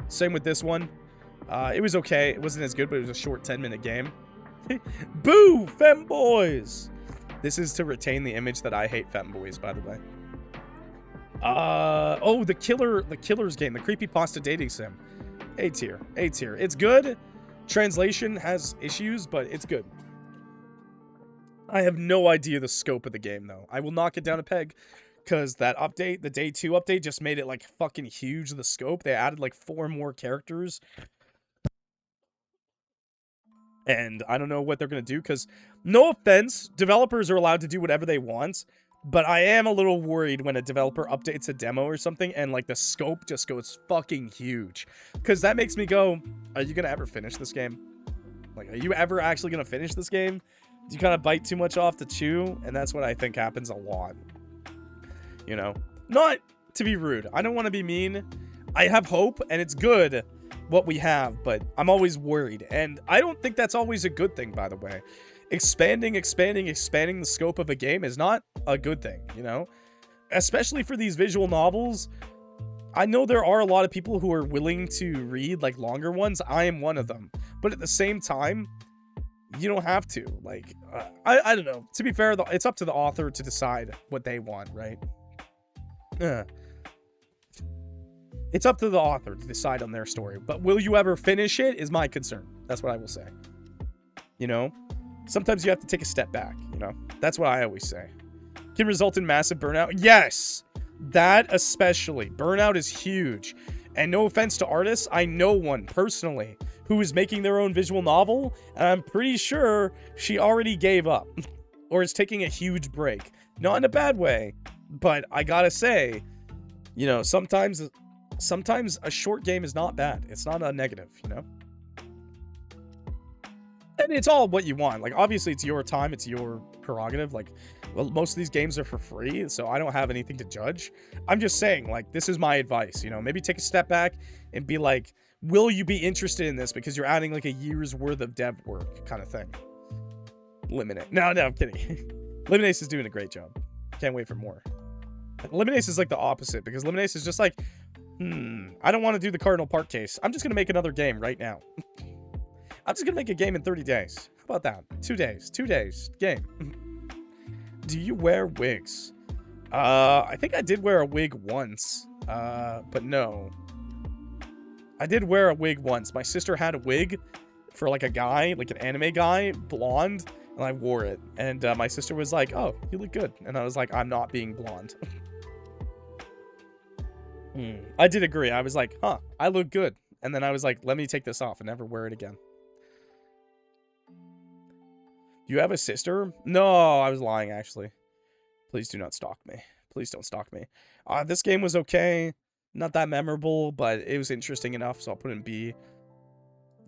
Same with this one. It was okay. It wasn't as good, but it was a short 10-minute game. Boo! Femboys! This is to retain the image that I hate femboys, by the way. Oh, the Killer's game. The creepypasta dating sim. A tier. It's good. Translation has issues, but it's good. I have no idea the scope of the game, though. I will knock it down a peg, because that update, the day 2 update, just made it, like, fucking huge, the scope. They added, like, 4 more characters. And I don't know what they're going to do, because, no offense, developers are allowed to do whatever they want, but I am a little worried when a developer updates a demo or something, and, like, the scope just goes fucking huge. Because that makes me go, are you going to ever finish this game? Like, are you ever actually going to finish this game? Do you kind of bite too much off to chew? And that's what I think happens a lot. You know? Not to be rude. I don't want to be mean. I have hope, and it's good what we have, but I'm always worried. And I don't think that's always a good thing, by the way. Expanding the scope of a game is not a good thing, you know? Especially for these visual novels. I know there are a lot of people who are willing to read, like, longer ones. I am one of them. But at the same time, you don't have to. Like, I don't know. To be fair, it's up to the author to decide what they want, right? It's up to the author to decide on their story. But will you ever finish it is my concern. That's what I will say. You know? Sometimes you have to take a step back, you know? That's what I always say. Can result in massive burnout? Yes! That especially. Burnout is huge. And no offense to artists, I know one personally who is making their own visual novel, and I'm pretty sure she already gave up. Or is taking a huge break. Not in a bad way, but I gotta say, you know, sometimes a short game is not bad. It's not a negative, you know? And it's all what you want. Like, obviously, it's your time. It's your prerogative. Like, well, most of these games are for free, so I don't have anything to judge. I'm just saying, like, this is my advice, you know? Maybe take a step back and be like, will you be interested in this? Because you're adding, like, a year's worth of dev work kind of thing. Lemonade. No, I'm kidding. Lemonace is doing a great job. Can't wait for more. Lemonace is, like, the opposite, because Lemonace is just like, I don't want to do the Cardinal Park case. I'm just going to make another game right now. I'm just gonna make a game in 30 days. How about that? 2 days. 2 days. Game. Do you wear wigs? I think I did wear a wig once. But no. I did wear a wig once. My sister had a wig for like a guy, like an anime guy, blonde, and I wore it. And my sister was like, oh, you look good. And I was like, I'm not being blonde. I did agree. I was like, huh, I look good. And then I was like, let me take this off and never wear it again. You have a sister? No, I was lying, actually. Please do not stalk me. Please don't stalk me. This game was okay. Not that memorable, but it was interesting enough, so I'll put it in B.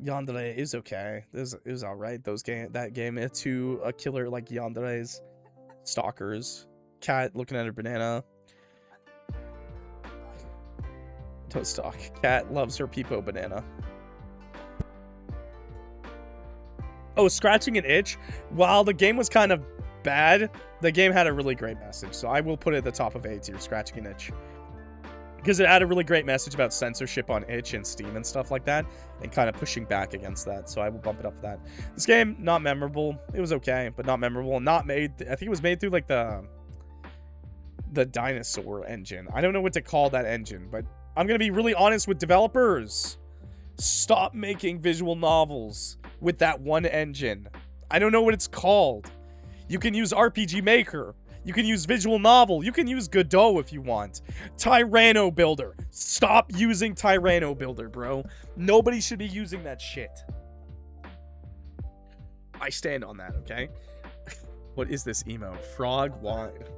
Yandere is okay. It was alright. That game, it too, a killer like Yandere's. Stalkers. Cat looking at her banana. Don't stalk. Cat loves her Peepo banana. Oh, scratching an itch. While the game was kind of bad, the game had a really great message. So I will put it at the top of A tier, scratching an itch. Because it had a really great message about censorship on itch and Steam and stuff like that. And kind of pushing back against that. So I will bump it up for that. This game, not memorable. It was okay, but not memorable. Not made, I think it was made through like the dinosaur engine. I don't know what to call that engine, but I'm going to be really honest with developers. Stop making visual novels with that one engine. I don't know what it's called. You can use RPG Maker. You can use Visual Novel. You can use Godot if you want. Tyranno Builder. Stop using Tyranno Builder, bro. Nobody should be using that shit. I stand on that, okay? What is this emo? Frog Wide.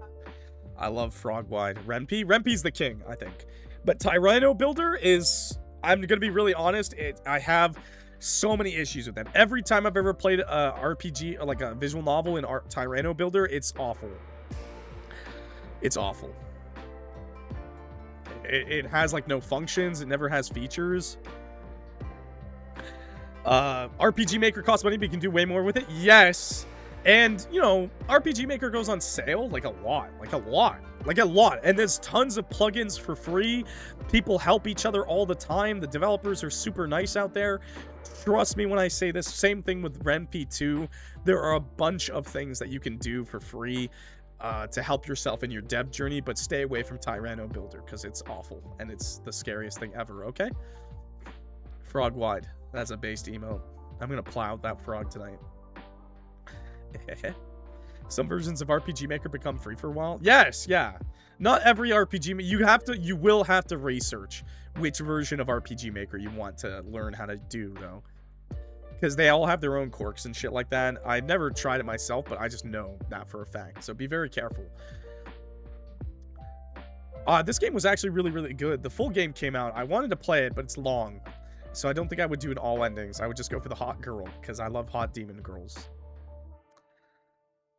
I love Frog Wide. Renpy? Renpy's the king, I think. But Tyranno Builder is... I'm gonna be really honest. I have so many issues with them. Every time I've ever played a RPG, or like a visual novel in Tyranno Builder, it's awful. It's awful. It has like no functions. It never has features. RPG Maker costs money, but you can do way more with it. Yes. And, you know, RPG Maker goes on sale like a lot. And there's tons of plugins for free. People help each other all the time. The developers are super nice out there. Trust me when I say this. Same thing with Renpy 2. There are a bunch of things that you can do for free to help yourself in your dev journey, but stay away from Tyranno Builder because it's awful and it's the scariest thing ever, okay? Frog Wide. That's a based emote. I'm going to plow that frog tonight. Some versions of RPG Maker become free for a while. Yes, yeah. Not every RPG. You will have to research which version of RPG Maker you want to learn how to do, though, because they all have their own quirks and shit like that. I've never tried it myself, but I just know that for a fact. So be very careful. This game was actually really, really good. The full game came out. I wanted to play it, but it's long, so I don't think I would do it all endings. I would just go for the hot girl because I love hot demon girls.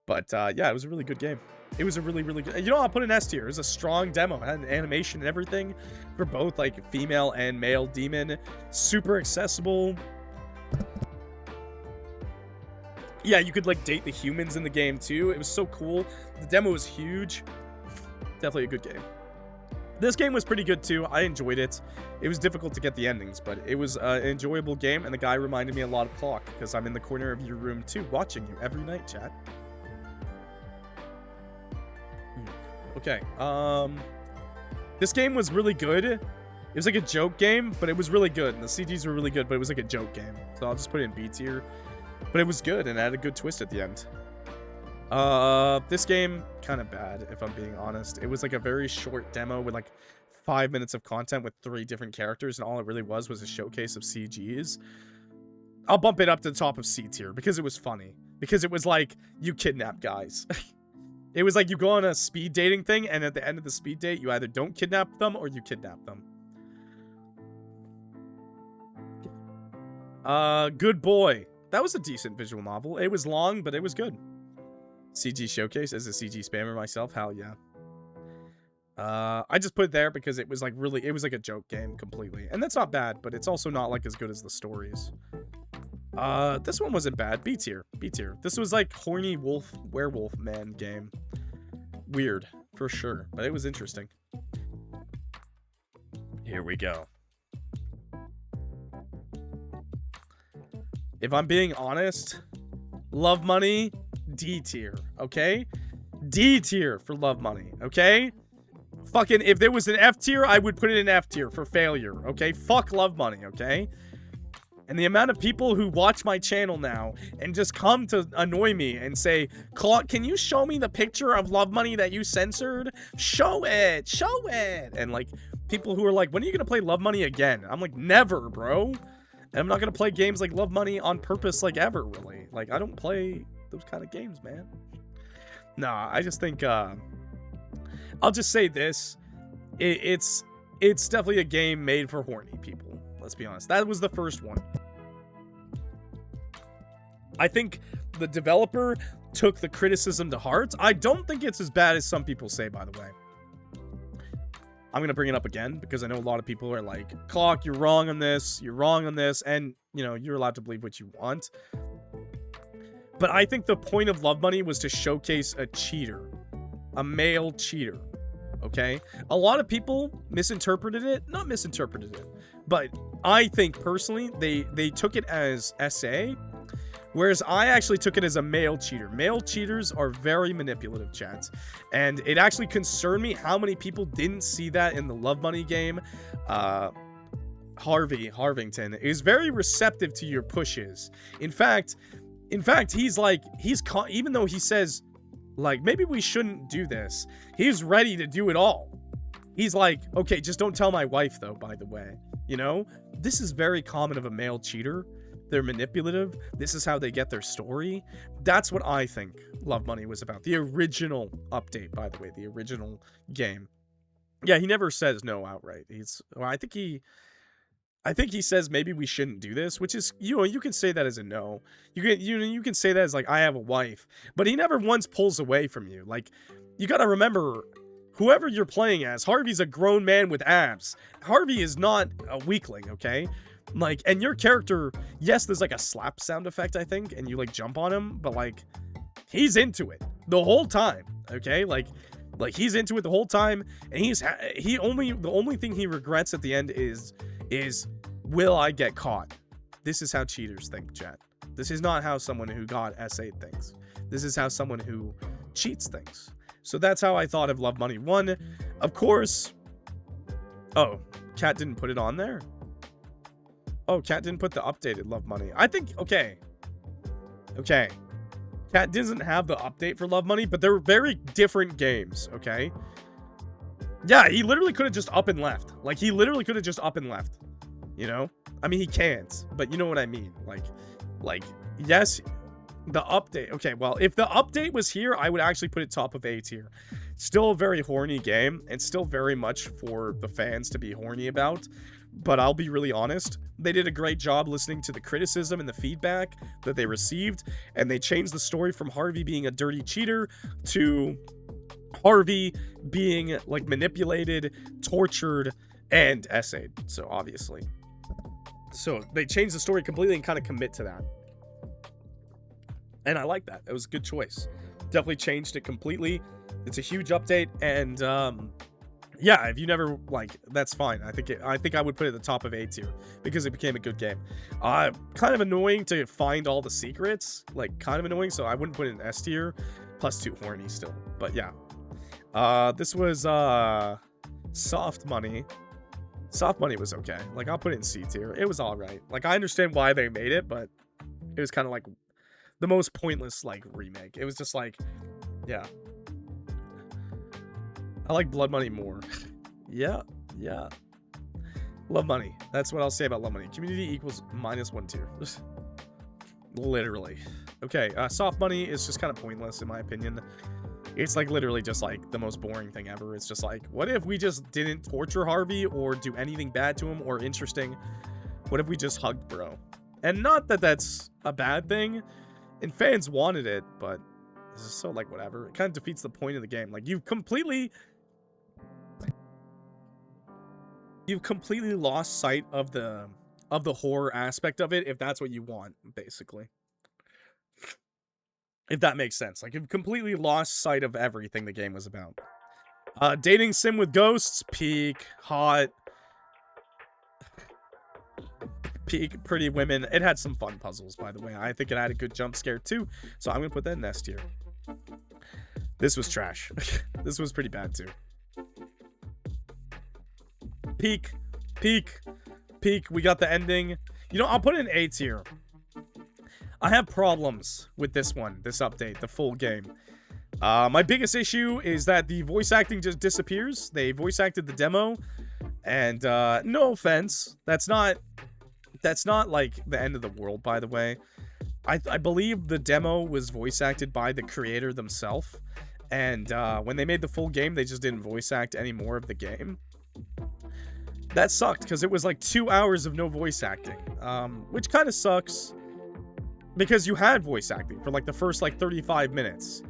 But, yeah, it was a really good game. It was a really, really good... You know, I'll put an S tier. It was a strong demo. It had an animation and everything for both, like, female and male demon. Super accessible. Yeah, you could, like, date the humans in the game, too. It was so cool. The demo was huge. Definitely a good game. This game was pretty good, too. I enjoyed it. It was difficult to get the endings, but it was an enjoyable game, and the guy reminded me a lot of Clock, because I'm in the corner of your room, too, watching you every night, chat. Okay, this game was really good. It was like a joke game, but it was really good. And the CGs were really good, but it was like a joke game. So I'll just put it in B tier. But it was good, and it had a good twist at the end. This game, kind of bad, if I'm being honest. It was like a very short demo with like 5 minutes of content with 3 different characters, and all it really was a showcase of CGs. I'll bump it up to the top of C tier because it was funny. Because it was like, you kidnap guys. It was like you go on a speed dating thing, and at the end of the speed date, you either don't kidnap them or you kidnap them. Good Boy. That was a decent visual novel. It was long, but it was good. CG Showcase as a CG spammer myself. Hell yeah. I just put it there because it was like really, it was like a joke game completely. And that's not bad, but it's also not like as good as the stories. This one wasn't bad. B tier. B tier. This was like horny werewolf man game. Weird, for sure. But it was interesting. Here we go. If I'm being honest, Love Money, D tier, okay? D tier for Love Money, okay? Fucking, if there was an F tier, I would put it in F tier for failure, okay? Fuck Love Money, okay? And the amount of people who watch my channel now and just come to annoy me and say, Clock, can you show me the picture of Love Money that you censored? Show it, show it. And like, people who are like, when are you gonna play Love Money again? I'm like, never, bro. And I'm not gonna play games like Love Money on purpose, like, ever, really. Like, I don't play those kind of games, man. Nah, I just think, I'll just say this. It's definitely a game made for horny people. Let's be honest. That was the first one. I think the developer took the criticism to heart. I don't think it's as bad as some people say, by the way. I'm going to bring it up again because I know a lot of people are like, Clock, you're wrong on this. You're wrong on this. And, you know, you're allowed to believe what you want. But I think the point of Love Money was to showcase a cheater. A male cheater. Okay? A lot of people misinterpreted it. Not misinterpreted it. But I think, personally, they took it as SA. Whereas I actually took it as a male cheater. Male cheaters are very manipulative, chat. And it actually concerned me how many people didn't see that in the Love Money game. Harvington is very receptive to your pushes. In fact, he's like, even though he says, like, maybe we shouldn't do this, he's ready to do it all. He's like, okay, just don't tell my wife, though, by the way. You know? This is very common of a male cheater. They're manipulative. This is how they get their story. That's what I think Love Money was about. The original update, by the way. The original game. Yeah, he never says no outright. I think he says maybe we shouldn't do this, which is, you know, you can say that as a no. You can say that as like, I have a wife. But he never once pulls away from you. Like, you gotta remember, whoever you're playing as, Harvey's a grown man with abs. Harvey is not a weakling, okay? Like, and your character, yes, there's like a slap sound effect, I think, and you like jump on him, but like, he's into it the whole time, okay? Like he's into it the whole time, and the only thing he regrets at the end is will I get caught? This is how cheaters think, chat. This is not how someone who got SA thinks. This is how someone who cheats thinks. So that's how I thought of Love Money 1. Of course. Oh, Cat didn't put it on there? Oh, Cat didn't put the updated Love Money. I think, okay. Cat doesn't have the update for Love Money, but they're very different games, okay? Yeah, he literally could have just up and left. Like, he literally could have just up and left. You know? I mean, he can't, but you know what I mean. Like, yes, the update. Okay, well, if the update was here, I would actually put it top of A tier. Still a very horny game, and still very much for the fans to be horny about. But I'll be really honest, they did a great job listening to the criticism and the feedback that they received, and they changed the story from Harvey being a dirty cheater to Harvey being, like, manipulated, tortured, and essayed. So, obviously. So, they changed the story completely and kind of commit to that. And I like that. It was a good choice. Definitely changed it completely. It's a huge update, and, yeah, if you never, like, that's fine. I think I would put it at the top of A tier because it became a good game. Kind of annoying to find all the secrets, like, kind of annoying, so I wouldn't put it in S tier. Plus 2 horny still, but yeah. This was, Soft Money. Soft Money was okay. Like, I'll put it in C tier. It was alright. Like, I understand why they made it, but it was kind of like the most pointless, like, remake. It was just like, yeah. I like Blood Money more. Yeah. Love Money. That's what I'll say about Love Money. Community equals -1 tier. Literally. Okay, soft money is just kind of pointless in my opinion. It's like literally just like the most boring thing ever. It's just like, what if we just didn't torture Harvey or do anything bad to him or interesting? What if we just hugged bro? And not that that's a bad thing, and fans wanted it, but this is so like whatever. It kind of defeats the point of the game. Like you've completely lost sight of the horror aspect of it if that's what you want, basically. If that makes sense. Like, you've completely lost sight of everything the game was about. Dating sim with ghosts, peak, hot, peak, pretty women. It had some fun puzzles, by the way. I think it had a good jump scare, too. So I'm going to put that in S tier. This was trash. This was pretty bad, too. Peak, peak, peak. We got the ending. You know, I'll put it in A tier. I have problems with this one, this update, the full game. My biggest issue is that the voice acting just disappears. They voice acted the demo, and no offense, that's not like the end of the world, by the way. I believe the demo was voice acted by the creator themselves, and when they made the full game, they just didn't voice act any more of the game. That sucked, because it was like 2 hours of no voice acting, which kind of sucks. Because you had voice acting for like the first like 35 minutes.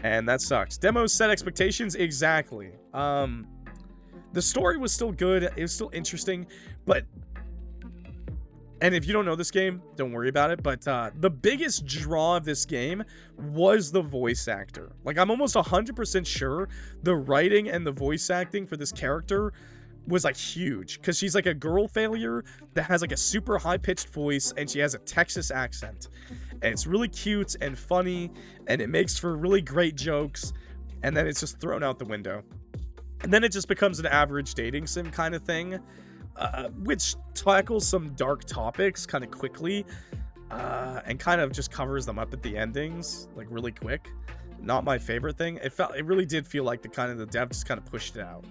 And that sucks. Demos set expectations exactly. The story was still good. It was still interesting. But... and if you don't know this game, don't worry about it. But the biggest draw of this game was the voice actor. Like, I'm almost 100% sure the writing and the voice acting for this character was like huge, because she's like a girl failure that has like a super high-pitched voice, and she has a Texas accent, and it's really cute and funny, and it makes for really great jokes, and then it's just thrown out the window, and then it just becomes an average dating sim kind of thing, which tackles some dark topics kind of quickly, and kind of just covers them up at the endings like really quick. Not my favorite thing. It really did feel like the dev just kind of pushed it out.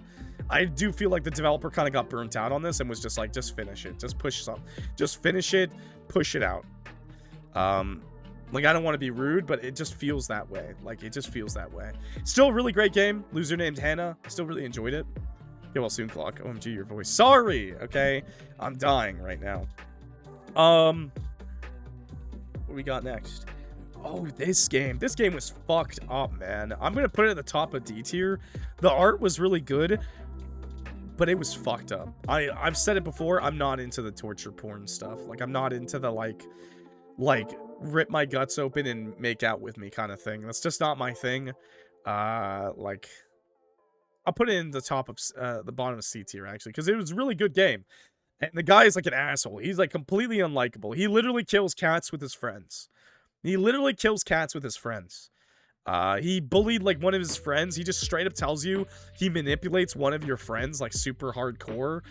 I do feel like the developer kind of got burnt out on this and was just like, just finish it. Just push some. Just finish it. Push it out. Like, I don't want to be rude, but it just feels that way. Like, it just feels that way. Still a really great game. Loser named Hannah. I still really enjoyed it. Get well soon, Clock. OMG, your voice. Sorry, okay? I'm dying right now. What do we got next? Oh, this game. This game was fucked up, man. I'm going to put it at the top of D tier. The art was really good, but it was fucked up. I've said it before, I'm not into the torture porn stuff. Like, I'm not into the, like, rip my guts open and make out with me kind of thing. That's just not my thing. Like, I'll put it in the top of, the bottom of C tier, actually, because it was a really good game. And the guy is, like, an asshole. He's, like, completely unlikable. He literally kills cats with his friends. He literally kills cats with his friends. He bullied, like, one of his friends. He just straight up tells you he manipulates one of your friends, like, super hardcore.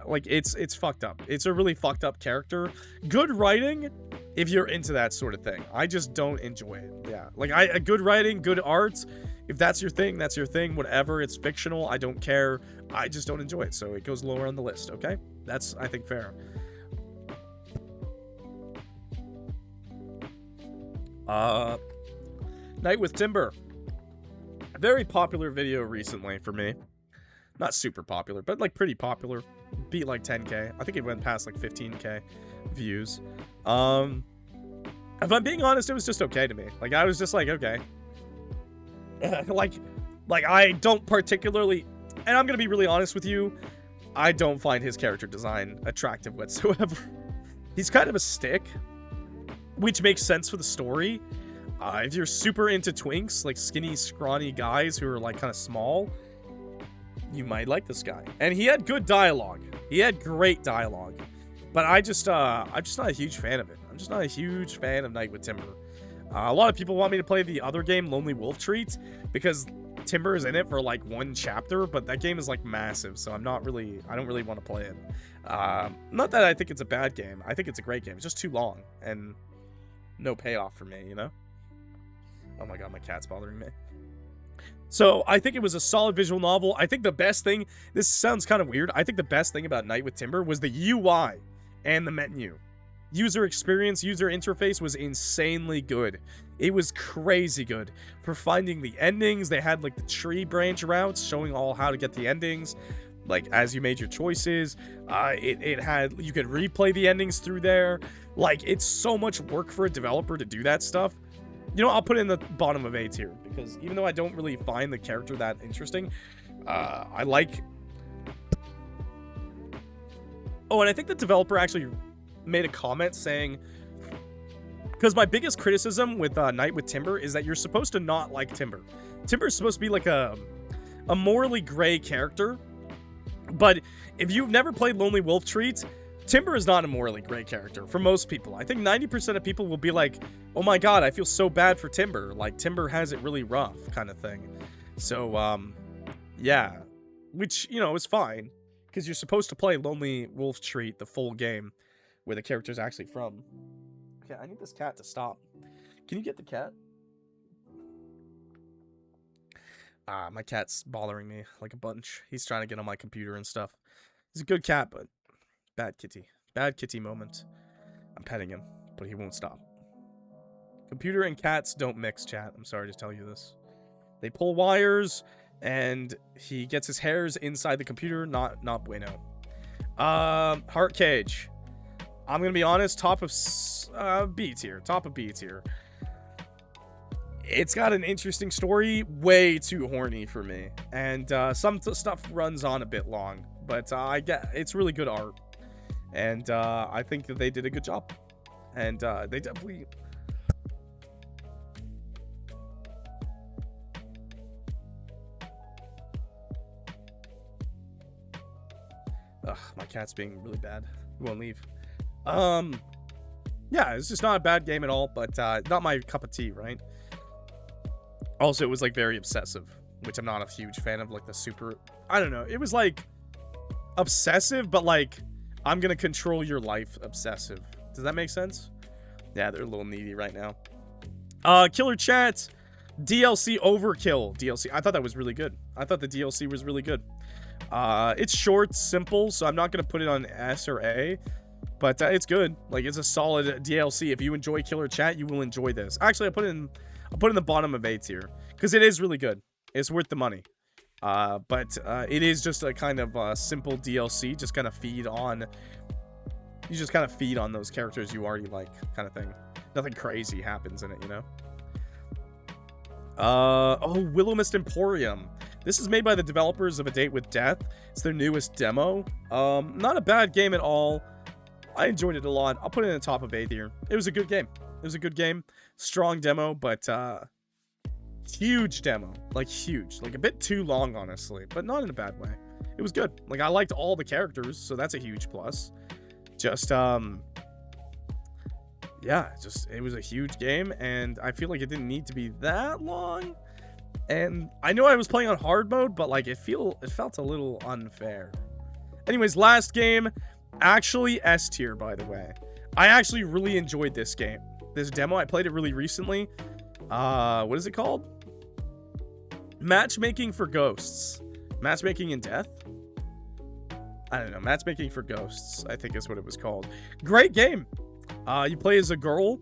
Like, it's fucked up. It's a really fucked up character. Good writing, if you're into that sort of thing. I just don't enjoy it. Yeah. Like, good writing, good art. If that's your thing, that's your thing. Whatever. It's fictional. I don't care. I just don't enjoy it. So it goes lower on the list, okay? That's, I think, fair. Night with Timber. A very popular video recently for me. Not super popular, but like pretty popular. Beat like 10k. I think it went past like 15k views. If I'm being honest, it was just okay to me. Like, I was just like, okay. like I don't particularly, and I'm gonna be really honest with you, I don't find his character design attractive whatsoever. He's kind of a stick, which makes sense for the story. If you're super into twinks, like skinny, scrawny guys who are like kind of small, you might like this guy. And he had good dialogue. He had great dialogue. But I'm just not a huge fan of it. I'm just not a huge fan of Night with Timber. A lot of people want me to play the other game, Lonely Wolf Treat, because Timber is in it for like one chapter, but that game is like massive, so I don't really want to play it. Not that I think it's a bad game. I think it's a great game. It's just too long and no payoff for me, you know? Oh my god, my cat's bothering me. So, I think it was a solid visual novel. I think the best thing, this sounds kind of weird, I think the best thing about Night with Timber was the UI and the menu. user experience, user interface was insanely good. It was crazy good for finding the endings. They had like the tree branch routes showing all how to get the endings, like as you made your choices. It had, you could replay the endings through there. Like, it's so much work for a developer to do that stuff. You know, I'll put it in the bottom of A tier because even though I don't really find the character that interesting, I like. Oh, and I think the developer actually made a comment saying, because my biggest criticism with Night with Timber is that you're supposed to not like Timber. Timber is supposed to be like a morally gray character, but if you've never played Lonely Wolf Treat, Timber is not a morally gray character for most people. I think 90% of people will be like, oh my god, I feel so bad for Timber. Like, Timber has it really rough, kind of thing. So, yeah. Which, you know, is fine. Because you're supposed to play Lonely Wolf Treat, the full game, where the character's actually from. Okay, I need this cat to stop. Can you get the cat? My cat's bothering me like a bunch. He's trying to get on my computer and stuff. He's a good cat, but bad kitty. Bad kitty moment. I'm petting him, but he won't stop. Computer and cats don't mix, chat. I'm sorry to tell you this. They pull wires, and he gets his hairs inside the computer. Not bueno. Heart Cage. I'm gonna be honest, top of B tier. Top of B tier. It's got an interesting story, way too horny for me, and some stuff runs on a bit long, but I get it's really good art, and I think that they did a good job, and they definitely. Ugh, my cat's being really bad. He won't leave. Yeah, it's just not a bad game at all, but not my cup of tea, right? Also, it was like very obsessive, which I'm not a huge fan of. Like the super, I don't know. It was like obsessive, but like I'm gonna control your life obsessive. Does that make sense? Yeah, they're a little needy right now. Killer Chat, DLC Overkill DLC. I thought that was really good. I thought the DLC was really good. It's short, simple, so I'm not gonna put it on S or A, but it's good. Like, it's a solid DLC. If you enjoy Killer Chat, you will enjoy this. Actually, I'll put it in the bottom of A tier because it is really good. It's worth the money. But it is just a kind of simple DLC. Just kind of feed on. You just kind of feed on those characters you already like, kind of thing. Nothing crazy happens in it, you know. Oh, Willow Mist Emporium. This is made by the developers of A Date with Death. It's their newest demo. Not a bad game at all. I enjoyed it a lot. I'll put it in the top of A tier. It was a good game. It was a good game. Strong demo, but huge demo. Like, huge. Like, a bit too long, honestly, but not in a bad way. It was good. Like, I liked all the characters, so that's a huge plus. Just, yeah, it was a huge game, and I feel like it didn't need to be that long. And I know I was playing on hard mode, but like, it felt a little unfair. Anyways, last game, actually S tier, by the way. I actually really enjoyed this game. This demo, I played it really recently. What is it called? Matchmaking for Ghosts. Matchmaking in Death? I don't know. Matchmaking for Ghosts, I think is what it was called. Great game. You play as a girl.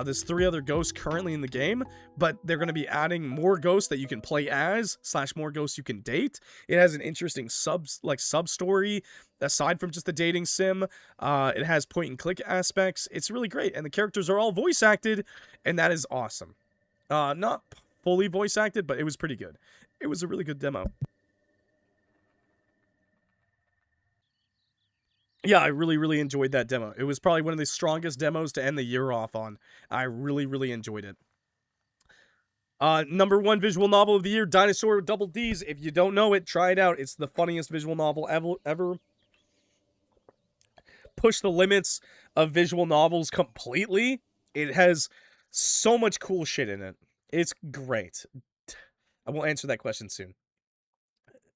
There's 3 other ghosts currently in the game, but they're going to be adding more ghosts that you can play as, / more ghosts you can date. It has an interesting sub-story, aside from just the dating sim. It has point-and-click aspects. It's really great, and the characters are all voice acted, and that is awesome. Not fully voice acted, but it was pretty good. It was a really good demo. Yeah, I really, really enjoyed that demo. It was probably one of the strongest demos to end the year off on. I really, really enjoyed it. Number 1 visual novel of the year, Dinosaur with Double D's. If you don't know it, try it out. It's the funniest visual novel ever. Push the limits of visual novels completely. It has so much cool shit in it. It's great. I will answer that question soon.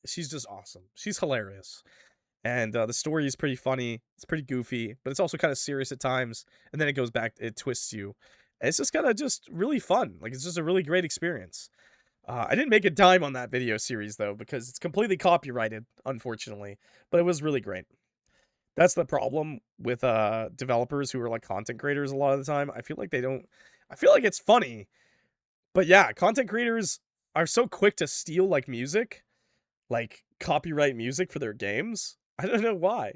She's just awesome. She's hilarious. And the story is pretty funny. It's pretty goofy, but it's also kind of serious at times. And then it goes back, it twists you. And it's just kind of just really fun. Like, it's just a really great experience. I didn't make a dime on that video series, though, because it's completely copyrighted, unfortunately. But it was really great. That's the problem with developers who are like content creators a lot of the time. I feel like they don't. I feel like it's funny, but yeah, content creators are so quick to steal like music, like copyright music for their games. I don't know why.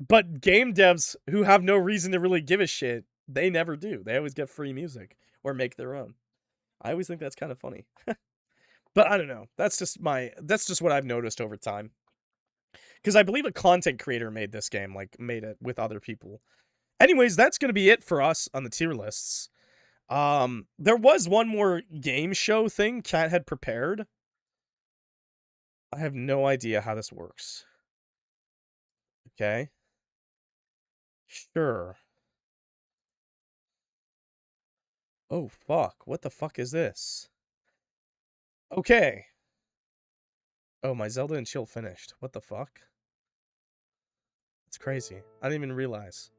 But game devs who have no reason to really give a shit, they never do. They always get free music or make their own. I always think that's kind of funny. But I don't know. That's just what I've noticed over time. Because I believe a content creator made this game, like made it with other people. Anyways, that's gonna be it for us on the tier lists. There was one more game show thing Cat had prepared. I have no idea how this works. Okay. Sure. Oh, fuck. What the fuck is this? Okay. Oh, my Zelda and Chill finished. What the fuck? It's crazy. I didn't even realize.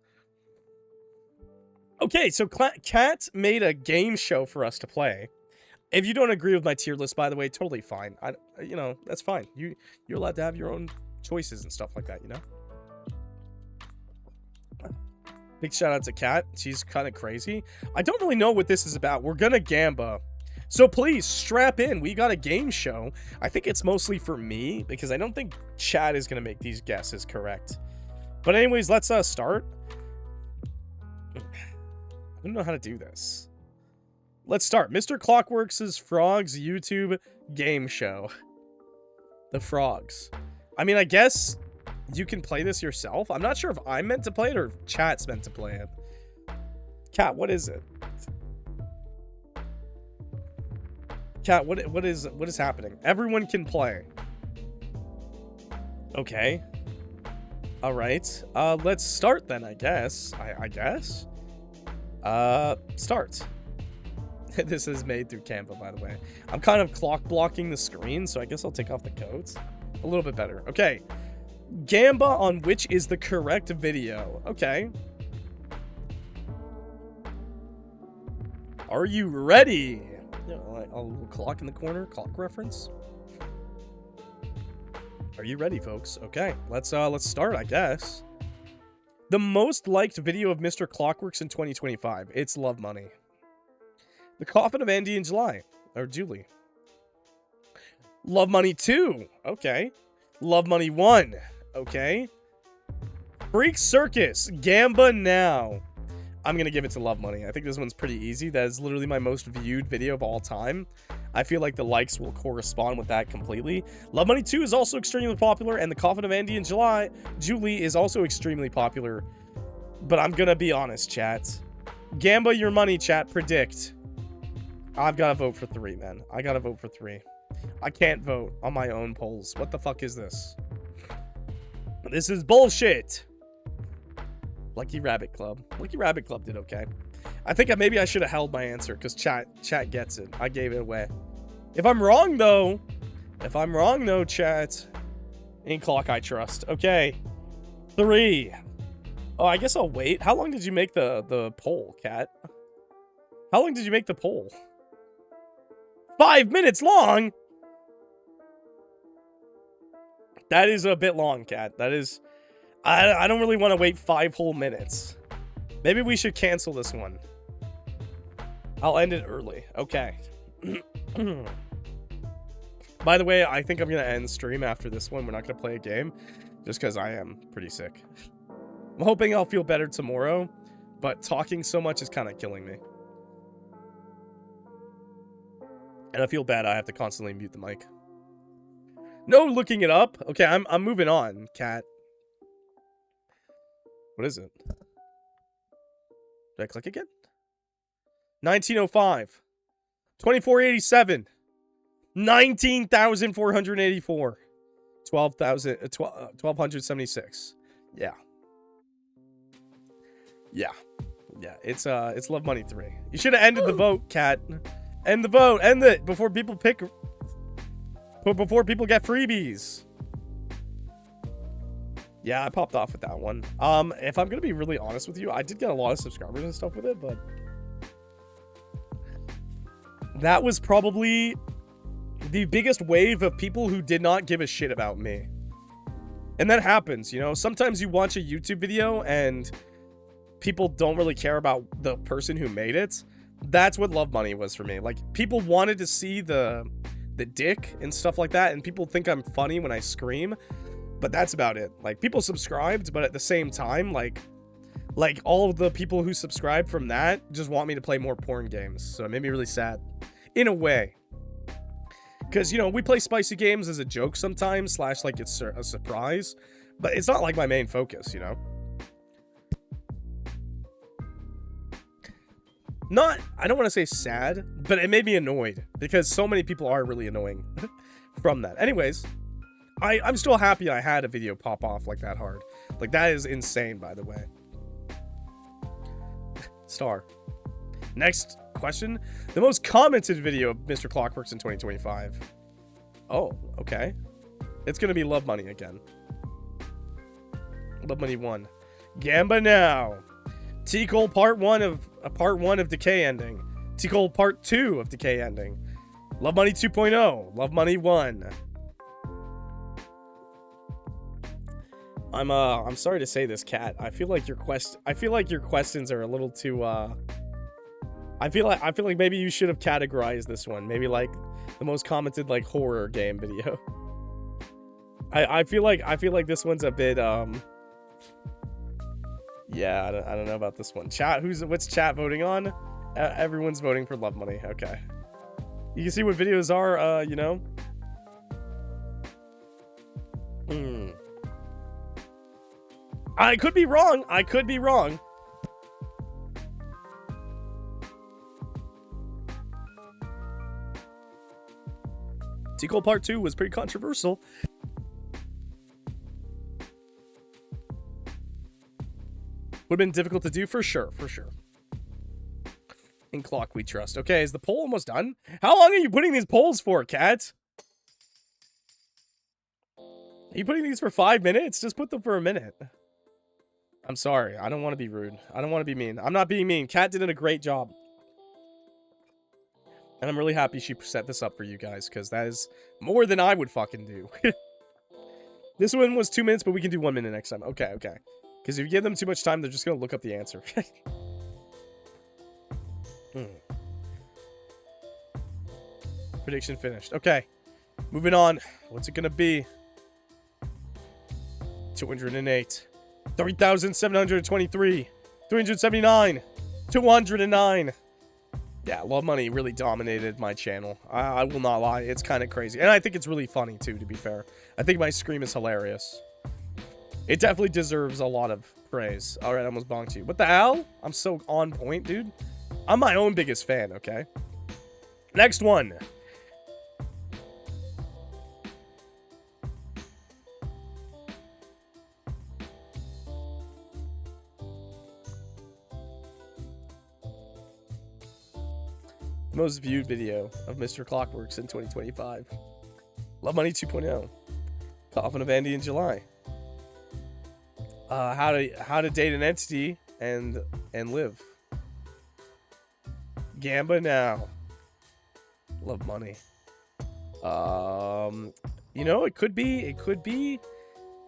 Okay, so Cat made a game show for us to play. If you don't agree with my tier list, by the way, totally fine. You know, that's fine. You're allowed to have your own choices and stuff like that, you know? Big shout out to Kat. She's kind of crazy. I don't really know what this is about. We're gonna gamba. So please, strap in. We got a game show. I think it's mostly for me, because I don't think Chad is gonna make these guesses correct. But anyways, let's start. I don't know how to do this. Let's start. MrClockWorks' Frogs YouTube game show. The Frogs. I mean, I guess you can play this yourself. I'm not sure if I'm meant to play it or if chat's meant to play it. Cat, what is it? Cat, what is happening? Everyone can play. Okay. All right. Let's start then, I guess. I guess. Start. This is made through Canva, by the way. I'm kind of clock blocking the screen, so I guess I'll take off the codes. A little bit better. Okay. Gamba on which is the correct video. Okay. Are you ready? Yeah, a little clock in the corner. Clock reference. Are you ready, folks? Okay. Let's start, I guess. The most liked video of MrClockWorks in 2025. It's Love Money. The Coffin of Andy and July. Or Julie. Love Money 2. Okay. Love Money 1. Okay. Freak Circus. Gamba now. I'm going to give it to Love Money. I think this one's pretty easy. That is literally my most viewed video of all time. I feel like the likes will correspond with that completely. Love Money 2 is also extremely popular. And The Coffin of Andy and Julie is also extremely popular. But I'm going to be honest, chat. Gamba your money, chat. Predict. I've got to vote for 3, man. I got to vote for 3. I can't vote on my own polls. What the fuck is this? This is bullshit. Lucky Rabbit Club. Lucky Rabbit Club did okay. I think maybe I should have held my answer because chat gets it. I gave it away. If I'm wrong though, chat. In clock I trust. Okay. 3. Oh, I guess I'll wait. How long did you make the poll, Cat? How long did you make the poll? 5 minutes long? That is a bit long, Cat. That is... I don't really want to wait 5 whole minutes. Maybe we should cancel this one. I'll end it early. Okay. By the way, I think I'm going to end stream after this one. We're not going to play a game. Just because I am pretty sick. I'm hoping I'll feel better tomorrow. But talking so much is kind of killing me. And I feel bad I have to constantly mute the mic. No looking it up. Okay, I'm moving on, Cat. What is it? Did I click again? 1905. 2487. 19,484. 1276. Yeah. Yeah. Yeah, it's Love Money 3. You should have ended the vote, Cat. End the vote. End it before people pick... Before people get freebies. Yeah, I popped off with that one. If I'm gonna be really honest with you, I did get a lot of subscribers and stuff with it, but that was probably the biggest wave of people who did not give a shit about me. And that happens, you know? Sometimes you watch a YouTube video and people don't really care about the person who made it. That's what Love Money was for me. Like, people wanted to see the dick and stuff like that, and people think I'm funny when I scream, but that's about it. Like, people subscribed, but at the same time, like all of the people who subscribed from that just want me to play more porn games, so it made me really sad. In a way. Because, you know, we play spicy games as a joke sometimes, / like it's a surprise, but it's not like my main focus, you know? I don't want to say sad, but it made me annoyed, because so many people are really annoying from that. Anyways, I'm still happy I had a video pop off like that hard. Like, that is insane, by the way. Star. Next question. The most commented video of MrClockWorks in 2025. Oh, okay. It's gonna be Love Money again. Love Money 1. Gamba now. T-Cole part 1 of Decay ending. T-Cole part 2 of Decay ending. Love Money 2.0. Love Money 1. I'm sorry to say this, Cat. I feel like your questions are a little too I feel like maybe you should have categorized this one. Maybe like the most commented like horror game video. I feel like this one's a bit yeah, I don't know about this one. Chat, what's chat voting on? Everyone's voting for Love Money. Okay. You can see what videos are, you know. I could be wrong. T-Cole part 2 was pretty controversial. Would have been difficult to do for sure. In Clock we trust. Okay, is the poll almost done? How long are you putting these polls for, Cat? Are you putting these for 5 minutes? Just put them for a minute. I'm sorry. I don't want to be rude. I don't want to be mean. I'm not being mean. Kat did a great job. And I'm really happy she set this up for you guys, because that is more than I would fucking do. This one was 2 minutes, but we can do 1 minute next time. Okay. Because if you give them too much time, they're just going to look up the answer. Prediction finished. Okay. Moving on. What's it going to be? 208. 3,723. 379. 209. Yeah, Love Money really dominated my channel. I will not lie. It's kind of crazy. And I think it's really funny, too, to be fair. I think my scream is hilarious. It definitely deserves a lot of praise. Alright, I almost bonked you. What the hell? I'm so on point, dude. I'm my own biggest fan, okay? Next one. Most viewed video of MrClockWorks in 2025. Love Money 2.0. Coffin of Andy in July. How to date an entity and live. Gamba now. Love Money. You know, it could be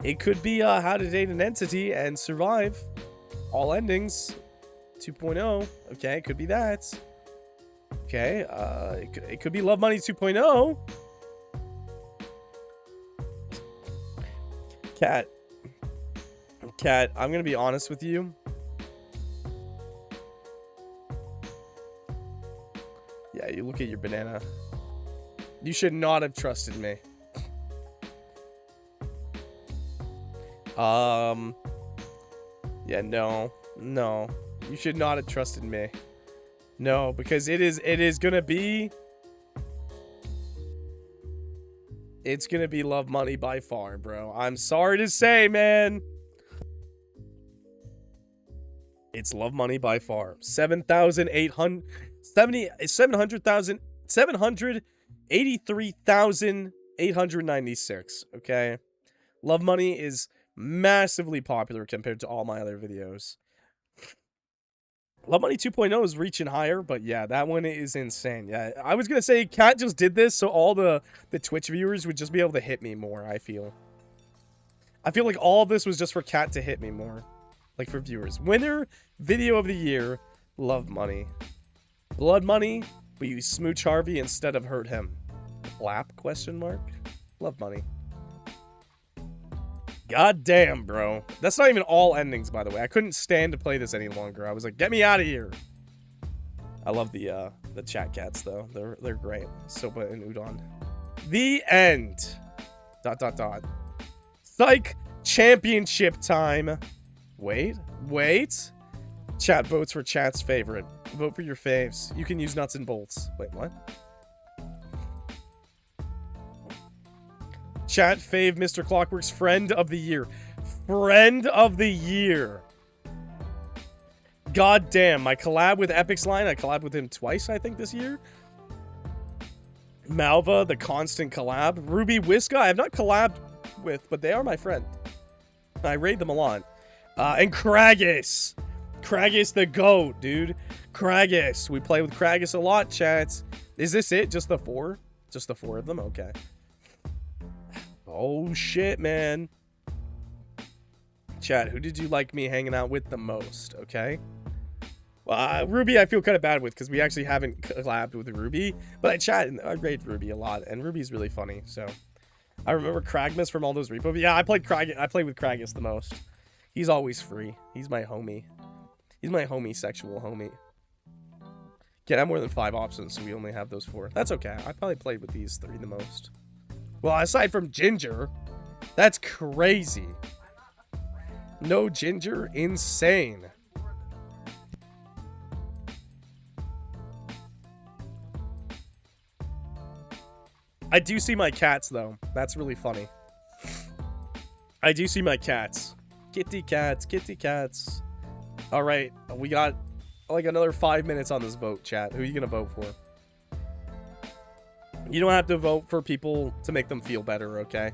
how to date an entity and survive all endings 2.0. Okay, it could be that. Okay, it could be Love Money 2.0. Cat, I'm gonna be honest with you. Yeah, you look at your banana. You should not have trusted me. Yeah, no. You should not have trusted me. No, because it is gonna be... It's gonna be Love Money by far, bro. I'm sorry to say, man. It's Love Money by far. 783,896, okay? Love Money is massively popular compared to all my other videos. Love Money 2.0 is reaching higher, but yeah, that one is insane. Yeah, I was gonna say, Kat just did this so all the Twitch viewers would just be able to hit me more, I feel. I feel like all of this was just for Cat to hit me more. Like for viewers. Winner video of the year. Love money. Blood money, but you smooch Harvey instead of hurt him. Lap question mark? Love money. God damn, bro. That's not even all endings, by the way. I couldn't stand to play this any longer. I was like, get me out of here. I love the chat cats though. They're great. Soba and Udon. The end. ... Psych championship time. Wait. Chat votes for chat's favorite. Vote for your faves. You can use nuts and bolts. Wait, what? Chat fave MrClockWorks friend of the year. Friend of the year. God damn, my collab with Epic's line. I collabed with him twice, I think, this year. Malva, the constant collab. Ruby Whiska, I have not collabed with, but they are my friend. I raid them a lot. And Kragus. Kragus the GOAT, dude. Kragus. We play with Kragus a lot, chats. Is this it? Just the 4? Just the 4 of them? Okay. Oh, shit, man. Chat, who did you like me hanging out with the most? Okay. Well, Ruby I feel kind of bad with because we actually haven't collabed with Ruby. But I raid Ruby a lot, and Ruby's really funny, so... I remember Kragmus from all those repo. Yeah, I played with Kragus the most. He's always free. He's my homie. He's my homosexual homie. Can't have more than 5 options, so we only have those 4. That's okay. I probably played with these 3 the most. Well, aside from Ginger, that's crazy. No Ginger, insane. I do see my cats, though. That's really funny. I do see my cats. Kitty cats, kitty cats. All right, we got like another 5 minutes on this vote, chat. Who are you gonna vote for? You don't have to vote for people to make them feel better, okay?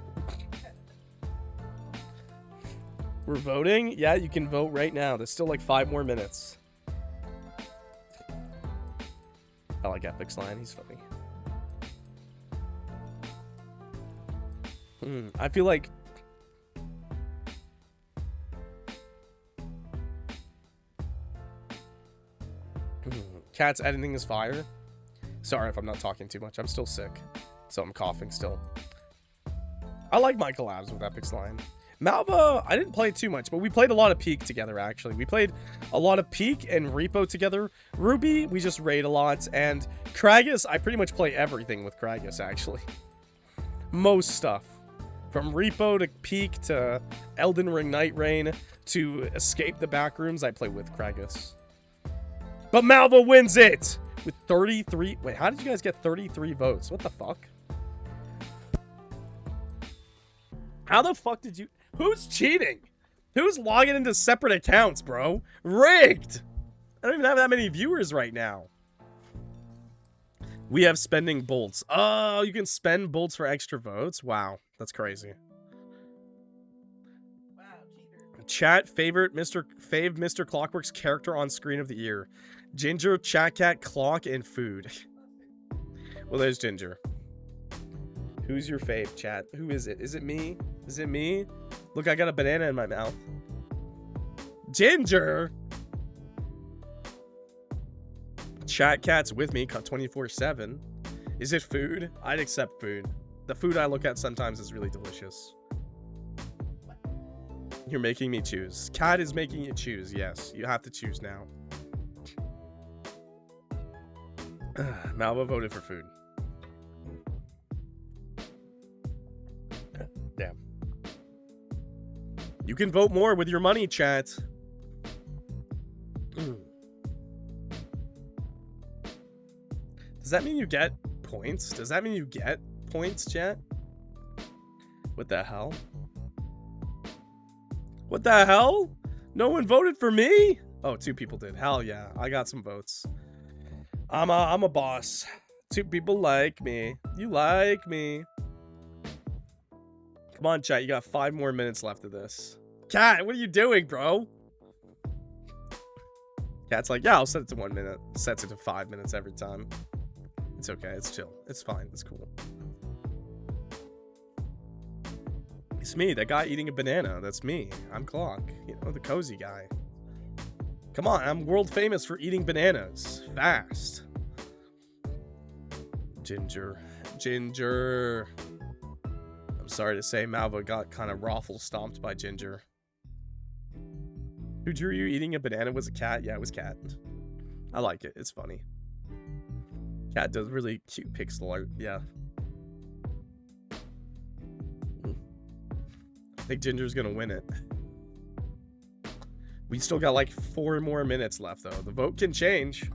We're voting? Yeah, you can vote right now. There's still like 5 more minutes. I like Epic's line. He's funny. I feel like... Cat's editing is fire. Sorry if I'm not talking too much. I'm still sick. So I'm coughing still. I like my collabs with Epic's line. Malva, I didn't play too much, but we played a lot of Peak together, actually. We played a lot of Peak and Repo together. Ruby, we just raid a lot. And Kragus, I pretty much play everything with Kragus, actually. Most stuff. From Repo to Peak to Elden Ring Night Rain to Escape the Backrooms, I play with Kragus. But Malva wins it! With 33... Wait, how did you guys get 33 votes? What the fuck? How the fuck did you... Who's cheating? Who's logging into separate accounts, bro? Rigged! I don't even have that many viewers right now. We have spending bolts. Oh, you can spend bolts for extra votes? Wow, that's crazy. Wow, cheater. Chat favorite MrClockWorks character on screen of the year. Ginger, Chat Cat, Clock, and Food. Well, there's Ginger. Who's your fave, chat? Who is it? Is it me? Is it me? Look, I got a banana in my mouth. Ginger! Chat Cat's with me, cut 24/7. Is it Food? I'd accept Food. The food I look at sometimes is really delicious. You're making me choose. Cat is making you choose, yes. You have to choose now. Malva voted for Food. Damn. You can vote more with your money, chat. Does that mean you get points? Does that mean you get points, chat? What the hell? What the hell? No one voted for me? Oh, 2 people did. Hell yeah. I got some votes. I'm a boss. 2 people like me. You like me. Come on, chat. You got 5 more minutes left of this. Cat, what are you doing, bro? Cat's like, yeah, I'll set it to 1 minute. Sets it to 5 minutes every time. It's okay. It's chill. It's fine. It's cool. It's me, that guy eating a banana. That's me. I'm Clock. You know, the cozy guy. Come on, I'm world famous for eating bananas. Fast. Ginger. Ginger. I'm sorry to say, Malva got kind of raffle stomped by Ginger. Who drew you eating a banana was a cat? Yeah, it was Cat. I like it. It's funny. Cat does really cute pixel art. Yeah. I think Ginger's gonna win it. We still got like 4 more minutes left, though. The vote can change.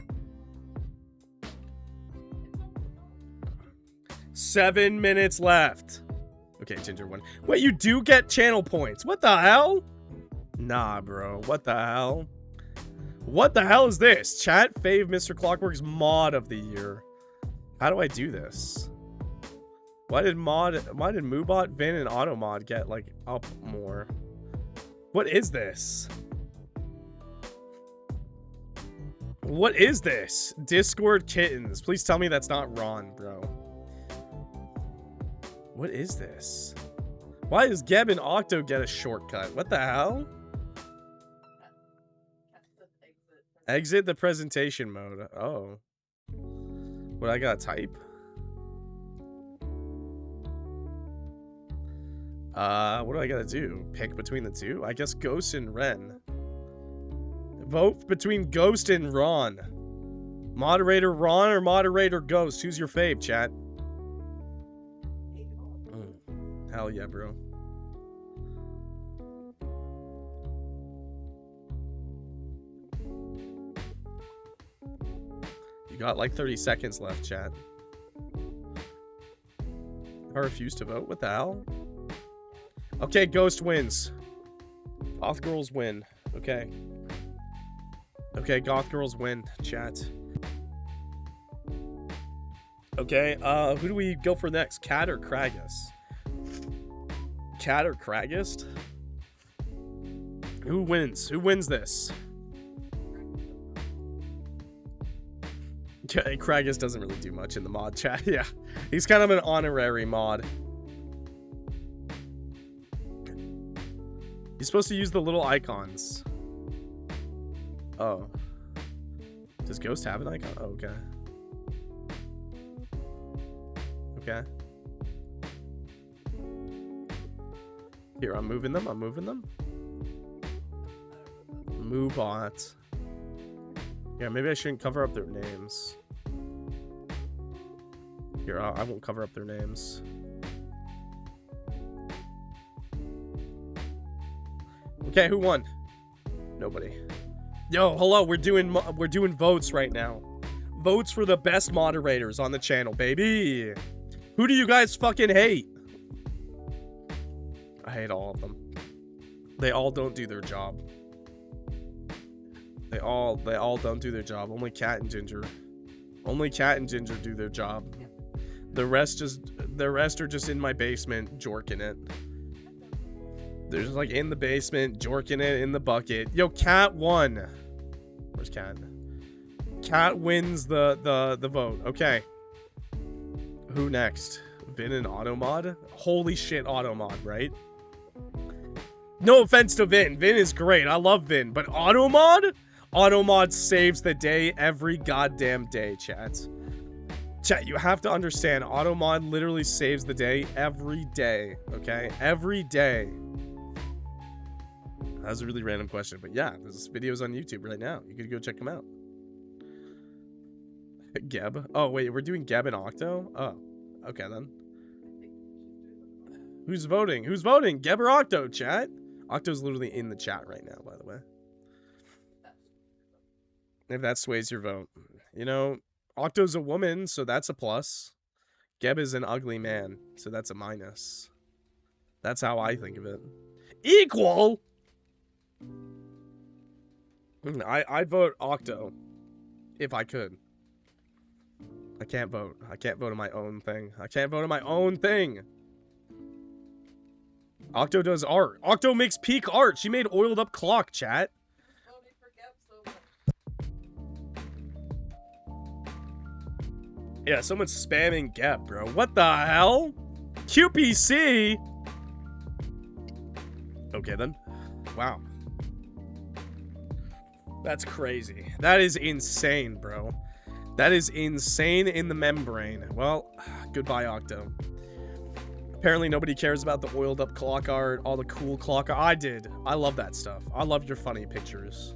7 minutes left. Okay, Ginger won. Wait, you do get channel points. What the hell? Nah, bro. What the hell? What the hell is this? Chat fave MrClockWorks mod of the year. How do I do this? Why did Moobot, Vin, and Automod get like up more? What is this? What is this? Discord kittens. Please tell me that's not Ron, bro. What is this? Why does Geb and Octo get a shortcut? What the hell? Exit the presentation mode. Oh. What, I gotta type? What do I gotta do? Pick between the two? I guess Ghost and Ren. Vote between Ghost and Ron. Moderator Ron or Moderator Ghost? Who's your fave, chat? Hell yeah, bro. You got like 30 seconds left, chat. I refuse to vote. What the hell? Okay, Ghost wins. Goth Girls win. Okay. Okay, Goth Girls win, chat. Okay, who do we go for next? Cat or Kragus? Cat or Kragus? Who wins? Who wins this? Okay, Kragus doesn't really do much in the mod chat. Yeah, he's kind of an honorary mod. You're supposed to use the little icons. Oh. Does Ghost have an icon? Oh, okay. Okay. Here, I'm moving them. I'm moving them. Moobot. Yeah, maybe I shouldn't cover up their names. Here, I won't cover up their names. Okay, who won? Nobody. Yo, hello, we're doing votes right now. Votes for the best moderators on the channel, baby. Who do you guys fucking hate? I hate all of them. They all don't do their job. They all don't do their job. Only Cat and Ginger. Only Cat and Ginger do their job. The rest are just in my basement jorking it. They're just like in the basement jorking it in the bucket. Yo, Cat won. Where's Cat? Cat wins the vote. Okay. Who next? Vin and Automod? Holy shit, Automod, right? No offense to Vin. Vin is great. I love Vin. But Automod? Automod saves the day every goddamn day, chat. Chat, you have to understand, Automod literally saves the day every day, okay? Every day. That was a really random question, but yeah, there's videos on YouTube right now. You could go check them out. Geb? Oh, wait, we're doing Geb and Octo? Oh, okay then. Who's voting? Who's voting? Geb or Octo, chat? Octo's literally in the chat right now, by the way. If that sways your vote. You know, Octo's a woman, so that's a plus. Geb is an ugly man, so that's a minus. That's how I think of it. Equal? I'd vote Octo. If I could. I can't vote. I can't vote on my own thing. I can't vote on my own thing. Octo does art. Octo makes peak art. She made oiled up clock, chat. Yeah, someone's spamming Geb, bro. What the hell? QPC? Okay, then. Wow. That's crazy. That is insane, bro. That is insane in the membrane. Well, goodbye, Octo. Apparently nobody cares about the oiled up clock art, all the cool clock art. I did. I love that stuff. I love your funny pictures.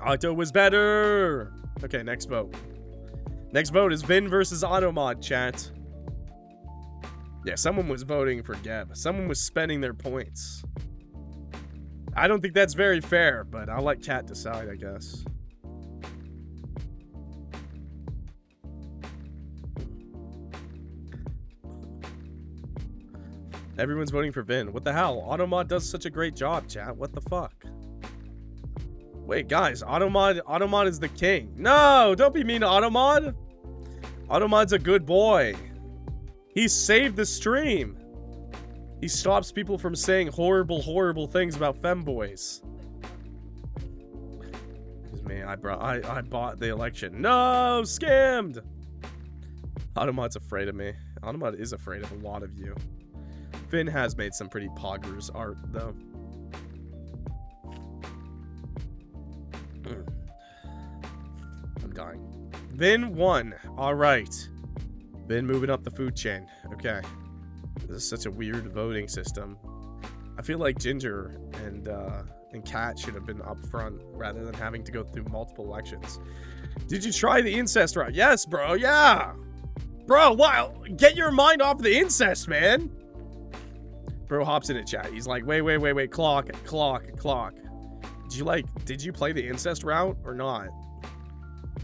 Octo was better. Okay, next vote. Next vote is Vin versus Automod, chat. Yeah, someone was voting for Geb. Someone was spending their points. I don't think that's very fair, but I'll let Kat decide, I guess. Everyone's voting for Vin. What the hell? Automod does such a great job, chat. What the fuck? Wait, guys. Automod is the king. No! Don't be mean to Automod. Automod's a good boy. He saved the stream. He stops people from saying horrible, horrible things about femboys. Excuse me, I bought the election. No! Scammed! Automod's afraid of me. Automod is afraid of a lot of you. Finn has made some pretty poggers art, though. I'm dying. Vin won. Alright. Vin moving up the food chain. Okay. This is such a weird voting system. I feel like Ginger and Kat should have been up front rather than having to go through multiple elections. Did you try the incest route? Yes, bro. Yeah. Bro, wow. Get your mind off the incest, man. Bro hops in a chat. He's like, wait. Clock. Did you play the incest route or not?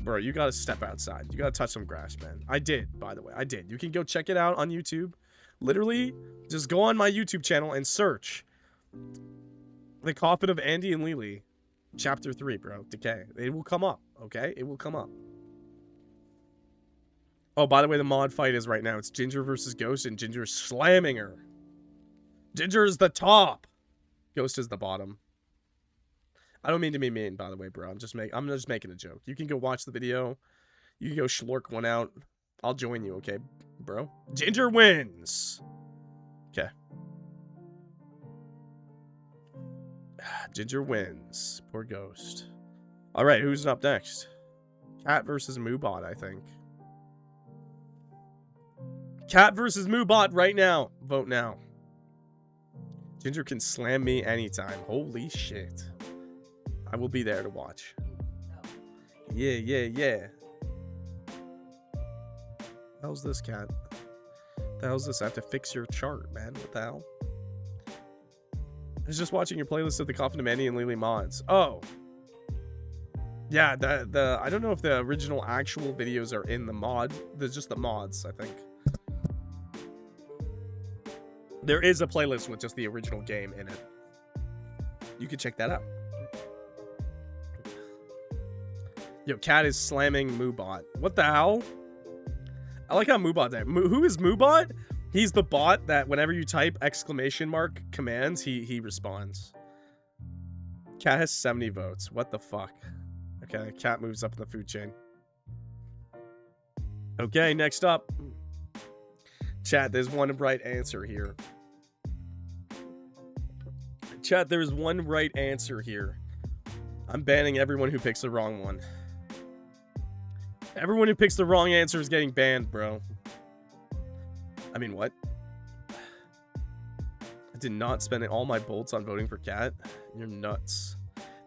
Bro, you gotta step outside. You gotta touch some grass, man. I did, by the way. I did. You can go check it out on YouTube. Literally, just go on my YouTube channel and search The Coffin of Andy and Lily, Chapter 3, bro. Decay. It will come up, okay? It will come up. Oh, by the way, the mod fight is right now. It's Ginger versus Ghost, and Ginger's slamming her. Ginger is the top. Ghost is the bottom. I don't mean to be mean, by the way, bro. I'm just making a joke. You can go watch the video. You can go schlork one out. I'll join you, okay, bro? Ginger wins. Okay. Ginger wins. Poor Ghost. All right, who's up next? Cat versus Moobot, I think. Cat versus Moobot right now. Vote now. Ginger can slam me anytime. Holy shit. I will be there to watch. Yeah. How's this, Cat? The hell's this? I have to fix your chart, man. What the hell? I was just watching your playlist of the Coffin of Andy and Lily mods. Oh. Yeah, I don't know if the original actual videos are in the mod. There's just the mods, I think. There is a playlist with just the original game in it. You can check that out. Yo, Cat is slamming Moobot. What the hell? I like how Moobot's there. Who is Moobot? He's the bot that whenever you type exclamation mark commands, he responds. Cat has 70 votes. What the fuck? Okay, Cat moves up in the food chain. Okay, next up. Chat, there's one right answer here. Chat, there's one right answer here. I'm banning everyone who picks the wrong one. Everyone who picks the wrong answer is getting banned, bro. I mean, what? I did not spend all my bolts on voting for Cat. You're nuts.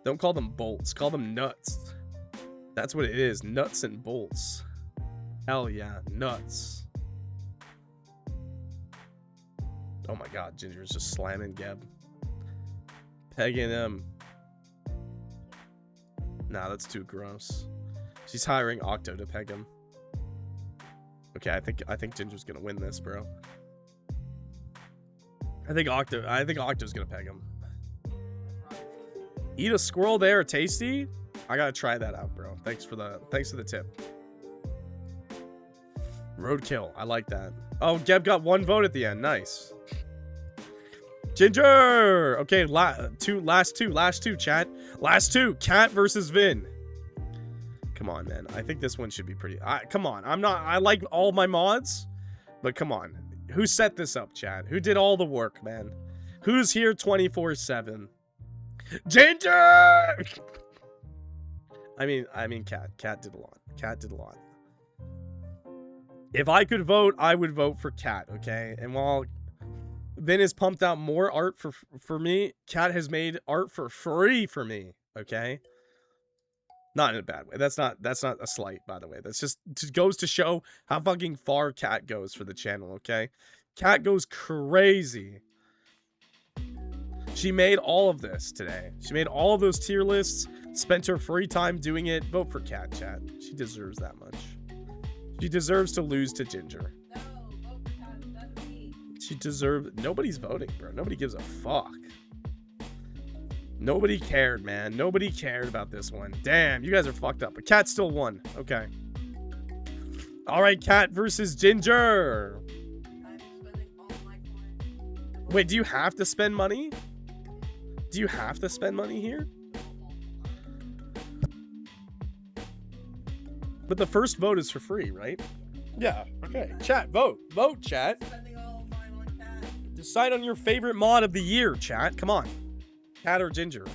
Don't call them bolts. Call them nuts. That's what it is. Nuts and bolts. Hell yeah. Nuts. Oh my god. Ginger's just slamming Geb. Pegging him. Nah, that's too gross. She's hiring Octo to peg him. Okay, I think Ginger's gonna win this, bro. I think Octo's gonna peg him. Eat a squirrel there, tasty? I gotta try that out, bro. Thanks for the tip. Roadkill, I like that. Oh, Geb got one vote at the end. Nice. Ginger! Okay, last two, chat. Last two, Cat versus Vin. Come on, man. I think this one should be pretty... come on. I like all my mods, but come on. Who set this up, chat? Who did all the work, man? Who's here 24/7? Ginger! I mean, Cat. Cat did a lot. Cat did a lot. If I could vote, I would vote for Cat, okay? And while Vin has pumped out more art for me, Cat has made art for free for me, okay? Not in a bad way. That's not a slight, by the way. That's just goes to show how fucking far Cat goes for the channel, okay? Cat goes crazy. She made all of this today. She made all of those tier lists, spent her free time doing it. Vote for Cat, chat. She deserves that much. She deserves to lose to Ginger. No, vote for Cat. That's me. She deserves... Nobody's voting, bro. Nobody gives a fuck. Nobody cared, man. Nobody cared about this one. Damn, you guys are fucked up. But Cat still won. Okay. All right, Cat versus Ginger. I'm spending all my coins. Wait, do you have to spend money? Do you have to spend money here? But the first vote is for free, right? Yeah. Okay. Chat, vote. Vote, chat. Spending all of mine on Cat. Decide on your favorite mod of the year, chat. Come on. Cat or Ginger?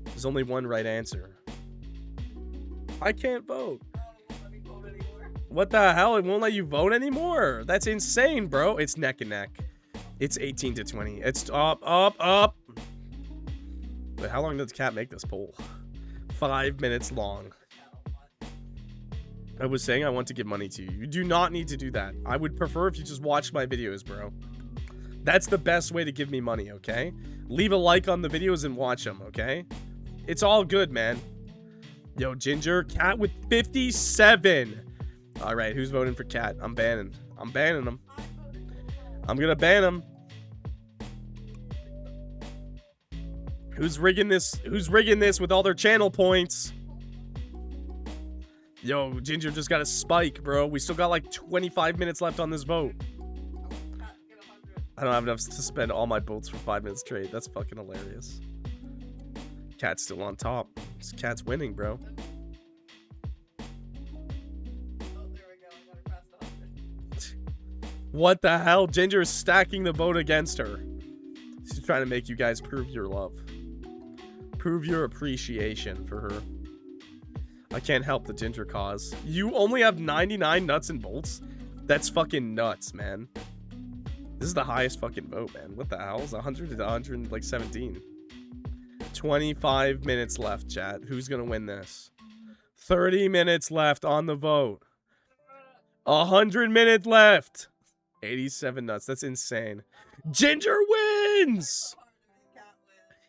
There's only one right answer. I can't vote. Oh, it won't let me vote anymore. What the hell? It won't let you vote anymore? That's insane, bro. It's neck and neck. It's 18 to 20. It's up, up, up. Wait, how long does Cat make this poll? 5 minutes long. I was saying I want to give money to you. You do not need to do that. I would prefer if you just watch my videos, bro. That's the best way to give me money, okay? Leave a like on the videos and watch them, okay? It's all good, man. Yo, Ginger, Cat with 57. All right, who's voting for Cat? I'm banning him. I'm gonna ban him. Who's rigging this? Who's rigging this with all their channel points? Yo, Ginger just got a spike, bro. We still got like 25 minutes left on this vote. I don't have enough to spend all my votes for 5 minutes straight. That's fucking hilarious. Cat's still on top. This Cat's winning, bro. Oh, there we go. I got her past 100. What the hell? Ginger is stacking the vote against her. She's trying to make you guys prove your love. Prove your appreciation for her. I can't help the Ginger cause. You only have 99 nuts and bolts? That's fucking nuts, man. This is the highest fucking vote, man. What the hell? It's 100 to 117. 25 minutes left, chat. Who's gonna win this? 30 minutes left on the vote. 100 minutes left. 87 nuts. That's insane. Ginger wins!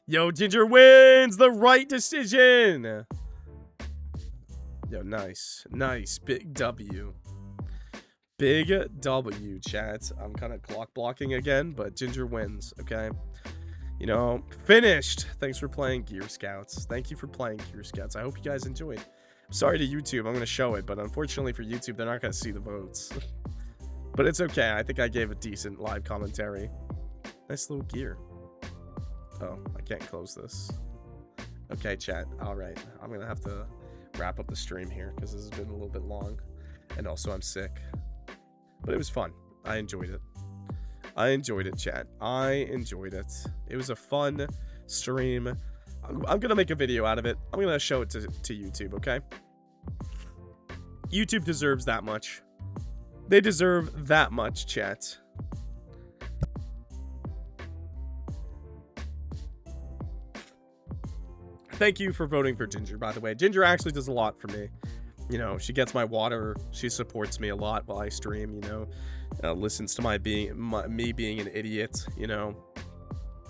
Yo, Ginger wins! The right decision! Yo, nice. Nice. Big W. Big W, chat. I'm kind of clock blocking again, but Ginger wins, okay? You know, finished. Thanks for playing Gear Scouts. Thank you for playing Gear Scouts. I hope you guys enjoyed. I'm sorry to YouTube. I'm going to show it, but unfortunately for YouTube, they're not going to see the votes. But it's okay. I think I gave a decent live commentary. Nice little gear. Oh, I can't close this. Okay, chat. All right. I'm going to have to wrap up the stream here because this has been a little bit long. And also, I'm sick. But it was fun. I enjoyed it. I enjoyed it, chat. I enjoyed it. It was a fun stream. I'm going to make a video out of it. I'm going to show it to YouTube, okay? YouTube deserves that much. They deserve that much, chat. Thank you for voting for Ginger, by the way. Ginger actually does a lot for me. You know, she gets my water. She supports me a lot while I stream, you know. Listens to me being an idiot, you know.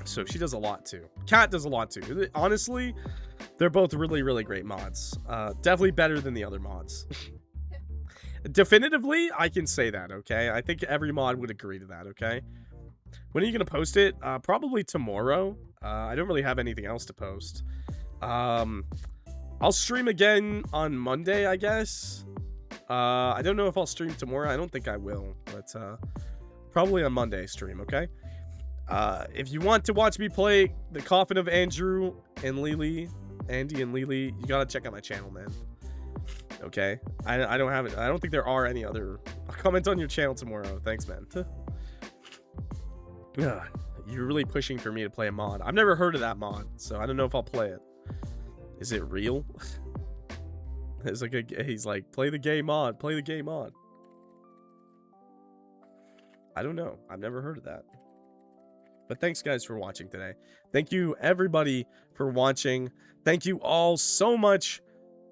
So she does a lot too. Cat does a lot too. Honestly, they're both really, really great mods. Definitely better than the other mods. Definitively, I can say that, okay? I think every mod would agree to that, okay? When are you going to post it? Probably tomorrow. I don't really have anything else to post. I'll stream again on Monday, I guess. I don't know if I'll stream tomorrow. I don't think I will, but probably on Monday stream, okay? If you want to watch me play The Coffin of Andrew and Lily, Andy and Lily, you gotta check out my channel, man. Okay? I don't have it. I don't think there are any other. I'll comment on your channel tomorrow. Thanks, man. Yeah, you're really pushing for me to play a mod. I've never heard of that mod, so I don't know if I'll play it. Is it real? It's like he's like, play the gay mod, play the gay mod. I don't know. I've never heard of that. But thanks, guys, for watching today. Thank you, everybody, for watching. Thank you all so much.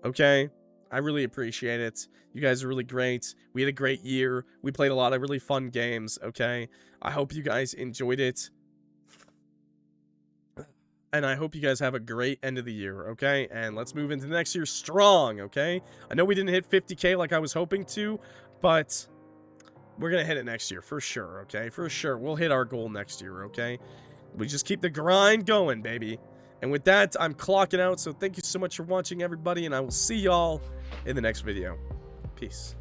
Okay? I really appreciate it. You guys are really great. We had a great year. We played a lot of really fun games, okay? I hope you guys enjoyed it. And I hope you guys have a great end of the year, okay? And let's move into next year strong, okay? I know we didn't hit 50K like I was hoping to, but we're going to hit it next year for sure, okay? For sure. We'll hit our goal next year, okay? We just keep the grind going, baby. And with that, I'm clocking out. So thank you so much for watching, everybody. And I will see y'all in the next video. Peace.